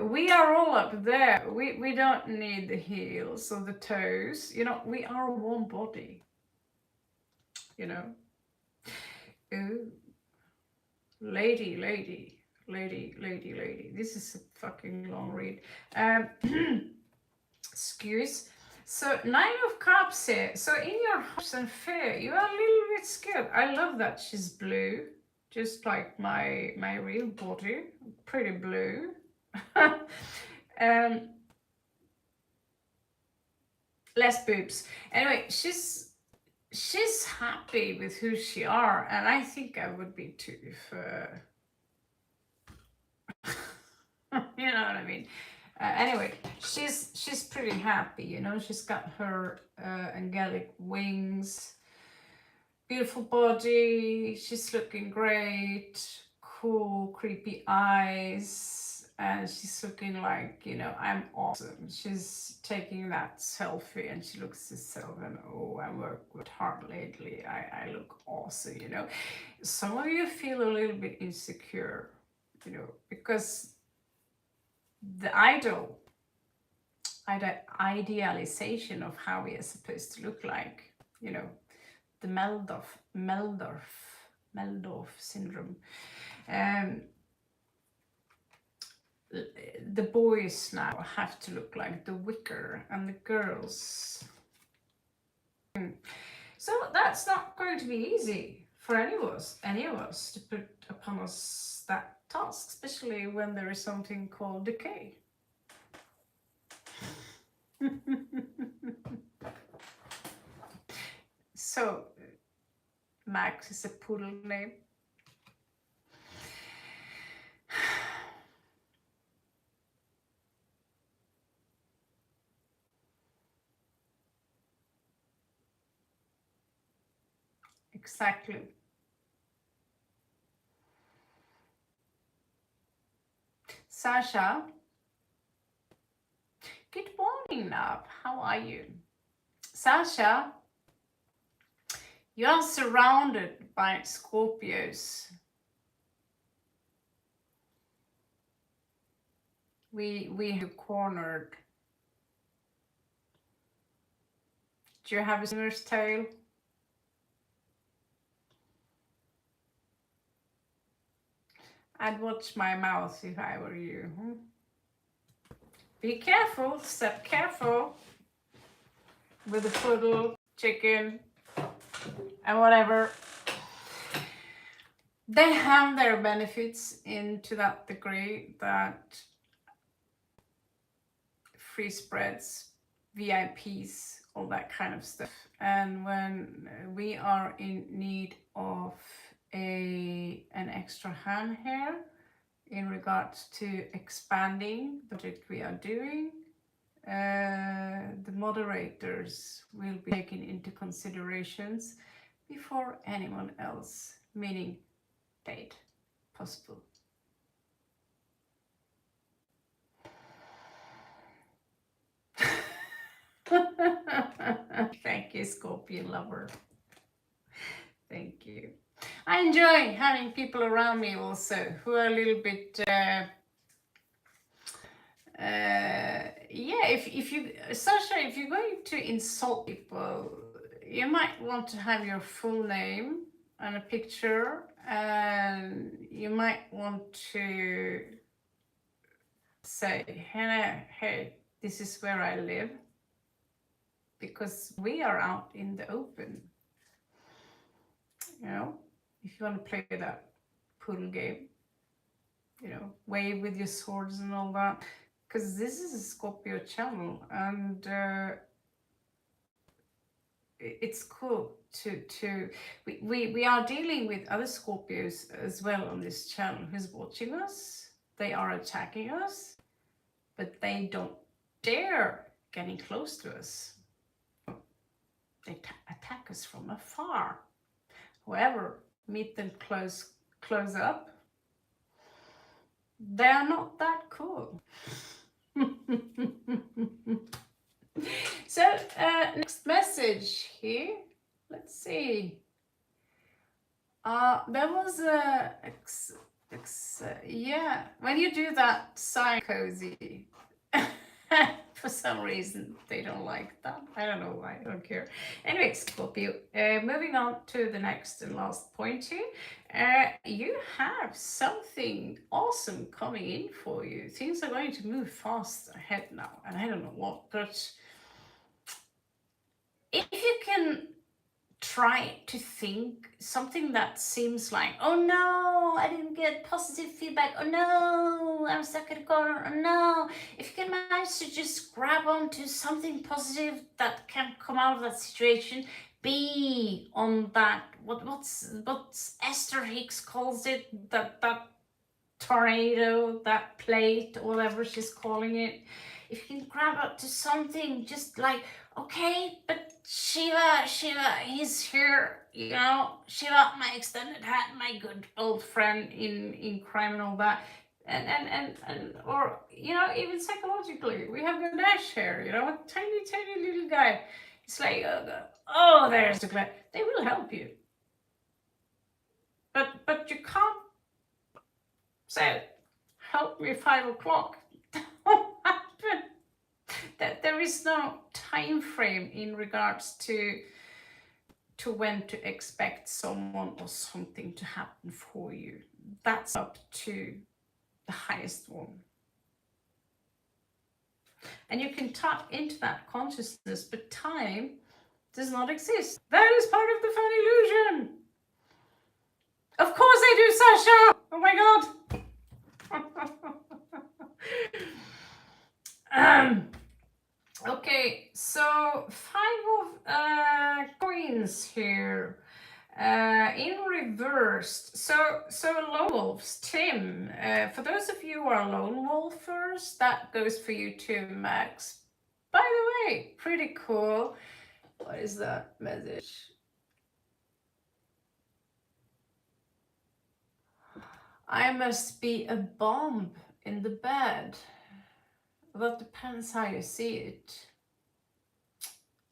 we are all up there. We don't need the heels or the toes. You know, we are one body. You know. Ooh. Lady. This is a fucking long read. Excuse. So 9 of Cups here. So in your hopes and fear, you are a little bit scared. I love that she's blue, just like my real body, pretty blue. Less boobs. Anyway, she's happy with who she are, and I think I would be too if you know what I mean. Anyway, she's pretty happy, you know. She's got her angelic wings, beautiful body. She's looking great, cool, creepy eyes. and she's looking like, you know, I'm awesome. She's taking that selfie and she looks at herself and, oh, I worked hard lately. I look awesome, you know. Some of you feel a little bit insecure, you know, because the idealization of how we are supposed to look like, you know, the Meldorf syndrome. The boys now have to look like the wicker and the girls. So that's not going to be easy for any of us to put upon us that task, especially when there is something called decay. So Max is a poodle name. Exactly. Sasha, good morning, Nav. How are you? Sasha, you are surrounded by Scorpios. We have cornered. Do you have a singer's tale? I'd watch my mouth if I were you. Be careful, step careful with the poodle, chicken, and whatever. They have their benefits to that degree that free spreads, VIPs, all that kind of stuff. And when we are in need of an extra hand here in regards to expanding the project we are doing, the moderators will be taken into considerations before anyone else, meaning paid, possible. Thank you, Scorpion lover. Thank you. I enjoy having people around me also who are a little bit yeah, if you, Sasha, if you're going to insult people, you might want to have your full name and a picture, and you might want to say, hey, this is where I live, because we are out in the open. You know, if you want to play that poodle game, you know, wave with your swords and all that, because this is a Scorpio channel, and it's cool to we are dealing with other Scorpios as well on this channel who's watching us. They are attacking us, but they don't dare getting close to us. They attack us from afar. However, meet them close up, they're not that cool. So next message here, let's see. There was a yeah, when you do that sign cozy, for some reason they don't like that. I don't know why, I don't care. Anyway, Scorpio, moving on to the next and last point here. You have something awesome coming in for you. Things are going to move fast ahead now, and I don't know what, but if you can try to think something that seems like, oh no, I didn't get positive feedback, oh no, I'm stuck in a corner, oh no. If you can manage to just grab onto something positive that can come out of that situation, be on that, what's Esther Hicks calls it, that tornado, that plate, whatever she's calling it. If you can grab up to something, just like, okay, but Shiva, he's here, you know, Shiva, my extended hand, my good old friend in crime and all that. and or you know, even psychologically, we have Ganesh here, you know, a tiny little guy. It's like, oh, there's the glass. They will help you, but you can't say, help me 5 o'clock. That won't happen. That there is no time frame in regards to when to expect someone or something to happen for you. That's up to the highest one. And you can tap into that consciousness, but time does not exist. That is part of the fun illusion. Of course I do, Sasha. Oh my god. Okay, so 5 of coins here. In reversed. So lone wolves, Tim. For those of you who are lone wolfers, that goes for you too, Max. By the way, pretty cool. What is that message? I must be a bomb in the bed. That depends how you see it.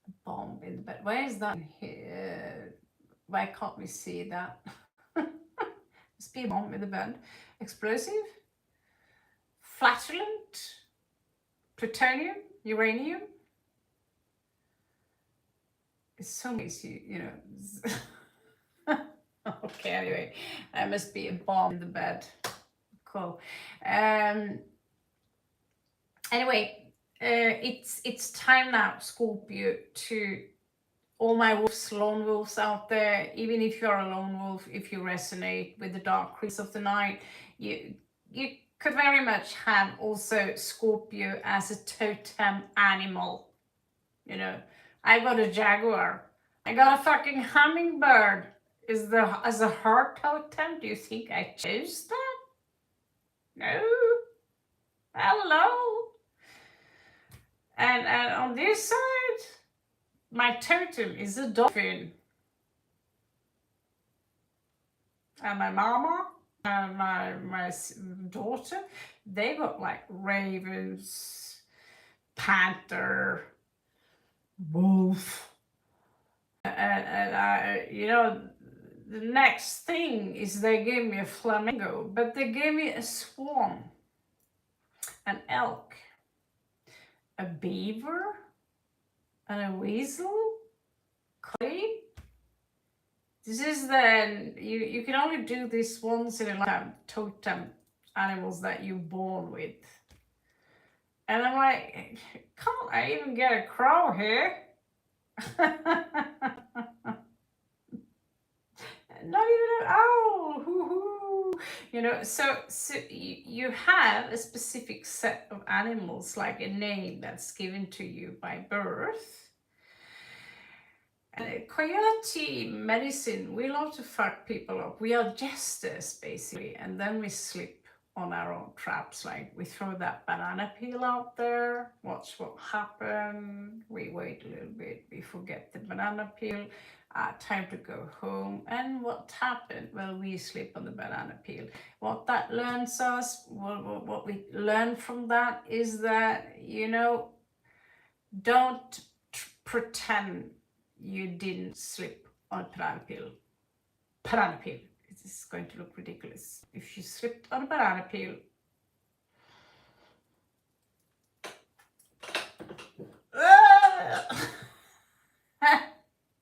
A bomb in the bed. Where is that here? Why can't we see that? Must be a bomb in the bed. Explosive? Flatulent? Plutonium? Uranium? It's so ways you know. Okay, anyway, I must be a bomb in the bed. Cool. Anyway, it's time now, Scorpio, to all my wolves, lone wolves out there. Even if you're a lone wolf, if you resonate with the dark creatures of the night, you could very much have also Scorpio as a totem animal. You know, I got a jaguar. I got a fucking hummingbird. As a heart totem, do you think I chose that? No. Hello. And on this side, my totem is a dolphin. And my mama and my daughter, they got like ravens, panther, wolf. And I, you know, the next thing is they gave me a flamingo, but they gave me a swan, an elk, a beaver, and a weasel. Clay. This is the, you can only do this once in a lifetime, totem animals that you're born with. And I'm like, can't I even get a crow here? Not even an owl. Hoo-hoo. You know, so you have a specific set of animals, like a name that's given to you by birth. And coyote medicine, we love to fuck people up. We are jesters, basically, and then we slip on our own traps. Like, we throw that banana peel out there, watch what happens, we wait a little bit, we forget the banana peel, time to go home. And what happened? Well, we slip on the banana peel. What that learns us, what we learn from that is that, you know, don't pretend you didn't slip on a banana peel. Banana peel. It is going to look ridiculous. If you slipped on a banana peel,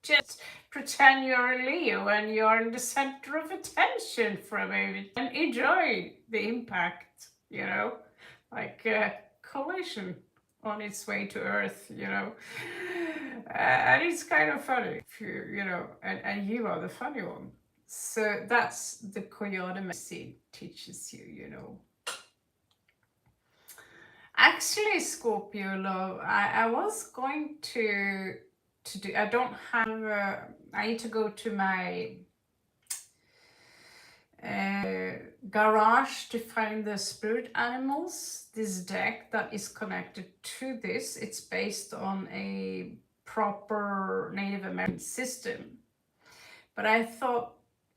just pretend you're a Leo and you're in the center of attention for a moment and enjoy the impact, you know, like a collision on its way to Earth, you know. And it's kind of funny, if you know, and you are the funny one. So that's the coyote message teaches you, you know. Actually, Scorpio love, I was going to do, I don't have, I need to go to my garage to find the spirit animals, this deck that is connected to this. It's based on a proper Native American system. But I thought,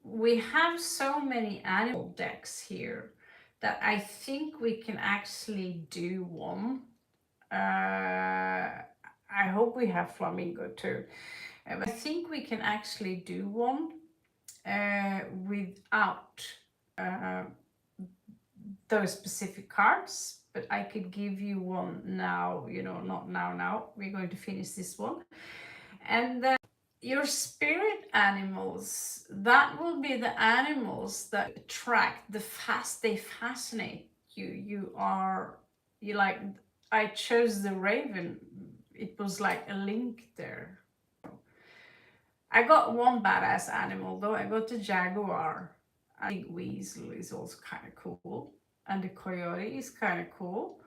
we have so many animal decks here, that I think we can actually do one. I hope we have flamingo too. But I think we can actually do one without uh, those specific cards. But I could give you one now, you know, not now. We're going to finish this one. And then your spirit animals, that will be the animals that attract they fascinate you. You like, I chose the raven. It was like a link there. I got one badass animal though. I got the jaguar. I think weasel is also kind of cool. And the coyote is kind of cool.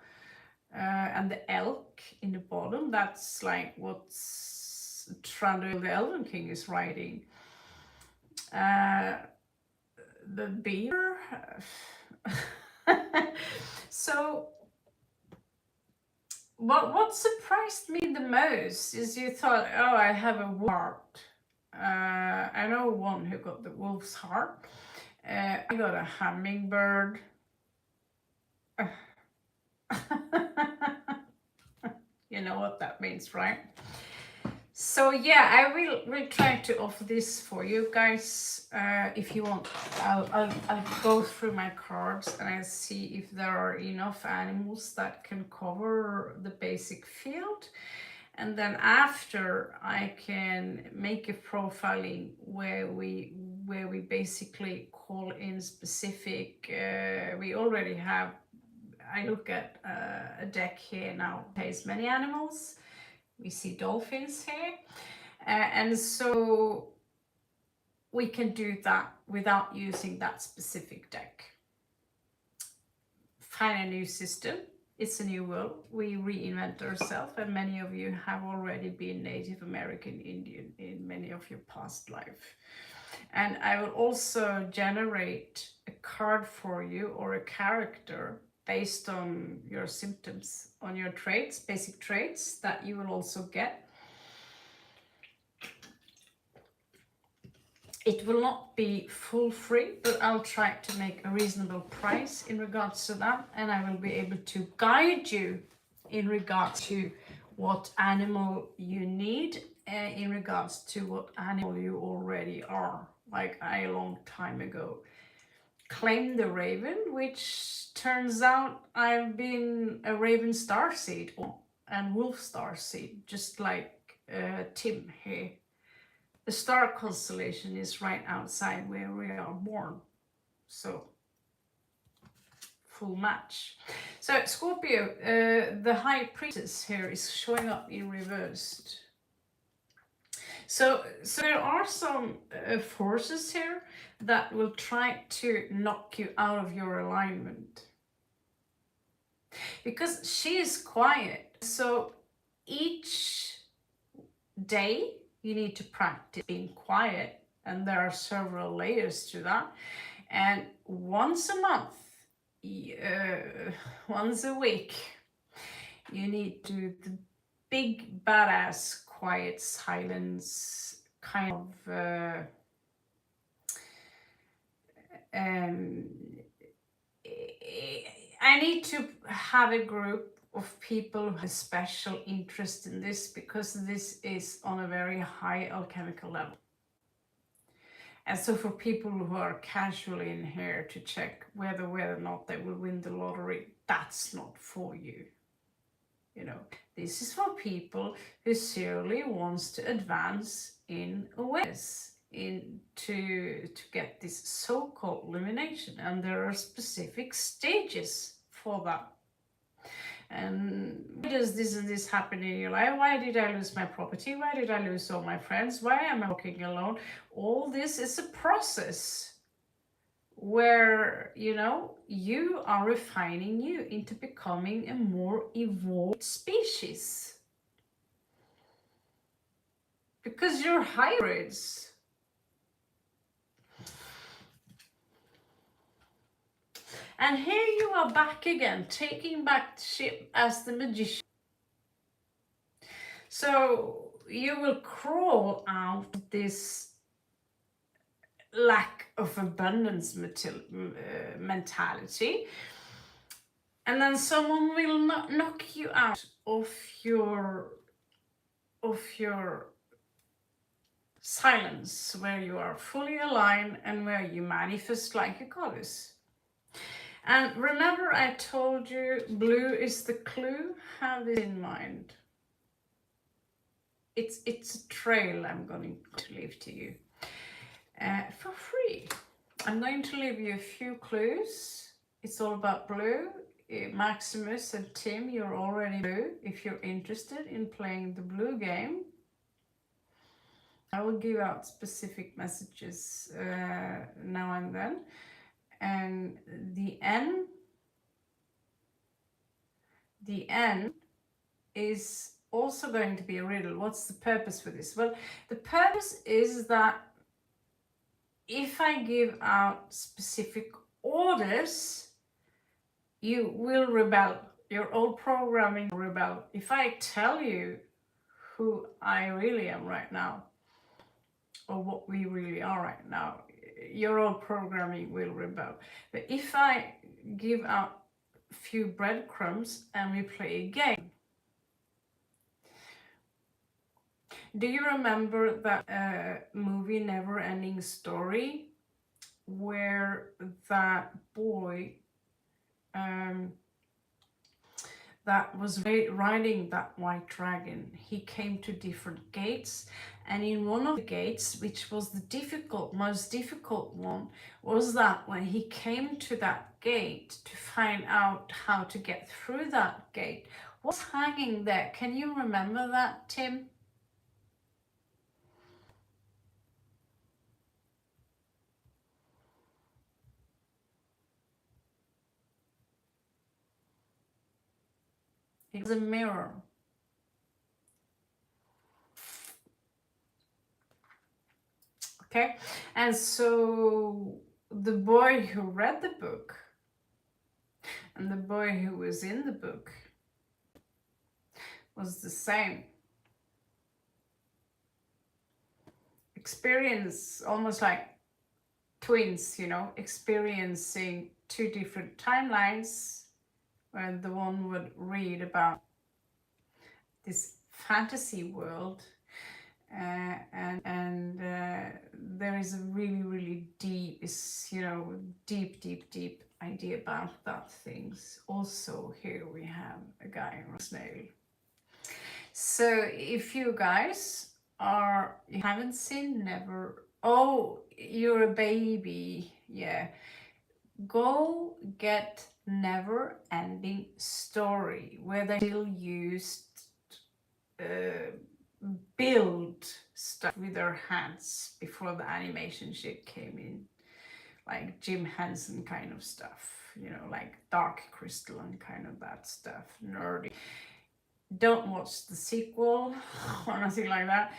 And the elk in the bottom, that's like what's Trandil the Elven King is riding. The beaver. So what surprised me the most is you thought, oh, I have a wolf heart. I know one who got the wolf's heart. I got a hummingbird. You know what that means, right? So yeah, I will try to offer this for you guys. If you want, I'll go through my cards and I'll see if there are enough animals that can cover the basic field. And then after, I can make a profiling where we basically call in specific. We already have. I look at a deck here now. Pays many animals. We see dolphins here, and so we can do that without using that specific deck. Find a new system. It's a new world. We reinvent ourselves, and many of you have already been Native American Indian in many of your past life. And I will also generate a card for you or a character based on your symptoms, on your traits, basic traits that you will also get. It will not be full free, but I'll try to make a reasonable price in regards to that, and I will be able to guide you in regards to what animal you need, in regards to what animal you already are. Like I, a long time ago, claimed the raven, which turns out I've been a raven starseed and wolf starseed, just like Tim here. The star constellation is right outside where we are born, so full match. So Scorpio, the high priestess here is showing up in reversed. So there are some forces here that will try to knock you out of your alignment, because she is quiet. So each day you need to practice being quiet, and there are several layers to that. And once a month, once a week, you need to do the big badass quiet silence kind of I need to have a group of people who have special interest in this, because this is on a very high alchemical level. And so for people who are casually in here to check whether or not they will win the lottery, that's not for you. You know, this is for people who seriously wants to advance in awareness, to get this so-called illumination, and there are specific stages for that. And why does this and this happen in your life? Why did I lose my property? Why did I lose all my friends? Why am I walking alone? All this is a process where, you know, you are refining you into becoming a more evolved species, because you're hybrids. And here you are back again, taking back the ship as the magician. So you will crawl out of this lack of abundance mentality, and then someone will not knock you out of your silence, where you are fully aligned and where you manifest like a goddess. And remember, I told you blue is the clue. Have this in mind. It's a trail I'm going to leave to you for free. I'm going to leave you a few clues. It's all about blue. Maximus and Tim, you're already blue. If you're interested in playing the blue game, I will give out specific messages now and then. And the N is also going to be a riddle. What's the purpose for this? Well, the purpose is that if I give out specific orders, you will rebel. Your old programming will rebel. If I tell you who I really am right now, or what we really are right now, your old programming will rebel. But if I give out a few breadcrumbs and we play a game, do you remember that movie Never Ending Story, where that boy that was riding that white dragon, he came to different gates, and in one of the gates, which was the most difficult one, was that when he came to that gate to find out how to get through that gate, what's hanging there? Can you remember that, Tim? It's a mirror. Okay, and so the boy who read the book and the boy who was in the book was the same experience, almost like twins, experiencing two different timelines, where the one would read about this fantasy world and there is a really deep, deep idea about that things. Also, here we have a guy on a snail. So if you guys you haven't seen Never, oh, you're a baby, yeah, go get Never Ending Story, where they still used build stuff with their hands before the animation shit came in, like Jim Henson kind of stuff, like Dark Crystal and kind of that stuff, nerdy. Don't watch the sequel or nothing like that.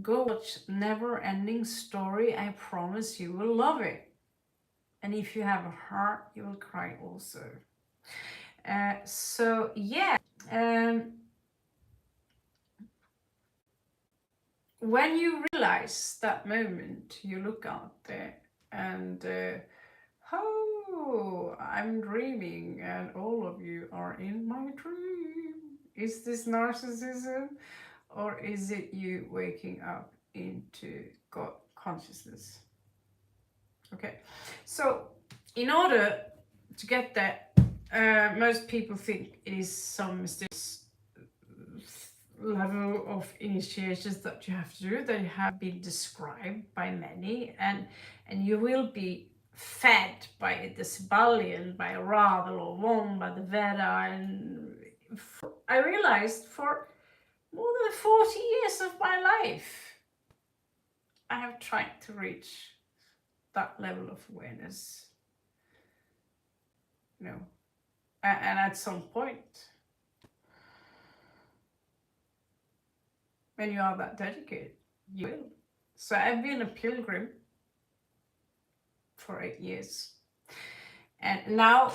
Go watch Never Ending Story. I promise you will love it. And if you have a heart, you will cry also. So yeah, when you realize that moment, you look out there and oh, I'm dreaming and all of you are in my dream. Is this narcissism, or is it you waking up into God consciousness? Okay, so in order to get that, most people think it is some mysterious level of initiations that you have to do. They have been described by many, and you will be fed by the Sibalian, by Ra, the Lolong, by the Veda. And I realized for more than 40 years of my life, I have tried to reach that level of awareness, and at some point, when you are that dedicated, you will. So I've been a pilgrim for 8 years, and now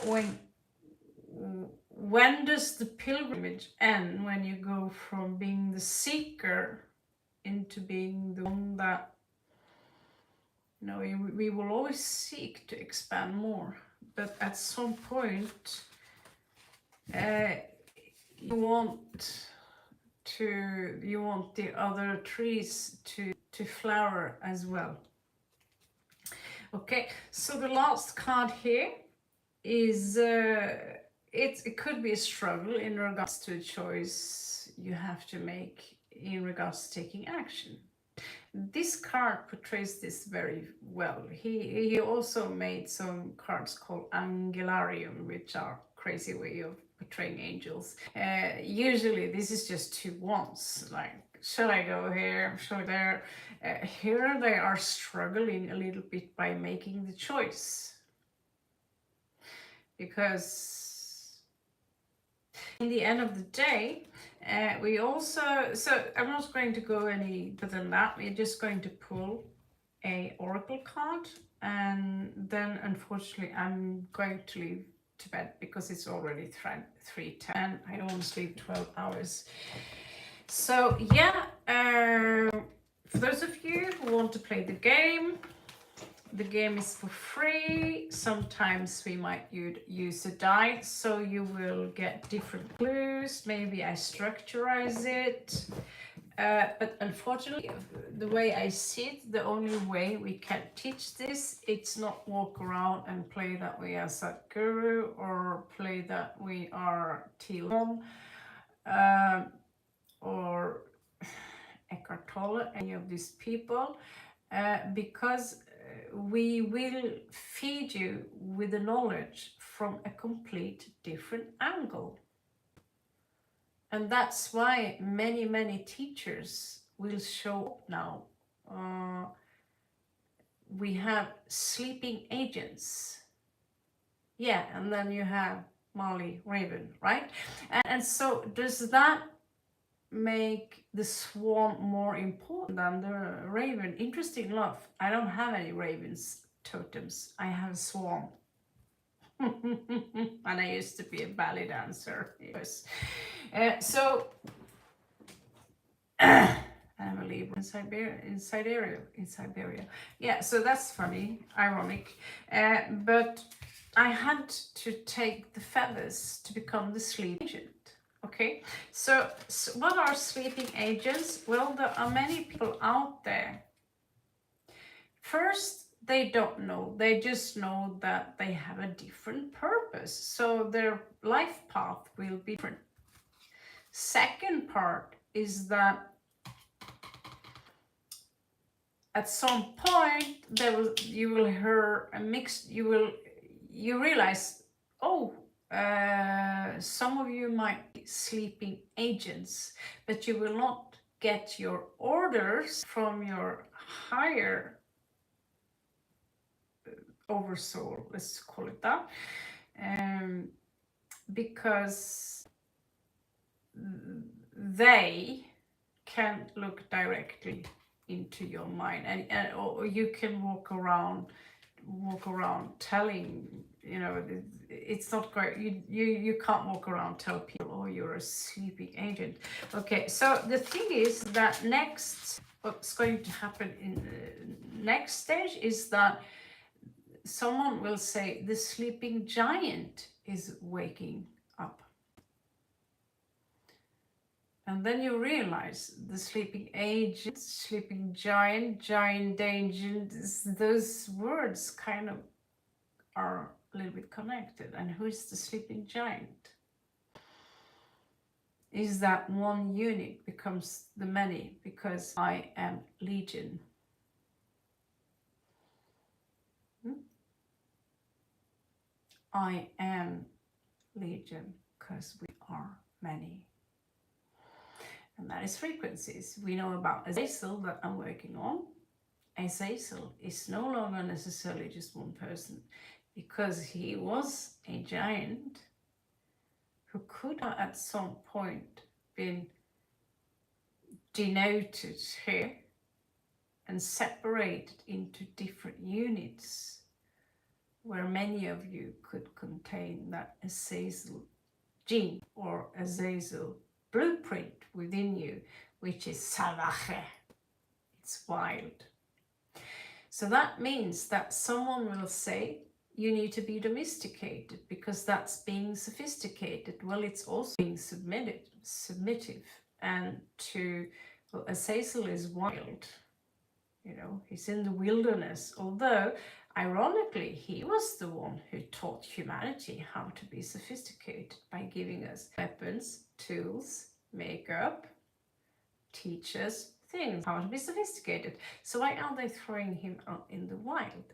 when does the pilgrimage end? When you go from being the seeker into being the one that You know, we will always seek to expand more, but at some point, you want the other trees to flower as well. Okay, so the last card here is it could be a struggle in regards to a choice you have to make in regards to taking action. This card portrays this very well. He also made some cards called Angelarium, which are crazy way of portraying angels. Usually this is just two wands, like shall I go here, shall I there? Here they are struggling a little bit by making the choice. Because in the end of the day, we also, so I'm not going to go any further than that. We're just going to pull a oracle card, and then unfortunately I'm going to leave to bed because it's already 3:10 and I don't want to sleep 12 hours. So yeah, for those of you who want to play the game is for free. Sometimes we might use a die, so you will get different clues. Maybe I structurize it. But unfortunately, the way I see it, the only way we can teach this, it's not walk around and play that we are Sadhguru or play that we are Tilon or Eckhart Tolle, any of these people, because we will feed you with the knowledge from a complete different angle. And that's why many teachers will show up now. We have sleeping agents. Yeah, and then you have Molly Raven, right? And so does that make the swan more important than the raven? Interesting enough, I don't have any ravens totems. I have swan. And I used to be a ballet dancer. Yes. So I'm a Libra in Siberia. Yeah, so that's funny, ironic. But I had to take the feathers to become the sleep agent. Okay, so what are sleeping agents? Well, there are many people out there. First, they don't know. They just know that they have a different purpose. So their life path will be different. Second part is that at some point you will hear a mix. You realize, oh, some of you might be sleeping agents, but you will not get your orders from your higher oversoul, let's call it that, because they can look directly into your mind, and or you can walk around telling, you know, it's not great. You can't walk around tell people, oh, you're a sleeping agent. Okay, so the thing is that what's going to happen in the next stage is that someone will say the sleeping giant is waking up. And then you realize the sleeping agent, sleeping giant, giant agent, those words kind of are a little bit connected. And who is the sleeping giant? Is that one unit becomes the many, because I am Legion. I am Legion because we are many. And that is frequencies. We know about Azazel that I'm working on. Azazel is no longer necessarily just one person, because he was a giant who could have at some point been denoted here and separated into different units, where many of you could contain that Azazel gene or Azazel blueprint within you, which is salvaje. It's wild. So that means that someone will say, you need to be domesticated because that's being sophisticated. Well, it's also being submissive. And well, Azazel is wild, you know, he's in the wilderness. Although, ironically, he was the one who taught humanity how to be sophisticated by giving us weapons, tools, makeup, teach us things, how to be sophisticated. So why are they throwing him out in the wild?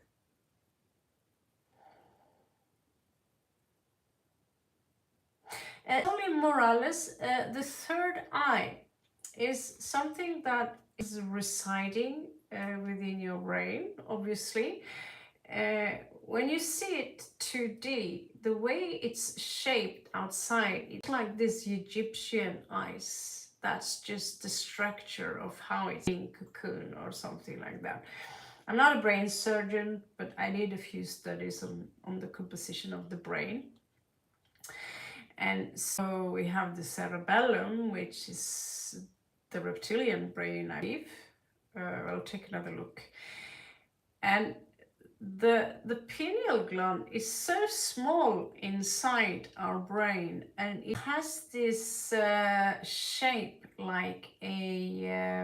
Only Morales, the third eye is something that is residing within your brain, obviously. When you see it 2D, the way it's shaped outside, it's like this Egyptian eyes. That's just the structure of how it's being cocooned or something like that. I'm not a brain surgeon, but I did a few studies on the composition of the brain. And so we have the cerebellum, which is the reptilian brain, I believe. I'll take another look. And the pineal gland is so small inside our brain, and it has this shape like a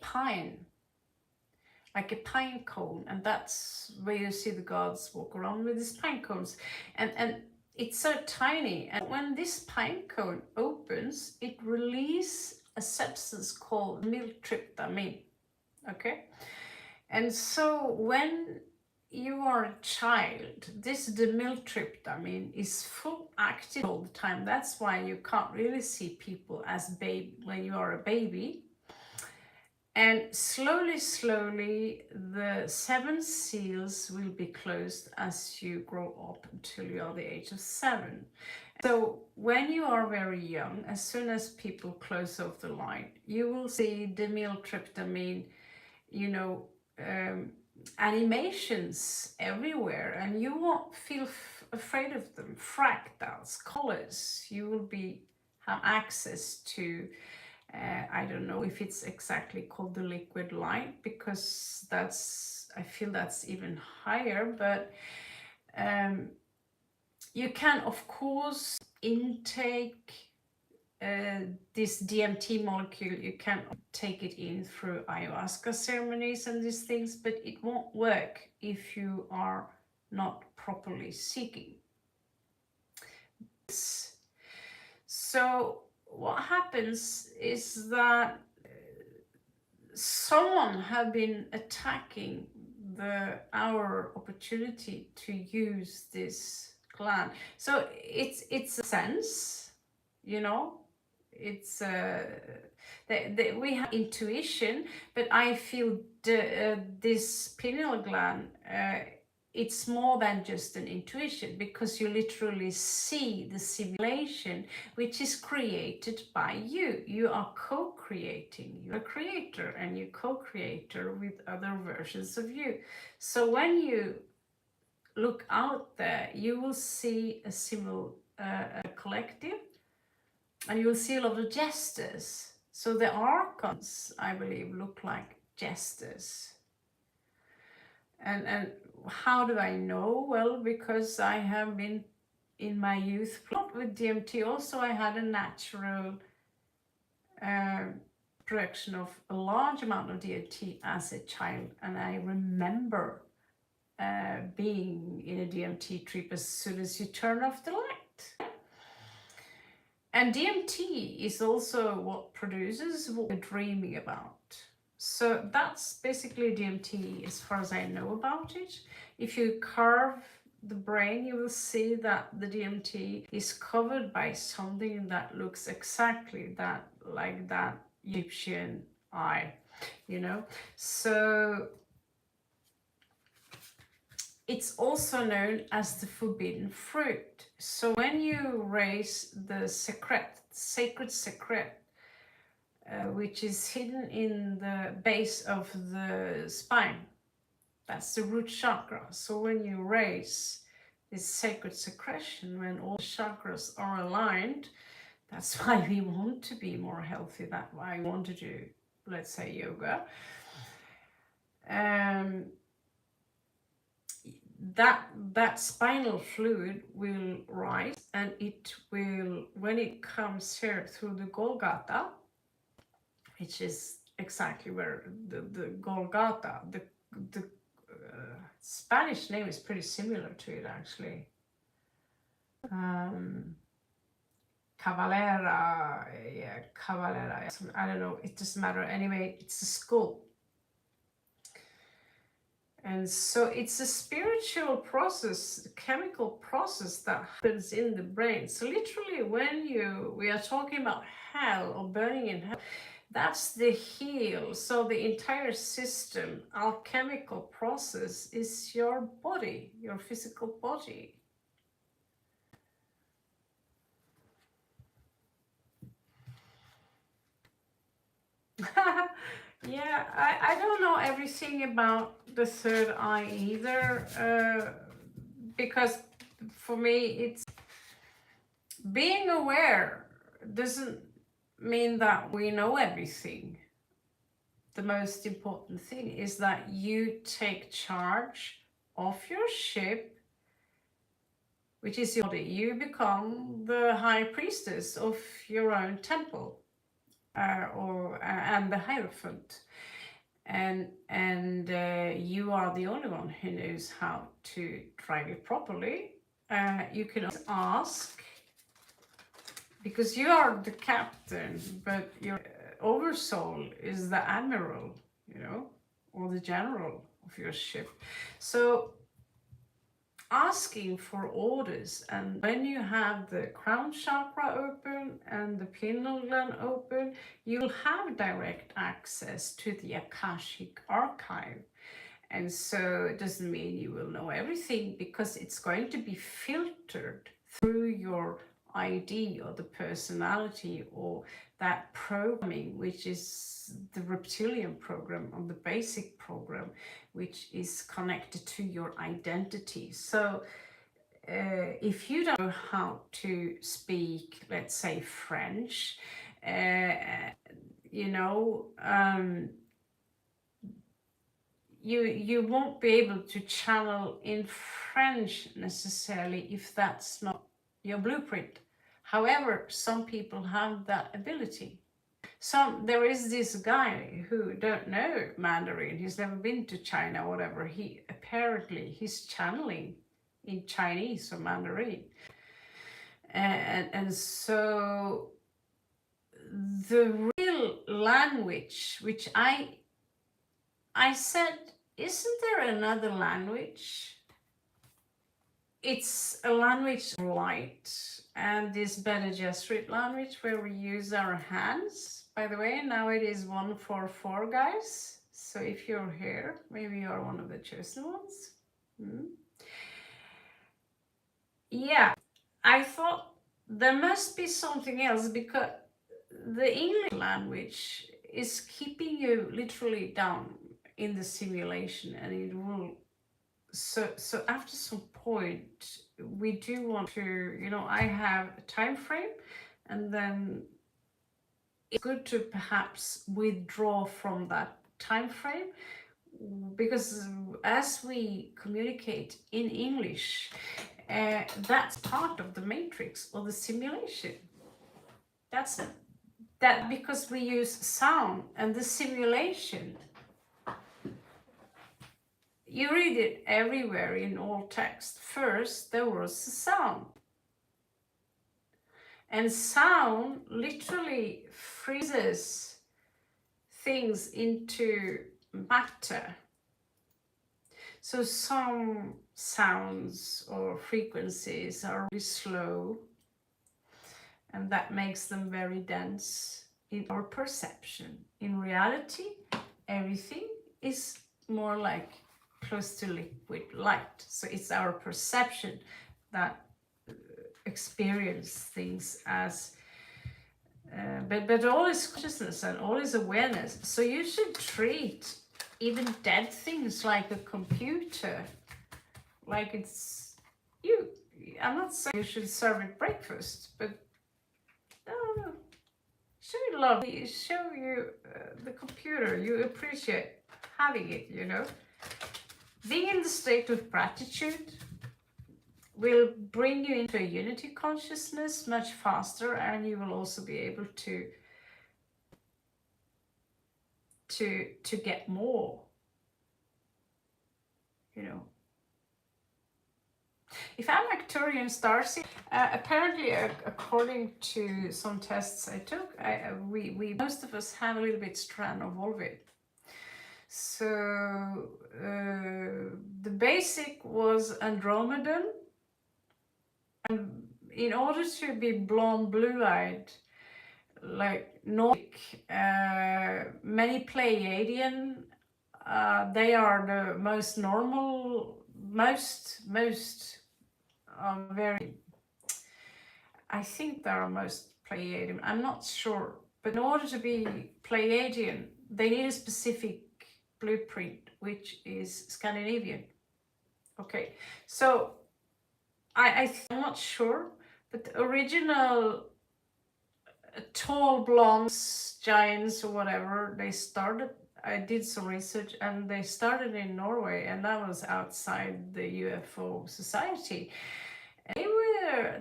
pine, like a pine cone, and that's where you see the gods walk around with these pine cones, and it's so tiny, and when this pine cone opens, it releases a substance called miltryptamine. Okay, and so when you are a child, this dimethyltryptamine is full active all the time. That's why you can't really see people as baby when you are a baby. And slowly, the 7 seals will be closed as you grow up until you are the age of 7. So when you are very young, as soon as people close off the light, you will see dimethyltryptamine, you know, animations everywhere, and you won't feel afraid of them. Fractals, colors, you will have access to. I don't know if it's exactly called the liquid light, because I feel that's even higher, but you can of course intake this DMT molecule. You can take it in through ayahuasca ceremonies and these things, but it won't work if you are not properly seeking. So what happens is that someone have been attacking our opportunity to use this gland. So it's a sense, you know, it's we have intuition, but I feel this pineal gland, it's more than just an intuition, because you literally see the simulation which is created by you. You are co-creating. You're a creator, and you're co-creator with other versions of you. So when you look out there, you will see a collective, and you will see a lot of jesters. So the archons, I believe, look like jesters. And how do I know? Well, because I have been in my youth plot with DMT. Also, I had a natural production of a large amount of DMT as a child, and I remember being in a DMT trip as soon as you turn off the light. And DMT is also what produces what we're dreaming about. So that's basically DMT as far as I know about it. If you carve the brain, you will see that the DMT is covered by something that looks exactly like that Egyptian eye, you know. So it's also known as the forbidden fruit. So when you raise the sacred secret, which is hidden in the base of the spine, that's the root chakra. So when you raise this sacred secretion, when all chakras are aligned, that's why we want to be more healthy. That's why we want to do, let's say, yoga. um, that spinal fluid will rise, and it will, when it comes here through the Golgotha, which is exactly where the Golgotha, the Spanish name is pretty similar to it actually. Cavalera, yeah, Cavalera, I don't know, it doesn't matter. Anyway, it's a skull. And so it's a spiritual process, a chemical process that happens in the brain. So literally when we are talking about hell or burning in hell, that's the heel. So the entire system, alchemical process, is your body, your physical body. Yeah, I don't know everything about the third eye either, because for me it's being aware doesn't mean that we know everything. The most important thing is that you take charge of your ship, which is your body. You become the high priestess of your own temple, and the Hierophant, and you are the only one who knows how to drive it properly. You can ask, because you are the captain, but your oversoul is the admiral, you know, or the general of your ship. So asking for orders, and when you have the crown chakra open and the pineal gland open, you'll have direct access to the Akashic archive. And so it doesn't mean you will know everything, because it's going to be filtered through your ID or the personality or that programming, which is the reptilian program or the basic program, which is connected to your identity. So if you don't know how to speak, let's say French, you know, you won't be able to channel in French necessarily if that's not your blueprint. However, some people have that ability. There is this guy who don't know Mandarin, he's never been to China, whatever, he's channeling in Chinese or Mandarin. And so the real language, which I said, isn't there another language? It's a language of light, and this Bene Gesserit language where we use our hands. By the way, now it is 144, guys. So if you're here, maybe you're one of the chosen ones. Yeah, I thought there must be something else, because the English language is keeping you literally down in the simulation, and it will. So after some point, we do want to, you know, I have a time frame, and then it's good to perhaps withdraw from that time frame, because as we communicate in English, that's part of the matrix or the simulation. That's that, because we use sound, and the simulation, you read it everywhere in all text. First, there was a sound. And sound literally freezes things into matter. So some sounds or frequencies are really slow, and that makes them very dense in our perception. In reality, everything is more like close to liquid light. So it's our perception that experience things as but all is consciousness and all is awareness. So you should treat even dead things like a computer, like it's you. I'm not saying you should serve it breakfast, but no, show you love, show you the computer, you appreciate having it, you know. Being in the state of gratitude will bring you into a unity consciousness much faster, and you will also be able to get more, you know. If I'm Arcturian starseed, apparently, according to some tests I took, we most of us have a little bit strand of Volvid. So the basic was Andromedan, and in order to be blonde, blue-eyed, like Nordic, many Pleiadian, they are the most normal, most very, I think they are most Pleiadian, I'm not sure, but in order to be Pleiadian, they need a specific blueprint, which is Scandinavian. Okay, so I'm not sure, but the original tall blondes, giants or whatever, they started, I did some research, and they started in Norway, and that was outside the UFO society.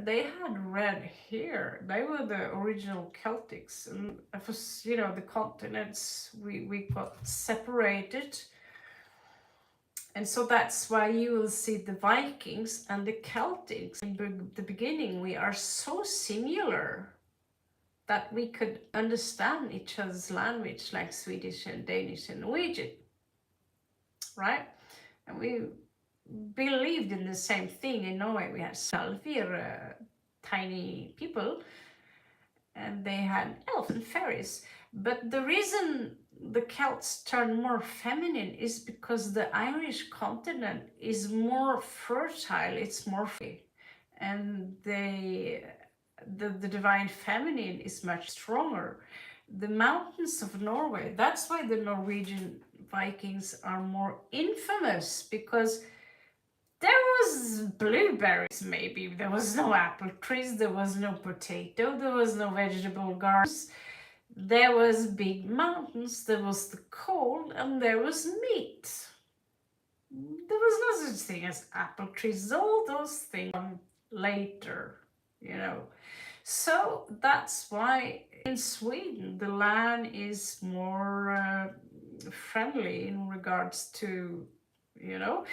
They had red hair. They were the original Celtics, and it was, you know, the continents, we got separated, and so that's why you will see the Vikings and the Celtics in the beginning. We are so similar that we could understand each other's language, like Swedish and Danish and Norwegian, right? And we believed in the same thing. In Norway, we had Salvir, tiny people, and they had elves and fairies. But the reason the Celts turned more feminine is because the Irish continent is more fertile, it's more free, and the divine feminine is much stronger. The mountains of Norway, that's why the Norwegian Vikings are more infamous, because there was blueberries, maybe. There was no apple trees, there was no potato, there was no vegetable gardens. There was big mountains, there was the cold, and there was meat. There was no such thing as apple trees. All those things come later, you know. So that's why in Sweden the land is more friendly in regards to, you know,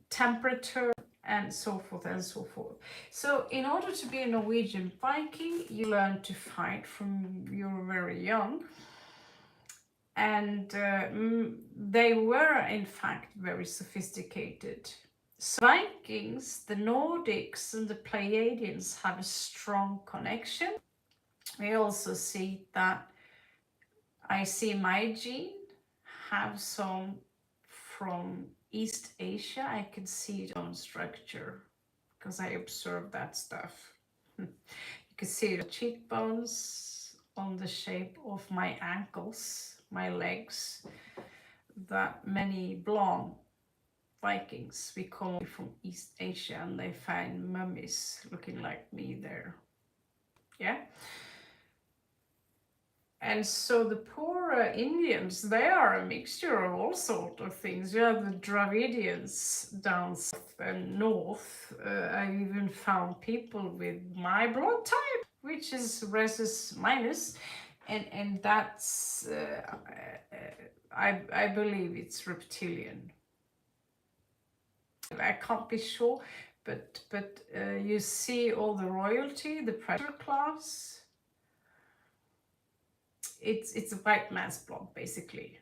temperature and so forth and so forth. So in order to be a Norwegian Viking, you learn to fight from you're very young. And they were in fact very sophisticated. So Vikings, the Nordics and the Pleiadians have a strong connection. We also see that I see my gene have some from East Asia. I can see its own structure because I observe that stuff. You can see the cheekbones on the shape of my ankles, my legs, that many blonde Vikings, we call them from East Asia, and they find mummies looking like me there. Yeah. And so the poor Indians, they are a mixture of all sorts of things. You have the Dravidians down south and north. I even found people with my blood type, which is rhesus minus, and that's I believe it's reptilian. I can't be sure, but you see all the royalty, the predator class. It's a white man's blood, basically.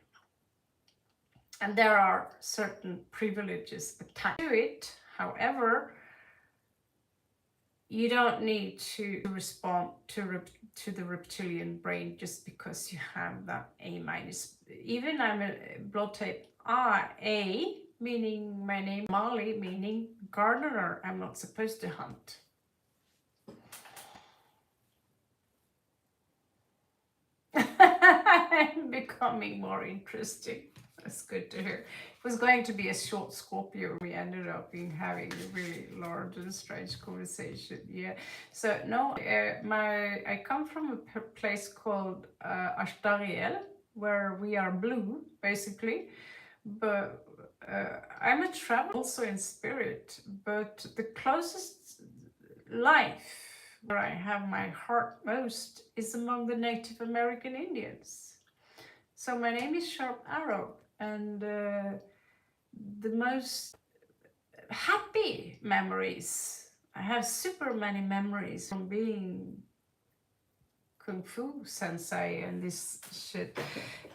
And there are certain privileges attached to it. However, you don't need to respond to the reptilian brain just because you have that A minus. Even I'm a blood type A, meaning my name Mali, meaning gardener. I'm not supposed to hunt. I'm becoming more interesting. That's good to hear. It was going to be a short Scorpio. We ended up having a really large and strange conversation. Yeah. So no, I come from a place called Ashtariel, where we are blue, basically. But I'm a traveler also in spirit, but the closest life where I have my heart most is among the Native American Indians. So my name is Sharp Arrow, and the most happy memories, I have super many memories from being Kung Fu Sensei and this shit.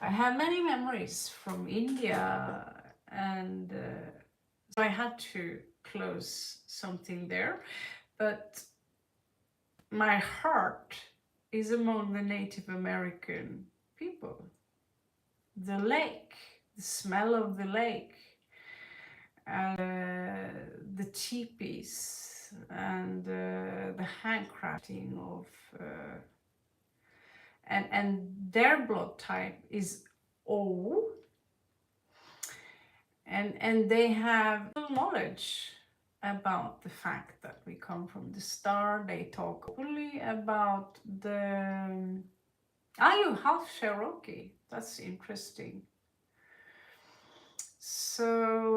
I have many memories from India, and so I had to close something there. But my heart is among the Native American people. The lake, the smell of the lake, the teepees, and the handcrafting of and their blood type is O, and they have knowledge about the fact that we come from the star. They talk openly about the are you half Cherokee? That's interesting. So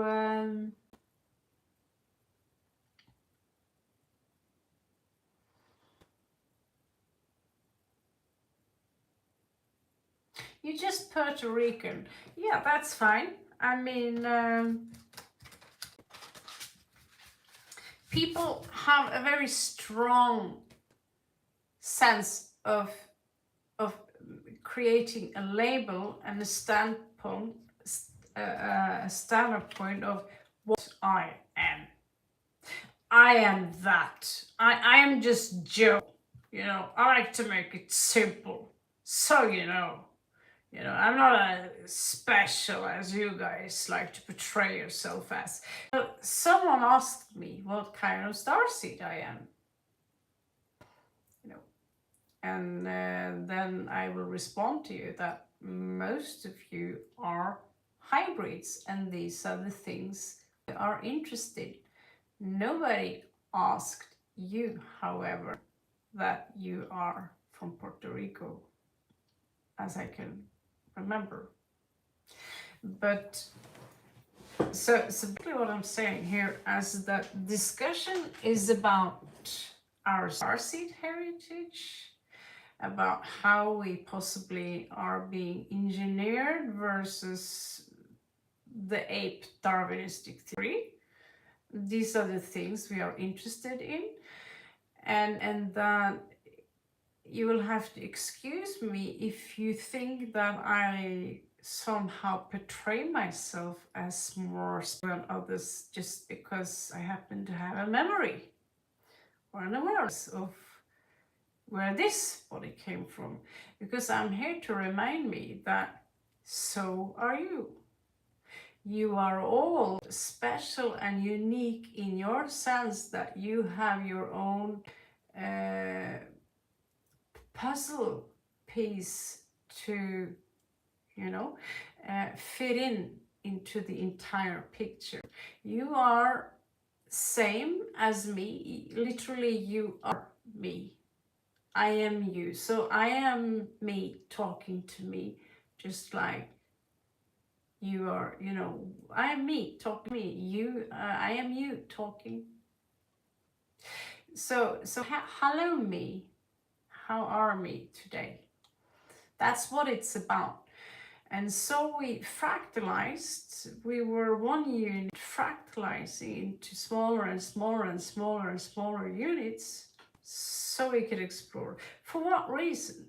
you're just Puerto Rican. Yeah, that's fine. I mean, people have a very strong sense of creating a label and a standpoint, a standpoint of what I am. I am that. I am just Joe. You know, I like to make it simple. So I'm not as special as you guys like to portray yourself as. But someone asked me what kind of starseed I am. And then I will respond to you that most of you are hybrids, and these are the things that are interested. Nobody asked you, however, that you are from Puerto Rico, as I can remember. But so basically what I'm saying here is that discussion is about our starseed heritage, about how we possibly are being engineered versus the ape Darwinistic theory. These are the things we are interested in, and that you will have to excuse me if you think that I somehow portray myself as more than others just because I happen to have a memory or an awareness of where this body came from, because I'm here to remind me that so are you. You are all special and unique in your sense that you have your own puzzle piece to, fit into the entire picture. You are same as me. Literally, you are me. I am you. So I am me talking to me, just like you are, I am me talking to me. You, I am you talking. So hello me. How are me today? That's what it's about. And so we fractalized. We were one unit fractalizing into smaller and smaller and smaller and smaller units, so we could explore. For what reason?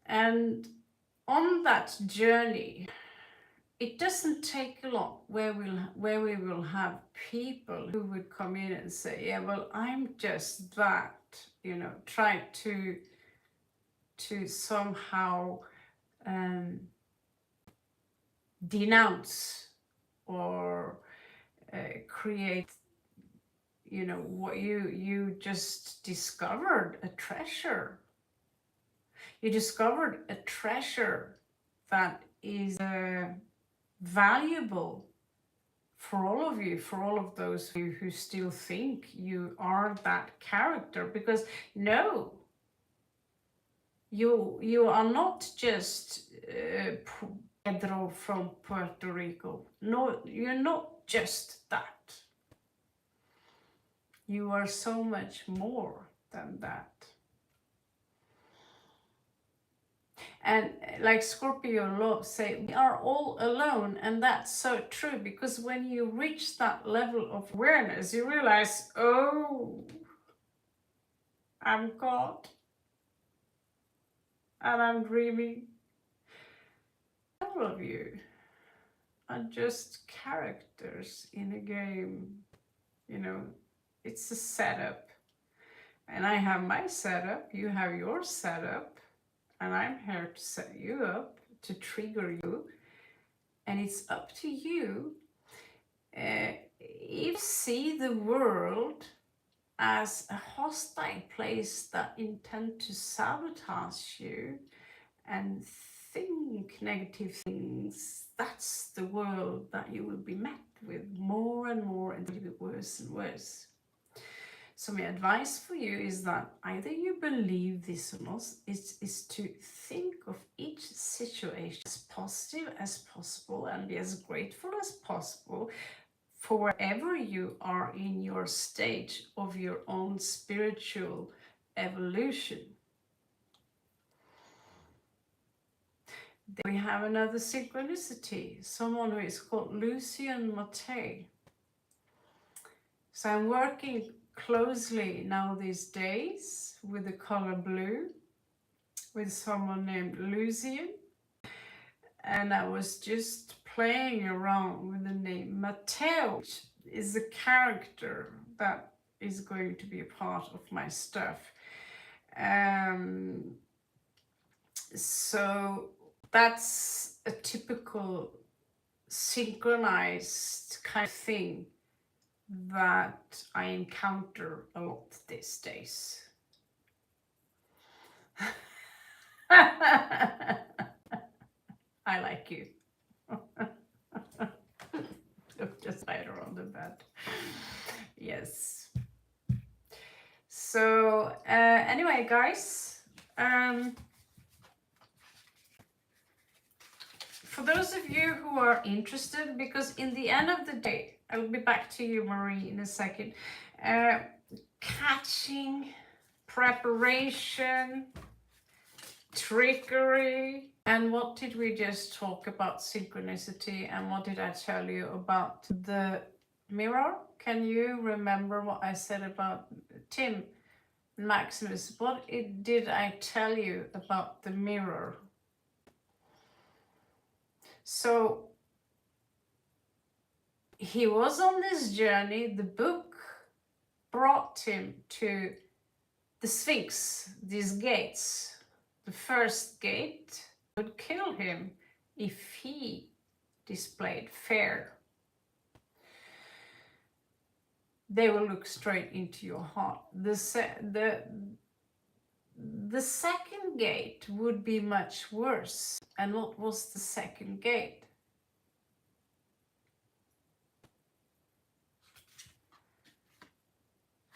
And on that journey, it doesn't take a lot where we will have people who would come in and say, yeah, well, I'm just that, try to somehow denounce or create, what you just discovered a treasure. You discovered a treasure that is valuable for all of you, for all of those who still think you are that character. Because no, You are not just Pedro from Puerto Rico. No, you're not just that. You are so much more than that. And like Scorpio love say, we are all alone, and that's so true, because when you reach that level of awareness, you realize, oh, I'm God, and I'm dreaming. All of you are just characters in a game, you know, it's a setup. And I have my setup, you have your setup, and I'm here to set you up, to trigger you. And it's up to you if you see the world as a hostile place that intend to sabotage you and think negative things, that's the world that you will be met with more and more, and it'll be worse and worse. So my advice for you is that either you believe this or not, is to think of each situation as positive as possible and be as grateful as possible for wherever you are in your stage of your own spiritual evolution. Then we have another synchronicity, someone who is called Lucian Mattei. So I'm working closely now these days with the color blue with someone named Lucian, and I was just playing around with the name Matteo, which is a character that is going to be a part of my stuff. So that's a typical synchronized kind of thing that I encounter a lot these days. I like you. Look, just spider on the bed. Yes. So anyway, guys, for those of you who are interested, because in the end of the day, I will be back to you, Marie, in a second. Catching, preparation, trickery, and what did we just talk about? Synchronicity, and what did I tell you about the mirror? Can you remember what I said about Tim, Maximus? What did I tell you about the mirror? So he was on this journey. The book brought him to the Sphinx, these gates. The first gate would kill him if he displayed fear. They will look straight into your heart. The second gate would be much worse. And what was the second gate?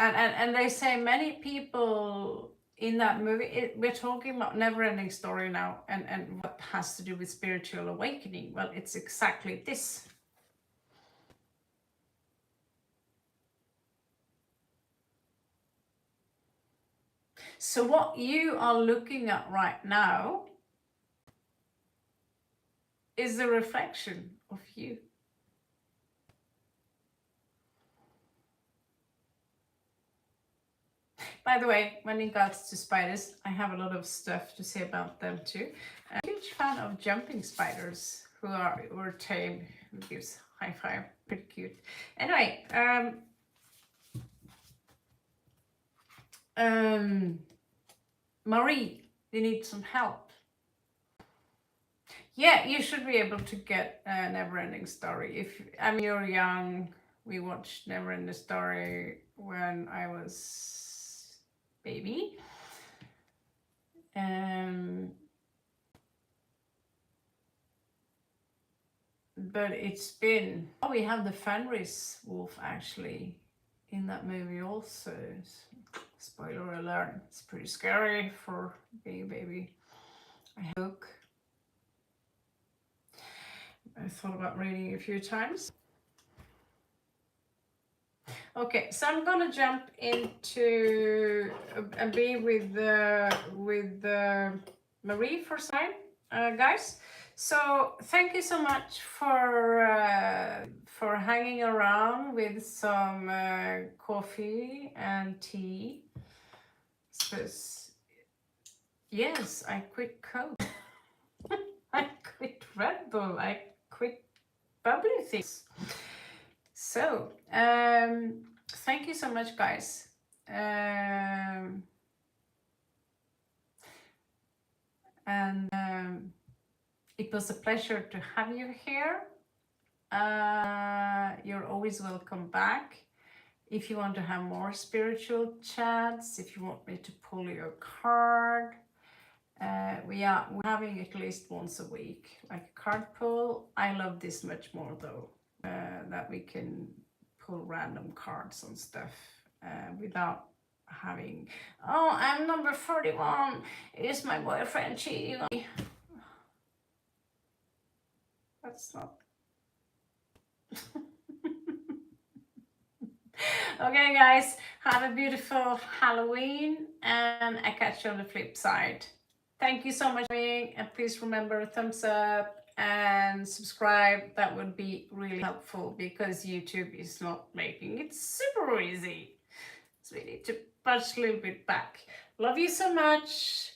And they say many people in that movie, we're talking about never-ending story now, and what has to do with spiritual awakening. Well, it's exactly this. So what you are looking at right now is a reflection of you. By the way, when it comes to spiders, I have a lot of stuff to say about them too. I'm a huge fan of jumping spiders who are tame, who gives high five, pretty cute. Anyway, Marie, you need some help. Yeah, you should be able to get a Never-Ending Story. If you're young, we watched Never-Ending Story when I was baby. But it's been, we have the Fenris wolf actually in that movie also. Spoiler alert, it's pretty scary for being a baby. I hope. I thought about reading it a few times. Okay, so I'm gonna jump into and be with Marie for some time, guys. So thank you so much for hanging around with some coffee and tea. Yes, I quit Coke. I quit Red Bull. I quit bubbly things. So, thank you so much, guys. It was a pleasure to have you here. You're always welcome back. If you want to have more spiritual chats, if you want me to pull your card, we're having at least once a week, like a card pull. I love this much more though, that we can pull random cards and stuff without having, oh, I'm number 41, is my boyfriend cheating on me? That's not. Okay, guys, have a beautiful Halloween, and I catch you on the flip side. Thank you so much for watching, and please remember thumbs up and subscribe. That would be really helpful because YouTube is not making it super easy. So we need to punch a little bit back. Love you so much.